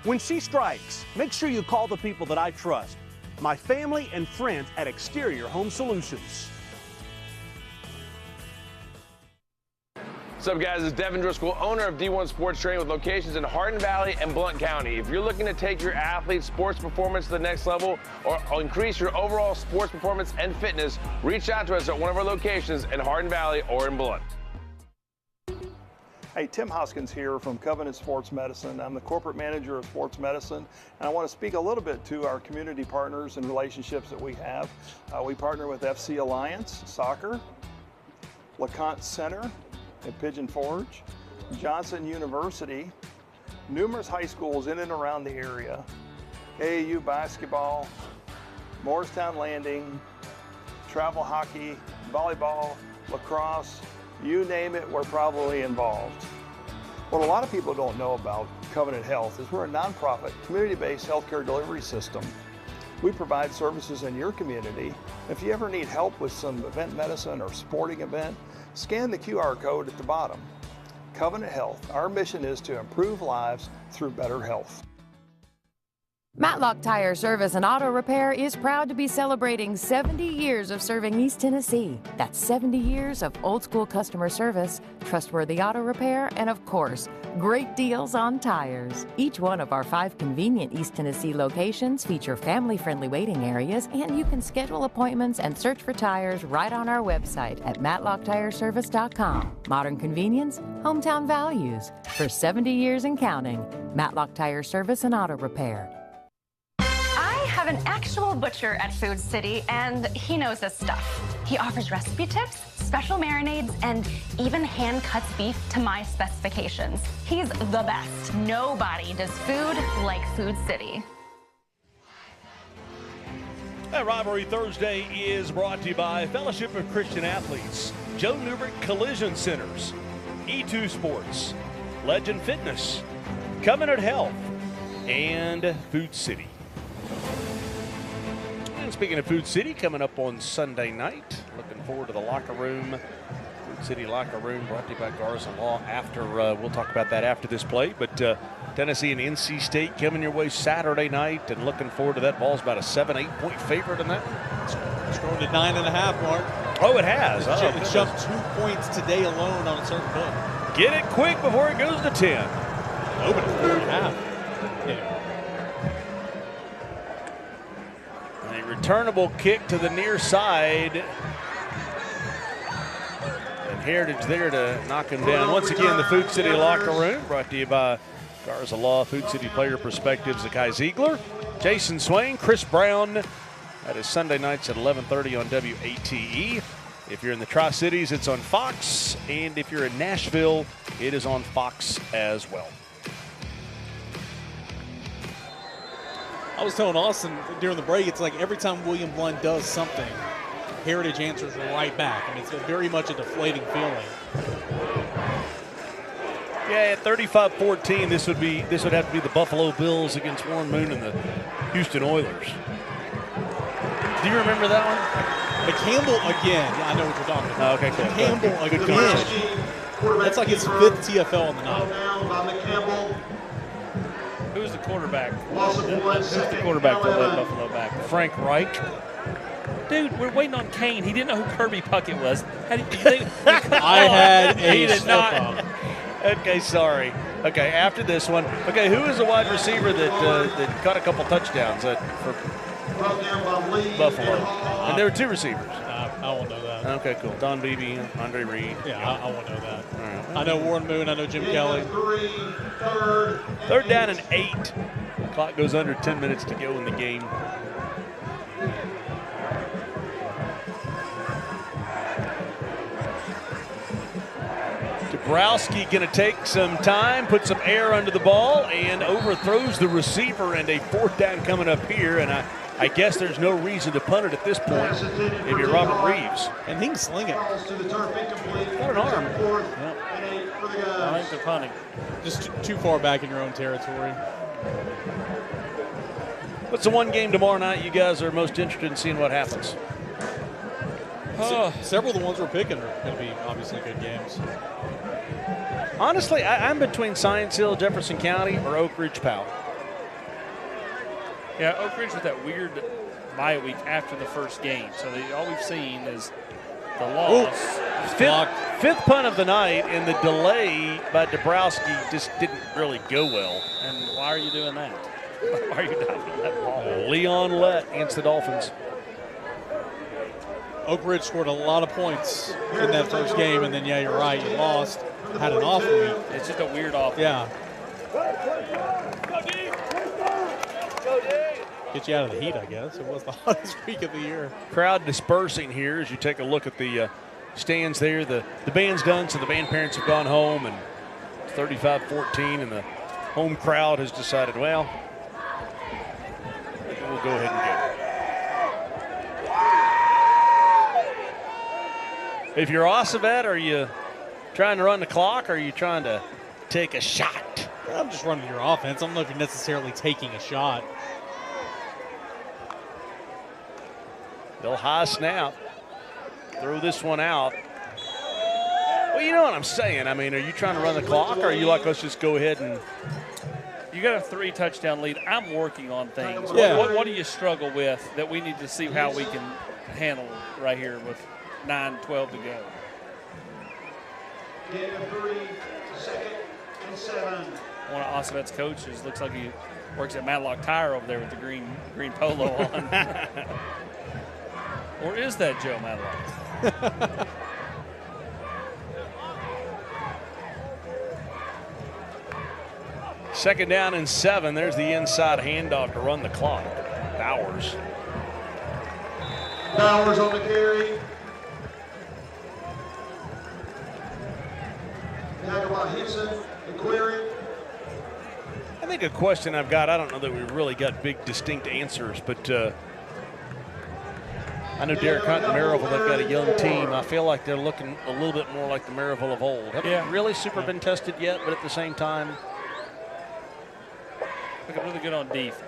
When she strikes, make sure you call the people that I trust, my family and friends at Exterior Home Solutions. What's up, guys? It's Devin Driscoll, owner of D1 Sports Training with locations in Hardin Valley and Blount County. If you're looking to take your athlete's sports performance to the next level or increase your overall sports performance and fitness, reach out to us at one of our locations in Hardin Valley or in Blount. Hey, Tim Hoskins here from Covenant Sports Medicine. I'm the corporate manager of sports medicine, and I want to speak a little bit to our community partners and relationships that we have. We partner with FC Alliance Soccer, LeConte Center at Pigeon Forge, Johnson University, numerous high schools in and around the area, AAU basketball, Morristown Landing, travel hockey, volleyball, lacrosse, you name it, we're probably involved. What a lot of people don't know about Covenant Health is we're a nonprofit, community-based healthcare delivery system. We provide services in your community. If you ever need help with some event medicine or sporting event, scan the QR code at the bottom. Covenant Health, our mission is to improve lives through better health. Matlock Tire Service and Auto Repair is proud to be celebrating 70 years of serving East Tennessee. That's 70 years of old school customer service, trustworthy auto repair, and of course, great deals on tires. Each one of our 5 convenient East Tennessee locations feature family-friendly waiting areas, and you can schedule appointments and search for tires right on our website at matlocktireservice.com. Modern convenience, hometown values. For 70 years and counting, Matlock Tire Service and Auto Repair. I have an actual butcher at Food City, and he knows his stuff. He offers recipe tips, special marinades, and even hand cuts beef to my specifications. He's the best. Nobody does food like Food City. Rivalry Thursday is brought to you by Fellowship of Christian Athletes, Joe Newbert Collision Centers, E2 Sports, Legend Fitness, Covenant Health, and Food City. And speaking of Food City, coming up on Sunday night, looking forward to the locker room. Food City locker room brought to you by Garza Law. After we'll talk about that after this play, but Tennessee and NC State coming your way Saturday night, and looking forward to that. Ball's about a 7-8 point favorite in that. It's going to 9.5, Mark. Oh, it has. It jumped 2 points today alone on a certain book. Get it quick before it goes to 10. Open at 4.5. Yeah. A returnable kick to the near side. And Heritage there to knock him down. Once again, the Food City locker room brought to you by Garza Law, Food City Player Perspectives, Zakai Ziegler, Jason Swain, Chris Brown. That is Sunday nights at 11:30 on WATE. If you're in the Tri-Cities, it's on Fox. And if you're in Nashville, it is on Fox as well. I was telling Austin during the break, it's like every time William Blount does something, Heritage answers right back. I mean, it's very much a deflating feeling. Yeah, at 35-14, this would have to be the Buffalo Bills against Warren Moon and the Houston Oilers. Do you remember that one? McCampbell again. Yeah, I know what you're talking about. Oh, okay, cool. McCampbell Good again. conversation. That's like his 5th TFL on the night. Who's the quarterback? Who's the quarterback that led Buffalo back? Frank Reich. Dude, we're waiting on Kane. He didn't know who Kirby Puckett was. How do you think? I had He a did not. slip-up. Okay, sorry. Okay, after this one. Okay, who is the wide receiver that caught a couple touchdowns for Buffalo? And there were 2 receivers. I won't know that. Okay, cool. Don Beebe, Andre Reed. Yeah, I won't know that. All right. I know Warren Moon. I know Jim Kelly. 3rd down and 8. Clock goes under 10 minutes to go in the game. Dabrowski going to take some time, put some air under the ball, and overthrows the receiver, and a 4th down coming up here. And I guess there's no reason to punt it at this point if you're Robert Reeves. And he can sling it. Got an arm. I think they're punting. Just too far back in your own territory. What's the one game tomorrow night you guys are most interested in seeing what happens? Several of the ones we're picking are going to be obviously good games. Honestly, I'm between Science Hill, Jefferson County, or Oak Ridge Powell. Yeah, Oak Ridge with that weird bye week after the first game. So all we've seen is the loss. Fifth punt of the night, and the delay by Dabrowski just didn't really go well. And why are you doing that? Why are you diving that ball? Leon Lett against the Dolphins. Oak Ridge scored a lot of points in that first game, and then, yeah, you're right, you lost. Had an off week. It's just a weird off week. Yeah. Get you out of the heat, I guess. It was the hottest week of the year. Crowd dispersing here as you take a look at the stands there. The band's done, so the band parents have gone home, and it's 35-14, and the home crowd has decided, well, we'll go ahead and go. If you're Ossavet, are you trying to run the clock, or are you trying to take a shot? I'm just running your offense. I don't know if you're necessarily taking a shot. They'll high snap. Throw this one out. Well, you know what I'm saying. I mean, are you trying to run the clock, or are you like, let's just go ahead and You got a 3-touchdown lead. I'm working on things. Yeah. What do you struggle with that we need to see how we can handle right here with 9-12 to go? Gain of 3, 2nd and 7. One of Osvet's coaches looks like he works at Matlock Tire over there with the green polo on. Or is that Joe Matlock? Second down and 7. There's the inside handoff to run the clock. Bowers. Bowers on the carry. Nagama Henson, the query. I think a question I've got, I don't know that we really got big distinct answers, but I know Derek Hunt and Maryville, they've got a young team. I feel like they're looking a little bit more like the Maryville of old. Haven't really super been tested yet, but at the same time, looking really good on defense.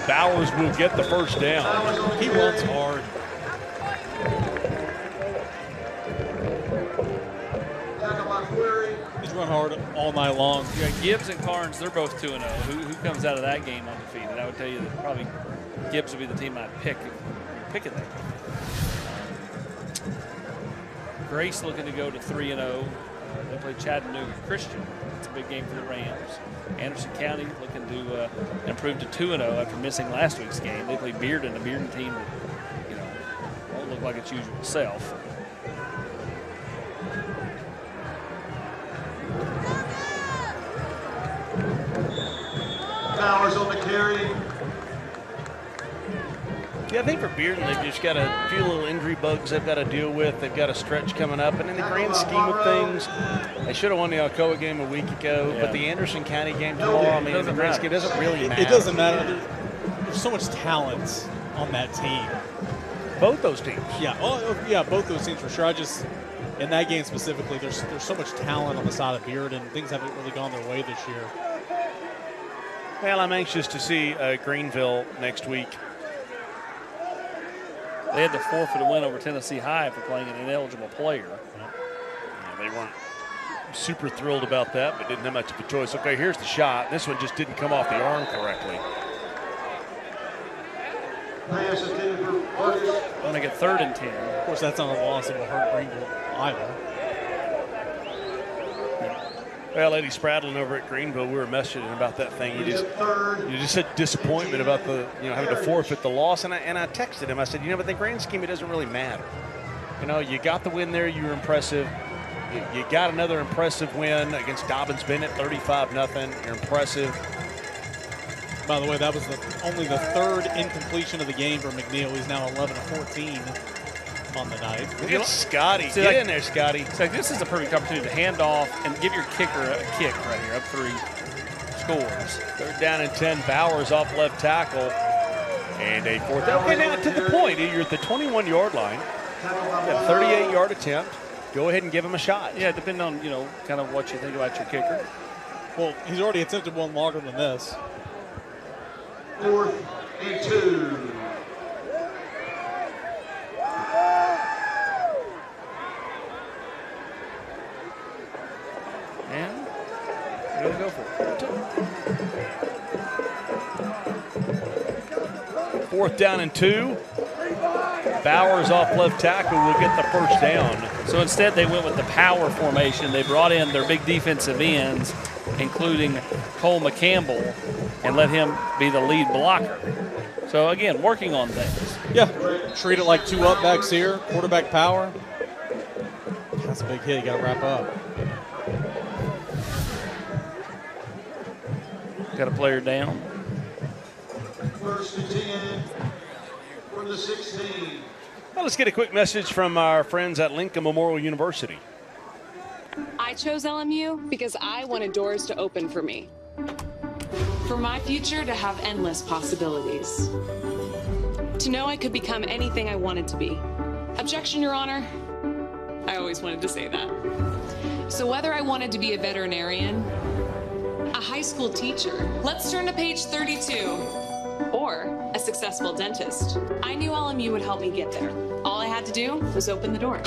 Bowers will get the first down. He runs hard. He's run hard all night long. Yeah, Gibbs and Carnes, they're both 2-0. Who comes out of that game undefeated? I would tell you that probably Gibbs would be the team I'd pick if you're picking that. Grace looking to go to 3-0. They play Chattanooga Christian. It's a big game for the Rams. Anderson County looking to improve to 2-0 after missing last week's game. They play Bearden, a Bearden team that, won't look like its usual self. Bowers on the carry. Yeah, I think for Bearden, they've just got a few little injury bugs they've got to deal with. They've got a stretch coming up. And in the grand scheme of things, they should have won the Alcoa game a week ago. Yeah. But the Anderson County game tomorrow, I mean, in the grand scheme, it doesn't really matter. It doesn't matter. There's so much talent on that team. Both those teams. Yeah, yeah, both those teams for sure. In that game specifically, there's so much talent on the side of Bearden. Things haven't really gone their way this year. Well, I'm anxious to see Greenville next week. They had to forfeit a win over Tennessee High for playing an ineligible player. Yeah, they weren't super thrilled about that, but didn't have much of a choice. Okay, here's the shot. This one just didn't come off the arm correctly. I'm going to get 3rd and 10. Of course, that's not a loss that will hurt Greenville either. Well, Eddie Spradlin over at Greenville, we were messaging about that thing. You just said disappointment about the having to forfeit the loss, and I texted him. I said, but the grand scheme, it doesn't really matter. You got the win there. You were impressive. You got another impressive win against Dobbins Bennett, 35-0. You're impressive. By the way, that was only the 3rd incompletion of the game for McNeil. He's now 11-14 on the night. Look at Scotty. Get in there, Scotty. So this is a perfect opportunity to hand off and give your kicker a kick right here, up 3 scores. 3rd down and 10. Bowers off left tackle. And a 4th down. Okay, now to the point. You're at the 21-yard line. You got a 38-yard attempt. Go ahead and give him a shot. Yeah, depending on, kind of what you think about your kicker. Well, he's already attempted one longer than this. 4th and 2. And we're going to go for it. 4th down and 2. Bowers off left tackle will get the first down. So instead they went with the power formation. They brought in their big defensive ends, including Cole McCampbell, and let him be the lead blocker. So again, working on things. Yeah, treat it like 2 up backs here, quarterback power. That's a big hit, you got to wrap up. Got a player down. 1st and 10 from the 16. Well, let's get a quick message from our friends at Lincoln Memorial University. I chose LMU because I wanted doors to open for me. For my future to have endless possibilities. To know I could become anything I wanted to be. Objection, Your Honor. I always wanted to say that. So whether I wanted to be a veterinarian, a high school teacher, let's turn to page 32, or a successful dentist, I knew LMU would help me get there. All I had to do was open the door.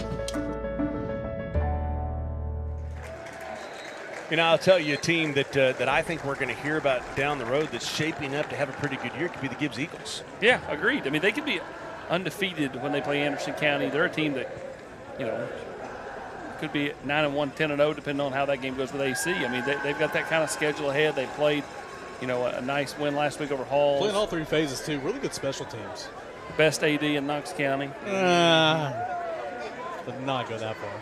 You know, I'll tell you a team that I think we're going to hear about down the road that's shaping up to have a pretty good year could be the Gibbs Eagles. Yeah, agreed. I mean, they could be undefeated when they play Anderson County. They're a team that, you know, could be 9-1, 10-0, depending on how that game goes with AC. I mean, they've got that kind of schedule ahead. They played, you know, a nice win last week over Halls. Playing all three phases, too. Really good special teams. Best AD in Knox County. Did not go that far.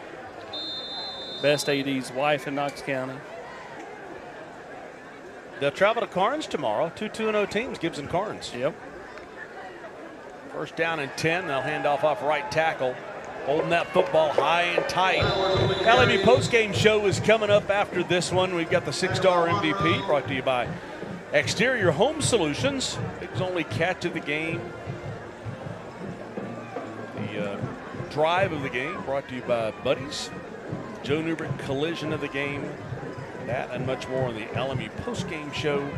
Best AD's wife in Knox County. They'll travel to Carnes tomorrow. 2-2-0 teams, Gibbs and Carnes. Yep. First down and 10. They'll hand off right tackle. Holding that football high and tight. LMU postgame show is coming up after this one. We've got the 6-star MVP brought to you by Exterior Home Solutions. Big's only catch of the game. The drive of the game brought to you by Buddies. Joe Newbert collision of the game. That and much more on the LMU postgame show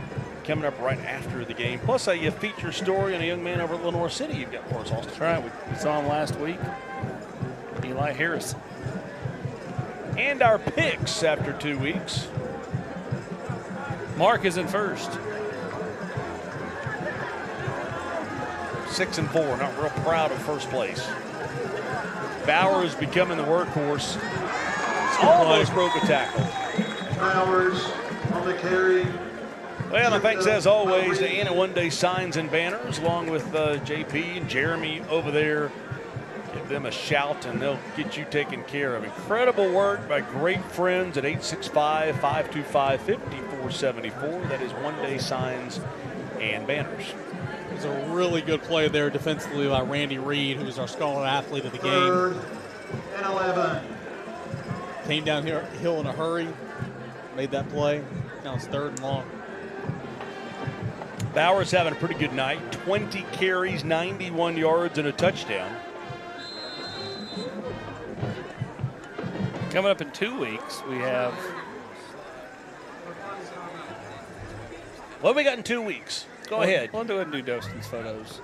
coming up right after the game. Plus a feature story on a young man over at Lenore City you've got for us, Austin. That's right. We saw him last week. Eli Harris. And our picks after 2 weeks. Mark is in first. 6-4, not real proud of first place. Bowers becoming the workhorse. Almost broke a tackle. Bowers on the carry. Well, and thanks as always to Anna One Day Signs and Banners, along with JP and Jeremy over there. Give them a shout and they'll get you taken care of. Incredible work by great friends at 865-525-5474. That is One Day Signs and Banners. It was a really good play there defensively by Randy Reed, who was our scholar athlete of the game. 3rd and 11. Came down here hill in a hurry, made that play. Now it's 3rd and long. Bowers having a pretty good night. 20 carries, 91 yards, and a touchdown. Coming up in 2 weeks, we have. What have we got in 2 weeks? Go ahead. We'll do it and do Doston's photos.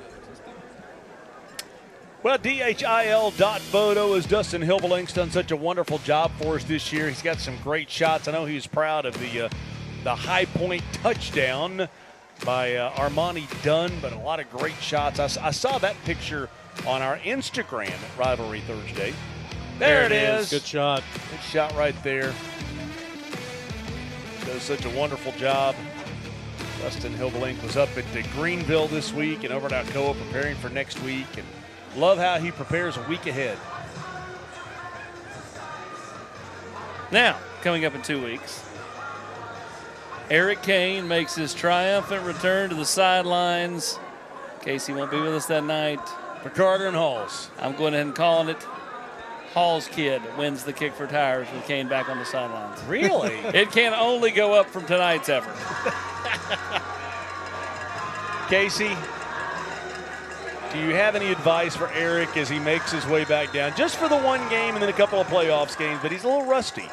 Well, DHIL.photo as Dustin Hilbelink's done such a wonderful job for us this year. He's got some great shots. I know he was proud of the high point touchdown by Armani Dunn, but a lot of great shots. I saw that picture on our Instagram at Rivalry Thursday. There it is. Good shot. Good shot right there. Does such a wonderful job. Dustin Hilbelink was up at Greenville this week and over at Alcoa preparing for next week. And love how he prepares a week ahead. Now, coming up in 2 weeks, Eric Kane makes his triumphant return to the sidelines. Casey won't be with us that night. For Carter and Halls. I'm going ahead and calling it. Hall's kid wins the kick for tires with Kane back on the sidelines. Really? It can only go up from tonight's effort. Casey, do you have any advice for Eric as he makes his way back down? Just for the one game and then a couple of playoffs games, but he's a little rusty.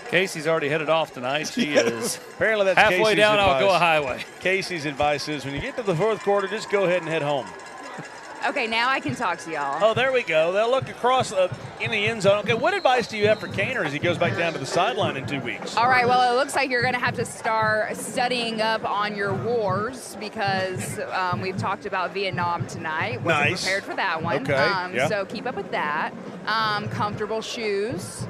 Casey's already headed off tonight. He is apparently that's halfway Casey's down. advice. I'll go a highway. Casey's advice is when you get to the 4th quarter, just go ahead and head home. Okay, now I can talk to y'all. Oh, there we go. They'll look across in the end zone. Okay, what advice do you have for Kaner as he goes back down to the sideline in 2 weeks? All right, well, it looks like you're going to have to start studying up on your wars because we've talked about Vietnam tonight. Wasn't nice. prepared for that one. Okay, yeah. So keep up with that. Comfortable shoes.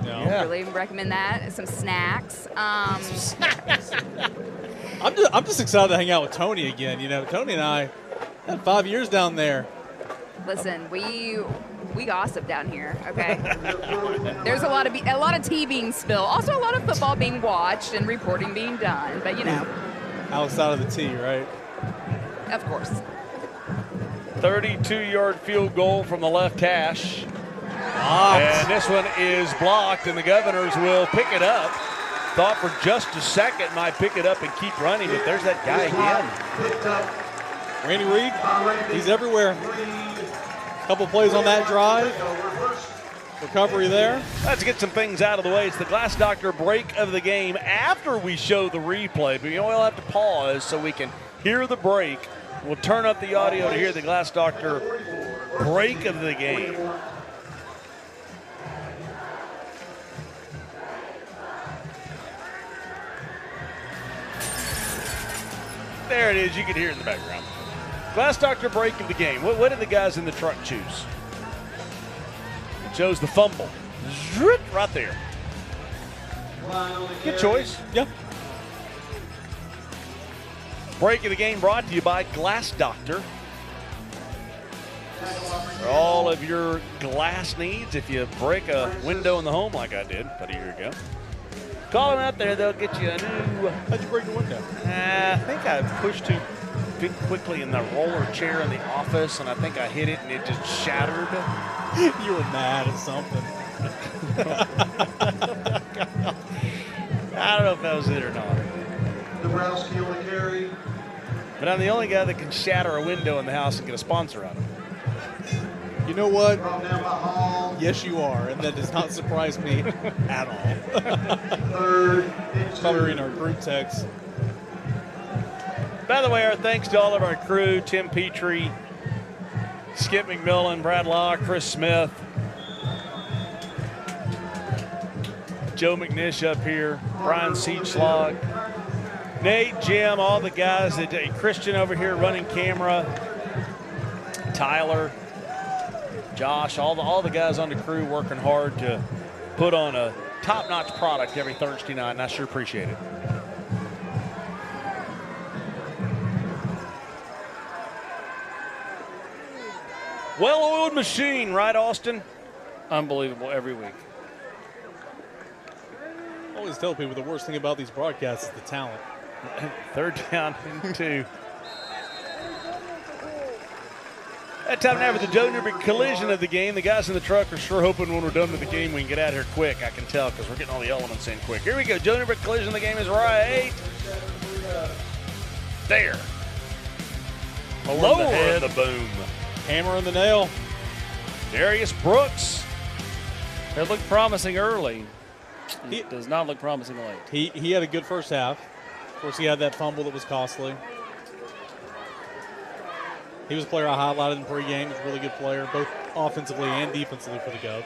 No. Yeah. Really recommend that. Some snacks. I'm just excited to hang out with Tony again. You know, Tony and I had 5 years down there. Listen, we gossip down here, okay? There's a lot of tea being spilled. Also a lot of football being watched and reporting being done, but you know. Outside of the tea, right? Of course. 32-yard field goal from the left hash. Blocked. And this one is blocked, and the Governors will pick it up. Thought for just a second might pick it up and keep running, but there's that guy again. Randy Reed, he's everywhere. Couple plays on that drive. Recovery there. Let's get some things out of the way. It's the Glass Doctor break of the game after we show the replay, but you know we'll have to pause so we can hear the break. We'll turn up the audio to hear the Glass Doctor break of the game. There it is. You can hear it in the background. Glass Doctor break of the game. What did the guys in the truck choose? It chose the fumble. Right there. Good choice. Yeah. Break of the game brought to you by Glass Doctor. For all of your glass needs, if you break a window in the home like I did about a year ago, call them out there. They'll get you a new. How'd you break the window? I think I pushed too quickly in the roller chair in the office, and I think I hit it, and it just shattered. You were mad at something. I don't know if that was it or not. Dabrowski on the carry. But I'm the only guy that can shatter a window in the house and get a sponsor out of it. You know what? Yes, you are, and that does not surprise me at all. Probably reading our group text. By the way, our thanks to all of our crew: Tim Petrie, Skip McMillan, Brad Law, Chris Smith, Joe McNish up here, Brian Siegschlag, Nate, Jim, all the guys, Christian over here running camera, Tyler, Josh, all the guys on the crew working hard to put on a top-notch product every Thursday night, and I sure appreciate it. Well-oiled machine, right, Austin? Unbelievable every week. I always tell people the worst thing about these broadcasts is the talent. Third down and 2. That time now for the Joe Newberg collision of the game. The guys in the truck are sure hoping when we're done with the game we can get out of here quick. I can tell because we're getting all the elements in quick. Here we go. Joe Newberg collision of the game is right there. Lower the boom. Hammer in the nail. Darius Brooks. It looked promising early. It does not look promising late. He had a good first half. Of course, he had that fumble that was costly. He was a player I highlighted in pregame. He's a really good player, both offensively and defensively for the Govs.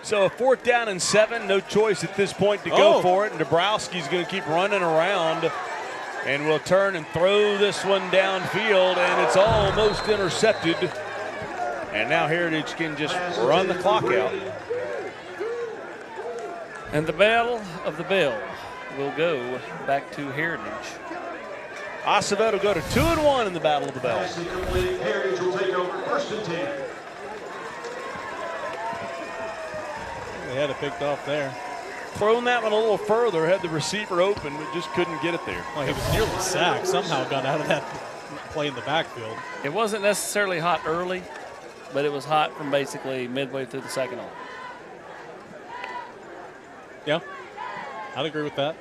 So a 4th down and 7. No choice at this point to go for it. And Dabrowski's going to keep running around. And will turn and throw this one downfield. And it's almost intercepted. And now Heritage can just run the clock out. And the Battle of the Bell will go back to Heritage. Acevedo will go to 2-1 in the Battle of the Bell. Heritage will take over 1st and 10. They had it picked off there. Thrown that one a little further, had the receiver open, but just couldn't get it there. Well, he was nearly sacked. Somehow got out of that play in the backfield. It wasn't necessarily hot early, but it was hot from basically midway through the second half. Yeah, I'd agree with that.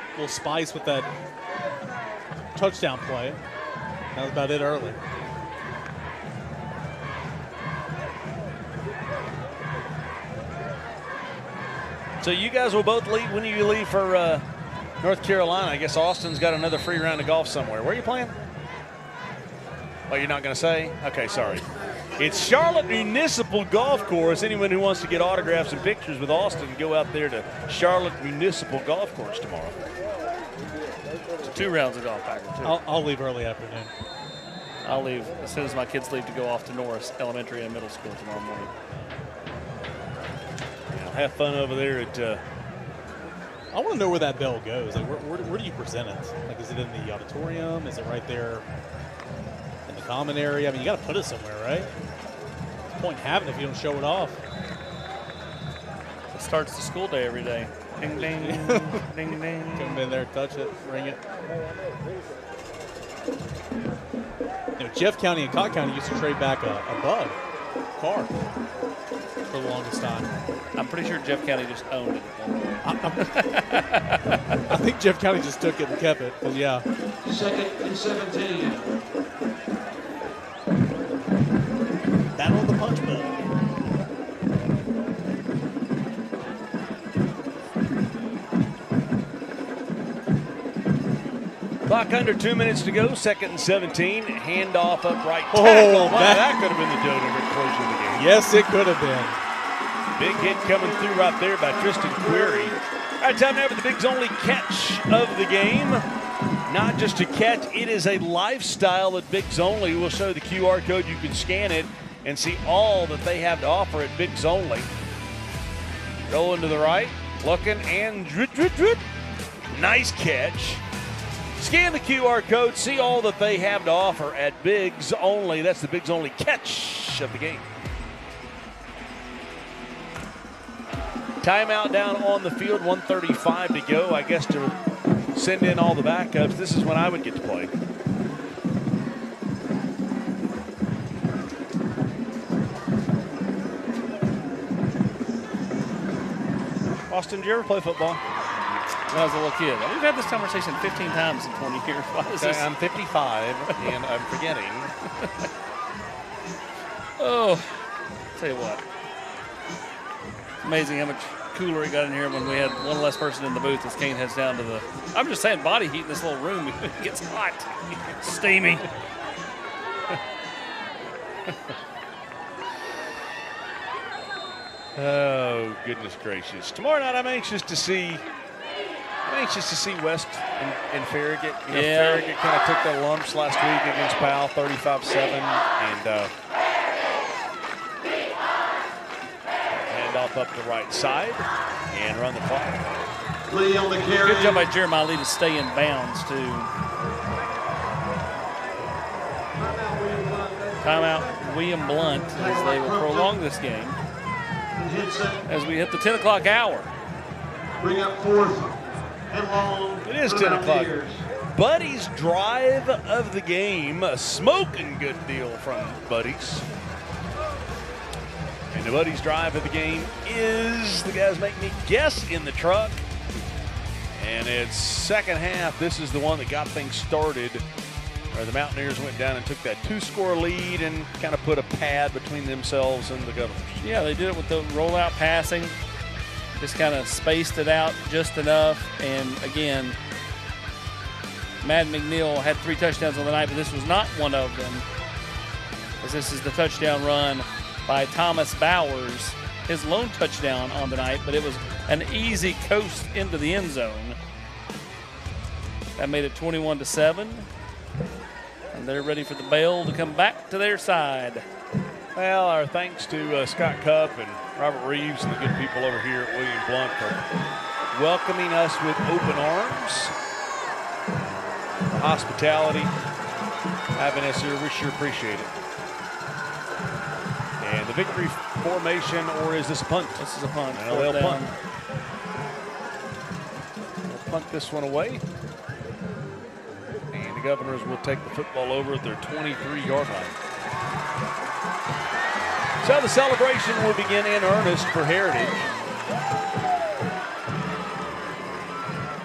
A little spice with that touchdown play. That was about it early. So you guys will both leave. When do you leave for North Carolina? I guess Austin's got another free round of golf somewhere. Where are you playing? Oh, you're not going to say? Okay, sorry. It's Charlotte Municipal Golf Course. Anyone who wants to get autographs and pictures with Austin, go out there to Charlotte Municipal Golf Course tomorrow. It's 2 rounds of golf back too. I'll leave early afternoon. I'll leave as soon as my kids leave to go off to Norris Elementary and Middle School tomorrow morning. Have fun over there at. I want to know where that bell goes. Like, where do you present it? Like, is it in the auditorium? Is it right there in the common area? I mean, you got to put it somewhere, right? What's the point in having it if you don't show it off? It starts the school day every day. Ding, ding, ding, ding. Come in there, touch it, ring it. You know, Jeff County and Cott County used to trade back a bug car for the longest time. I'm pretty sure Jeff County just owned it. I think Jeff County just took it and kept it. But yeah. 2nd and 17. Battle of the Punch Bowl. Clock under 2 minutes to go. 2nd and 17. Handoff up right tackle. Oh, that could have been the Joe Newberg collision of the game. Yes, it could have been. Big hit coming through right there by Tristan Query. All right, time now for the Bigs Only catch of the game. Not just a catch, it is a lifestyle at Bigs Only. We'll show the QR code. You can scan it and see all that they have to offer at Bigs Only. Rolling to the right, looking, and drip, drip, drip. Nice catch. Scan the QR code, see all that they have to offer at Bigs Only. That's the Bigs Only catch of the game. Timeout down on the field, 1:35 to go. I guess to send in all the backups, this is when I would get to play. Austin, did you ever play football? When I was a little kid. We've had this conversation 15 times in 20 years. Why is this? I'm 55, and I'm forgetting. Oh, tell you what. Amazing how much cooler it got in here when we had one less person in the booth as Kane heads down to the... I'm just saying, body heat in this little room. It gets hot. Steamy. Oh, goodness gracious. Tomorrow night, I'm anxious to see West and Farragut. You know, Farragut kind of took their lumps last week against Powell, 35-7. And hand off up the right side and run the clock. Lee on the carry. Good job by Jeremiah Lee to stay in bounds, too. Timeout, William Blount, as they will prolong this game as we hit the 10 o'clock hour. Bring up fourth and long. It is 10 o'clock. Buddy's drive of the game, a smoking good deal from Buddy's. And the Buddy's drive of the game is, the guys make me guess, in the truck. And it's second half. This is the one that got things started, where the Mountaineers went down and took that 2-score lead and kind of put a pad between themselves and the Governors. Yeah, they did it with the rollout passing. Just kind of spaced it out just enough. And again, Madden McNeil had 3 touchdowns on the night, but this was not one of them, as this is the touchdown run by Thomas Bowers, his lone touchdown on the night, but it was an easy coast into the end zone. That made it 21-7. And they're ready for the bell to come back to their side. Well, our thanks to Scott Cupp and Robert Reeves and the good people over here at William Blount for welcoming us with open arms. The hospitality, having us here, we sure appreciate it. And the victory formation, or is this a punt? This is a punt. No, they'll punt. They'll punt this one away. And the Governors will take the football over at their 23-yard line. So the celebration will begin in earnest for Heritage.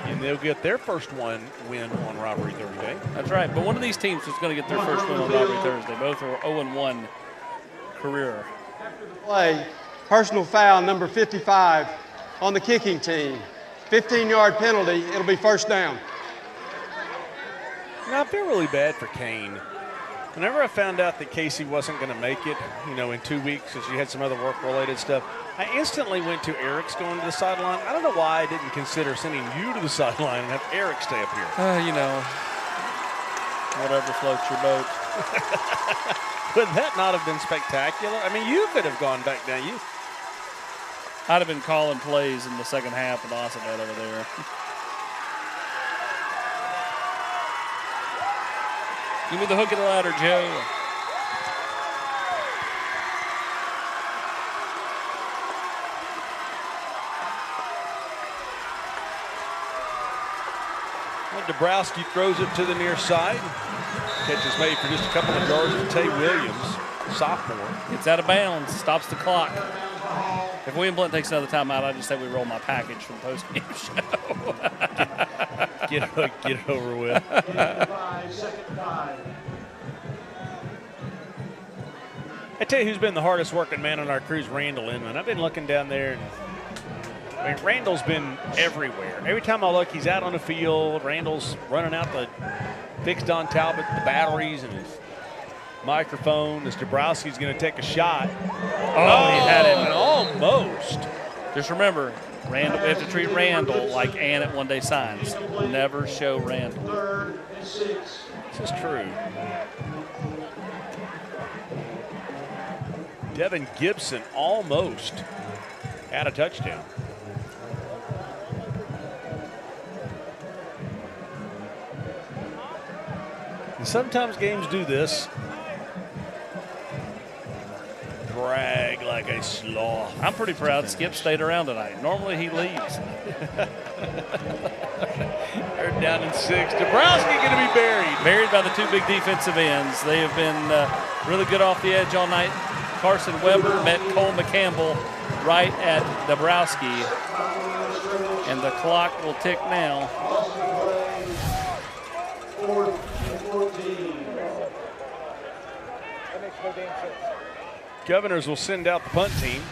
And they'll get their first win on Rivalry Thursday. That's right. But one of these teams is going to get their first win on Rivalry Thursday. Both are 0-1 career. Play, personal foul number 55 on the kicking team. 15-yard penalty. It'll be first down. Now, I feel really bad for Kane. Whenever I found out that Casey wasn't going to make it, you know, in 2 weeks, because she had some other work-related stuff, I instantly went to Eric's going to the sideline. I don't know why I didn't consider sending you to the sideline and have Eric stay up here. You know, whatever floats your boat. Would that not have been spectacular? I mean, you could have gone back down. I'd have been calling plays in the second half with Ossivet over there. Give me the hook of the ladder, Joe. Well, Dabrowski throws it to the near side. Catch is made for just a couple of yards of Tay Williams, sophomore. It's out of bounds, stops the clock. If William Blount takes another timeout, I just say we roll my package from post-game show. Get it over with. I tell you who's been the hardest working man on our crew's Randall Inman. I've been looking down there, and I mean, Randall's been everywhere. Every time I look, he's out on the field. Randall's running out the fixed on Talbot, the batteries, and microphone as Dabrowski's going to take a shot. Oh, he had it. Almost. Just remember, Randall, we have to treat Randall like Ann at One Day Signs. Never show Randall. This is true. Devin Gibson almost had a touchdown. And sometimes games do this. Drag like a sloth. I'm pretty proud Skip stayed around tonight. Normally he leaves. They're down in 6. Dabrowski going to be buried. Buried by the two big defensive ends. They have been really good off the edge all night. Carson Weber met Cole McCampbell right at Dabrowski. And the clock will tick now. Governors will send out the punt team.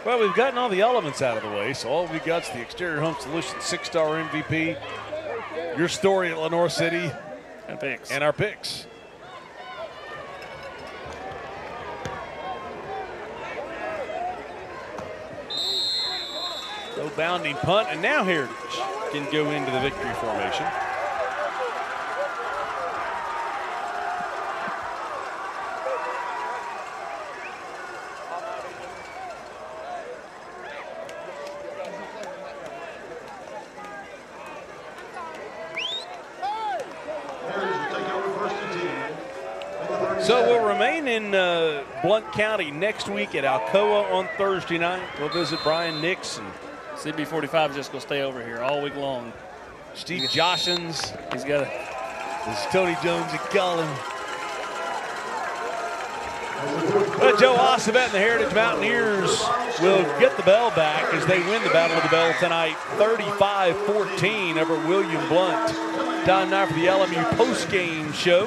Well, we've gotten all the elements out of the way, so all we got is the Exterior Home Solutions 6-star MVP, your story at Lenore City, and picks. And our picks. No bounding punt, and now Heritage can go into the victory formation. So we'll remain in Blount County next week at Alcoa on Thursday night. We'll visit Brian Nix. CB45 is just going to stay over here all week long. Steve Joshins. He's got a... This is Tony Jones and Colin. Joe Ossavet and the Heritage Mountaineers will get the bell back as they win the Battle of the Bell tonight, 35-14 over William Blount. Time now for the LMU postgame show,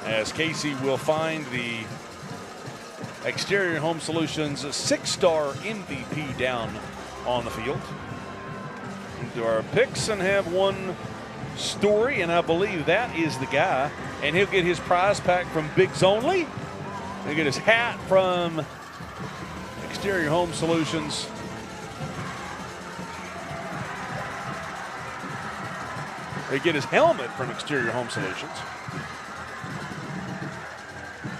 as Casey will find the Exterior Home Solutions 6-star MVP down on the field. Into our picks and have one story, and I believe that is the guy. And he'll get his prize pack from Bigs Only. He'll get his hat from Exterior Home Solutions. He'll get his helmet from Exterior Home Solutions.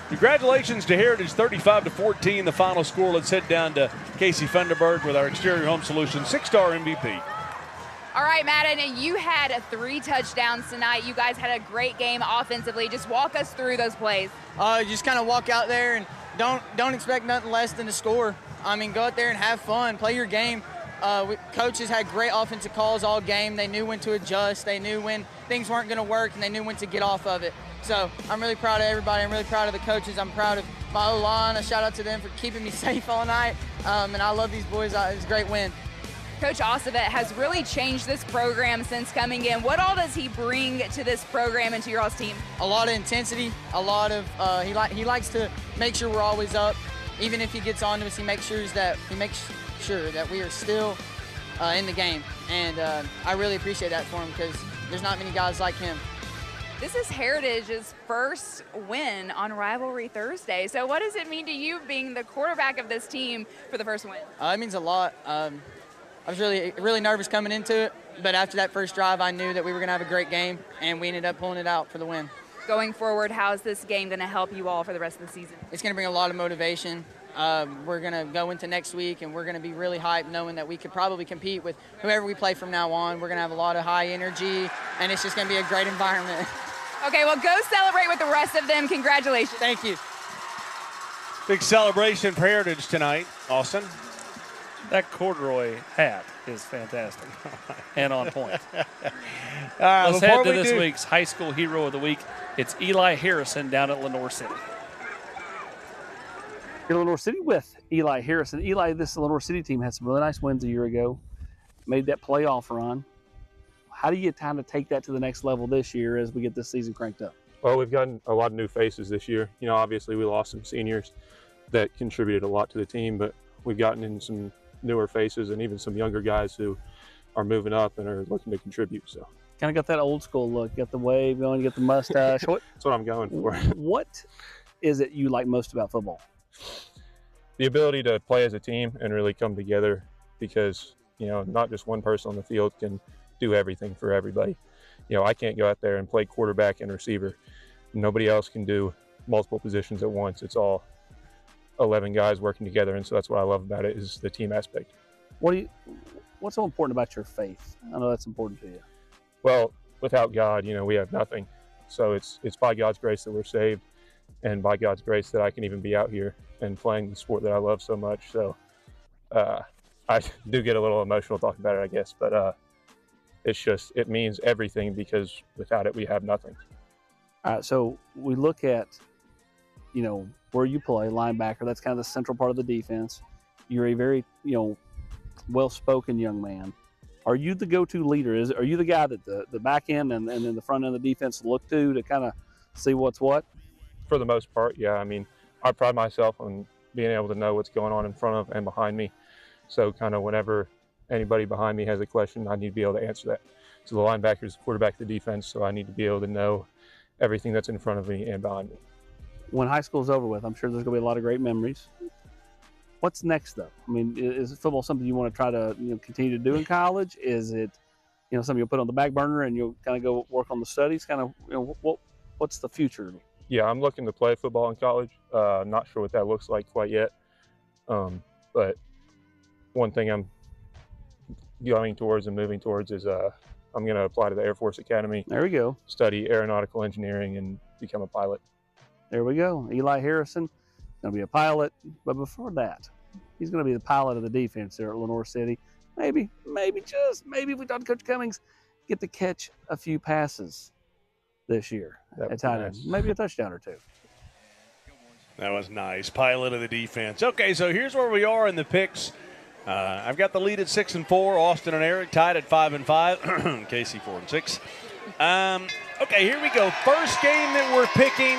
Congratulations to Heritage, 35-14, the final score. Let's head down to Casey Funderburg with our Exterior Home Solutions 6-star MVP. All right, Madden, you had 3 touchdowns tonight. You guys had a great game offensively. Just walk us through those plays. Just kind of walk out there and don't expect nothing less than to score. I mean, go out there and have fun, play your game. Coaches had great offensive calls all game. They knew when to adjust. They knew when things weren't going to work, and they knew when to get off of it. So I'm really proud of everybody. I'm really proud of the coaches. I'm proud of my O-line. A shout out to them for keeping me safe all night. And I love these boys. It was a great win. Coach Ossavet has really changed this program since coming in. What all does he bring to this program and to your all's team? A lot of intensity, a lot of he likes to make sure we're always up. Even if he gets on to us, he makes sure that we are still in the game. And I really appreciate that for him because there's not many guys like him. This is Heritage's first win on Rivalry Thursday. So what does it mean to you being the quarterback of this team for the first win? It means a lot. I was really nervous coming into it, but after that first drive, I knew that we were going to have a great game, and we ended up pulling it out for the win. Going forward, how is this game going to help you all for the rest of the season? It's going to bring a lot of motivation. We're going to go into next week, and we're going to be really hyped knowing that we could probably compete with whoever we play from now on. We're going to have a lot of high energy, and it's just going to be a great environment. Okay, well, go celebrate with the rest of them. Congratulations. Thank you. Big celebration for Heritage tonight, Austin. That corduroy hat is fantastic and on point. Let's head to this week's High School Hero of the Week. It's Eli Harrison down at Lenore City. Here Lenore City with Eli Harrison. Eli, this Lenore City team had some really nice wins a year ago, made that playoff run. How do you kind of take that to the next level this year as we get this season cranked up? Well, we've gotten a lot of new faces this year. You know, obviously we lost some seniors, that contributed a lot to the team, but we've gotten in some newer faces and even some younger guys who are moving up and are looking to contribute. So kind of got that old school look. You got the wave going, you got the mustache. That's what I'm going for. What is it you like most about football? The ability to play as a team and really come together, because, you know, not just one person on the field can do everything for everybody. You know, I can't go out there and play quarterback and receiver. Nobody else can do multiple positions at once. It's all 11 guys working together, and so that's what I love about it, is the team aspect. What's so important about your faith? I know that's important to you. Well, without God, you know, we have nothing. So it's by God's grace that we're saved, and by God's grace that I can even be out here and playing the sport that I love so much. So I do get a little emotional talking about it, I guess, but it means everything, because without it, we have nothing. All right, so we look at, you know, where you play, linebacker. That's kind of the central part of the defense. You're a very, you know, well-spoken young man. Are you the go-to leader? Are you the guy that the back end and then the front end of the defense look to kind of see what's what? For the most part, yeah. I mean, I pride myself on being able to know what's going on in front of and behind me. So kind of whenever anybody behind me has a question, I need to be able to answer that. So the linebacker is the quarterback of the defense, so I need to be able to know everything that's in front of me and behind me. When high school's over with, I'm sure there's going to be a lot of great memories. What's next, though? I mean, is football something you want to try to, you know, continue to do in college? Is it, you know, something you'll put on the back burner and you'll kind of go work on the studies? Kind of, you know, what's the future? Yeah, I'm looking to play football in college. I'm not sure what that looks like quite yet. But one thing I'm going towards and moving towards is I'm going to apply to the Air Force Academy. There we go. Study aeronautical engineering and become a pilot. There we go. Eli Harrison going to be a pilot. But before that, he's going to be the pilot of the defense there at Lenore City. Maybe if we talk to Coach Cummings, get to catch a few passes this year at tight end. Maybe a touchdown or two. That was nice. Pilot of the defense. Okay, so here's where we are in the picks. I've got the lead at 6-4. Austin and Eric tied at 5-5. Casey 4-6. Okay, here we go. First game that we're picking.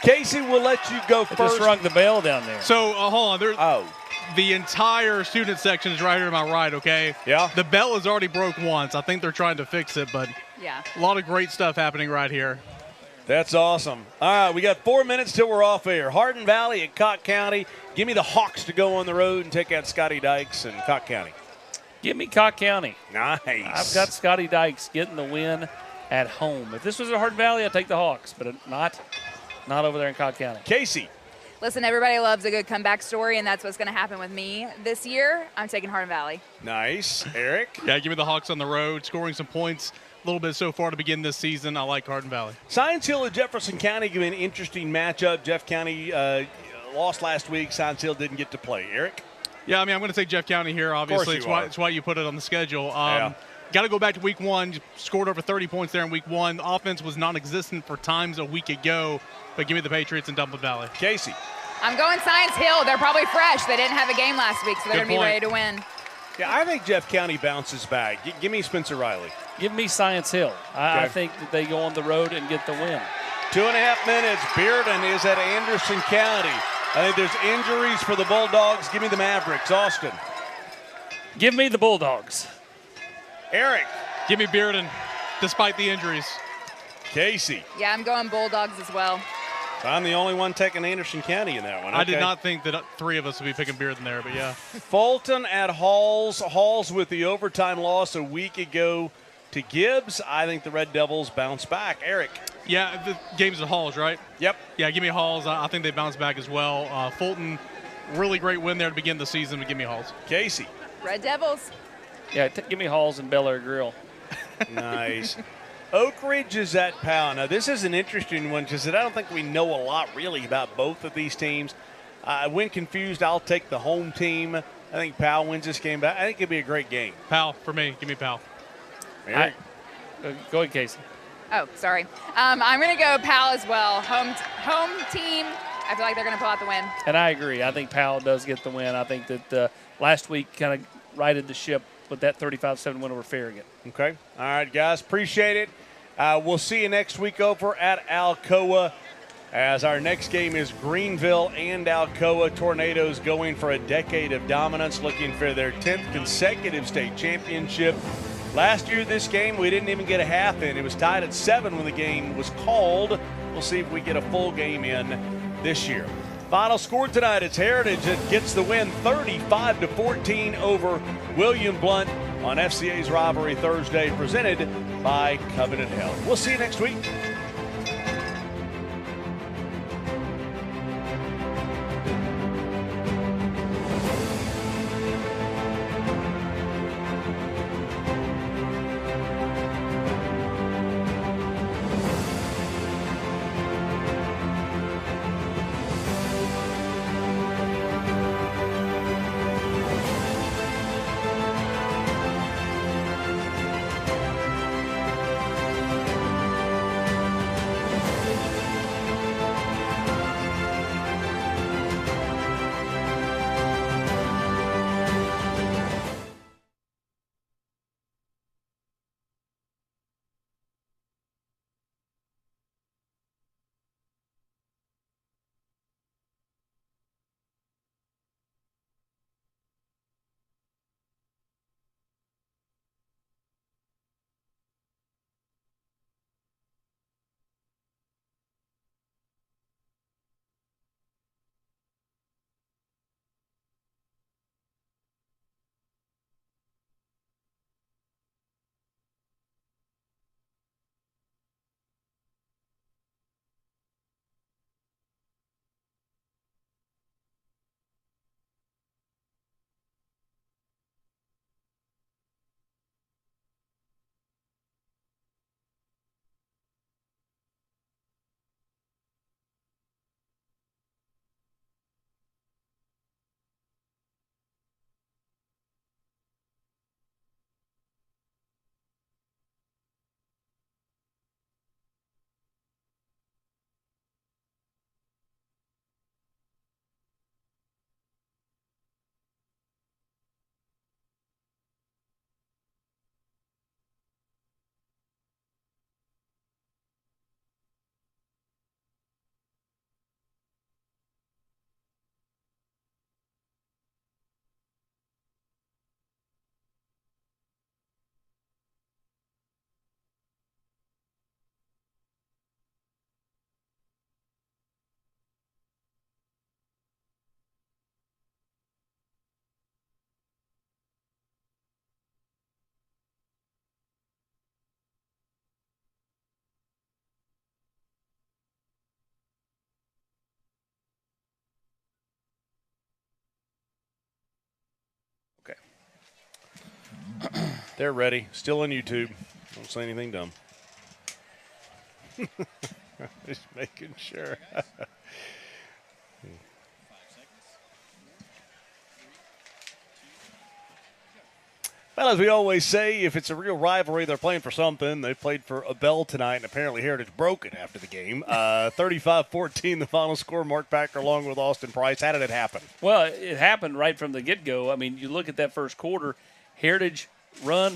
Casey, we'll let you go first. Just rung the bell down there. So hold on. The entire student section is right here to my right, okay? Yeah. The bell has already broke once. I think they're trying to fix it, but yeah, a lot of great stuff happening right here. That's awesome. All right, we got 4 minutes till we're off air. Hardin Valley at Cocke County. Give me the Hawks to go on the road and take out Scotty Dykes and Cocke County. Give me Cocke County. Nice. I've got Scotty Dykes getting the win at home. If this was at Hardin Valley, I'd take the Hawks, but not over there in Cocke County. Casey. Listen, everybody loves a good comeback story, and that's what's going to happen with me this year. I'm taking Hardin Valley. Nice. Eric? Yeah, give me the Hawks on the road, scoring some points a little bit so far to begin this season. I like Hardin Valley. Science Hill at Jefferson County give me an interesting matchup. Jeff County lost last week. Science Hill didn't get to play. Eric? Yeah, I mean, I'm going to take Jeff County here, obviously. It's why you put it on the schedule. Got to go back to week one. Scored over 30 points there in week one. The offense was non-existent for times a week ago, but give me the Patriots in Dublin Valley. Casey? I'm going Science Hill. They're probably fresh. They didn't have a game last week, so they're going to be ready to win. Yeah, I think Jeff County bounces back. Give me Spencer Riley. Give me Science Hill. I think that they go on the road and get the win. 2.5 minutes. Bearden is at Anderson County. I think there's injuries for the Bulldogs. Give me the Mavericks. Austin. Give me the Bulldogs. Eric. Give me Bearden, despite the injuries. Casey. Yeah, I'm going Bulldogs as well. So I'm the only one taking Anderson County in that one. Okay. I did not think that three of us would be picking Bearden there, but yeah. Fulton at Halls. Halls with the overtime loss a week ago to Gibbs. I think the Red Devils bounce back. Eric. Yeah, the game's at Halls, right? Yep. Yeah, give me Halls. I think they bounce back as well. Fulton, really great win there to begin the season, but give me Halls. Casey. Red Devils. Yeah, give me Halls and Bel Air Grill. Nice. Oak Ridge is at Powell. Now, this is an interesting one because I don't think we know a lot really about both of these teams. When confused, I'll take the home team. I think Powell wins this game, but I think it'll be a great game. Powell for me. Give me Powell. Go ahead, Casey. Oh, sorry. I'm going to go Powell as well. Home team. I feel like they're going to pull out the win. And I agree. I think Powell does get the win. I think that last week kind of righted the ship with that 35-7 win over Farragut. Okay. All right, guys. Appreciate it. We'll see you next week over at Alcoa. as our next game is Greenville and Alcoa. Tornadoes going for a decade of dominance, looking for their 10th consecutive state championship. Last year, this game, we didn't even get a half in. It was tied at 7 when the game was called. We'll see if we get a full game in this year. Final score tonight, it's Heritage that gets the win 35-14 over William Blount on FCA's Rivalry Thursday, presented by Covenant Health. We'll see you next week. They're ready. Still on YouTube. Don't say anything dumb. Just making sure. Well, as we always say, if it's a real rivalry, they're playing for something. They played for a bell tonight, and apparently Heritage broke it after the game. 35-14, the final score. Mark Packer along with Austin Price. How did it happen? Well, it happened right from the get-go. I mean, you look at that first quarter, Heritage run,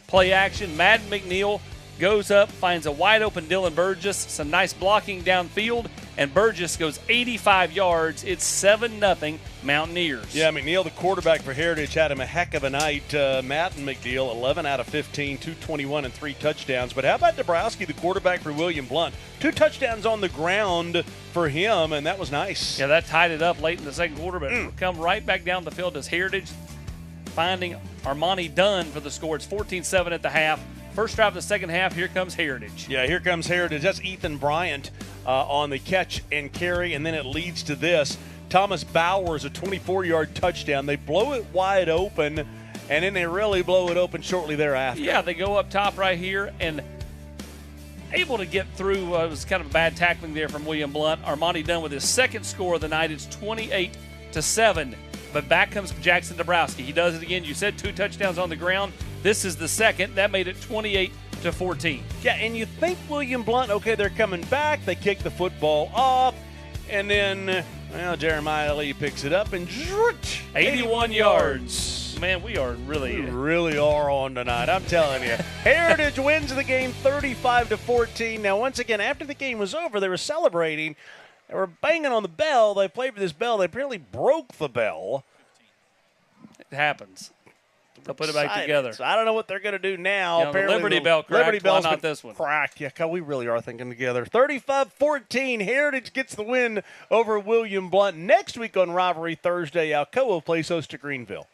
play action. Madden McNeil goes up, finds a wide-open Dylan Burgess, some nice blocking downfield, and Burgess goes 85 yards. It's 7-0 Mountaineers. Yeah, McNeil, the quarterback for Heritage, had him a heck of a night. Madden McNeil, 11 out of 15, 221 and 3 touchdowns. But how about Dabrowski, the quarterback for William Blount? 2 touchdowns on the ground for him, and that was nice. Yeah, that tied it up late in the second quarter, but come right back down the field as Heritage finding Armani Dunn for the score. It's 14-7 at the half. First drive of the second half, here comes Heritage. Yeah, here comes Heritage. That's Ethan Bryant on the catch and carry, and then it leads to this. Thomas Bowers, a 24-yard touchdown. They blow it wide open, and then they really blow it open shortly thereafter. Yeah, they go up top right here and able to get through. It was kind of a bad tackling there from William Blount. Armani Dunn with his second score of the night. It's 28-7. But back comes Jackson Dabrowski. He does it again. You said 2 touchdowns on the ground. This is the second. That made it 28-14. Yeah, and you think William Blount, okay, they're coming back. They kick the football off. And then, well, Jeremiah Lee picks it up and 81 yards. us. Man, we are really are on tonight. I'm telling you. Heritage wins the game 35-14. Now, once again, after the game was over, they were celebrating. They were banging on the bell. They played for this bell. They apparently broke the bell. It happens. They'll put it back together. So I don't know what they're going to do now. The Liberty Bell cracked. Liberty Bell's Why not this one? Cracked. Yeah, God, we really are thinking together. 35-14. Heritage gets the win over William Blount. Next week on Rivalry Thursday, Alcoa plays host to Greenville.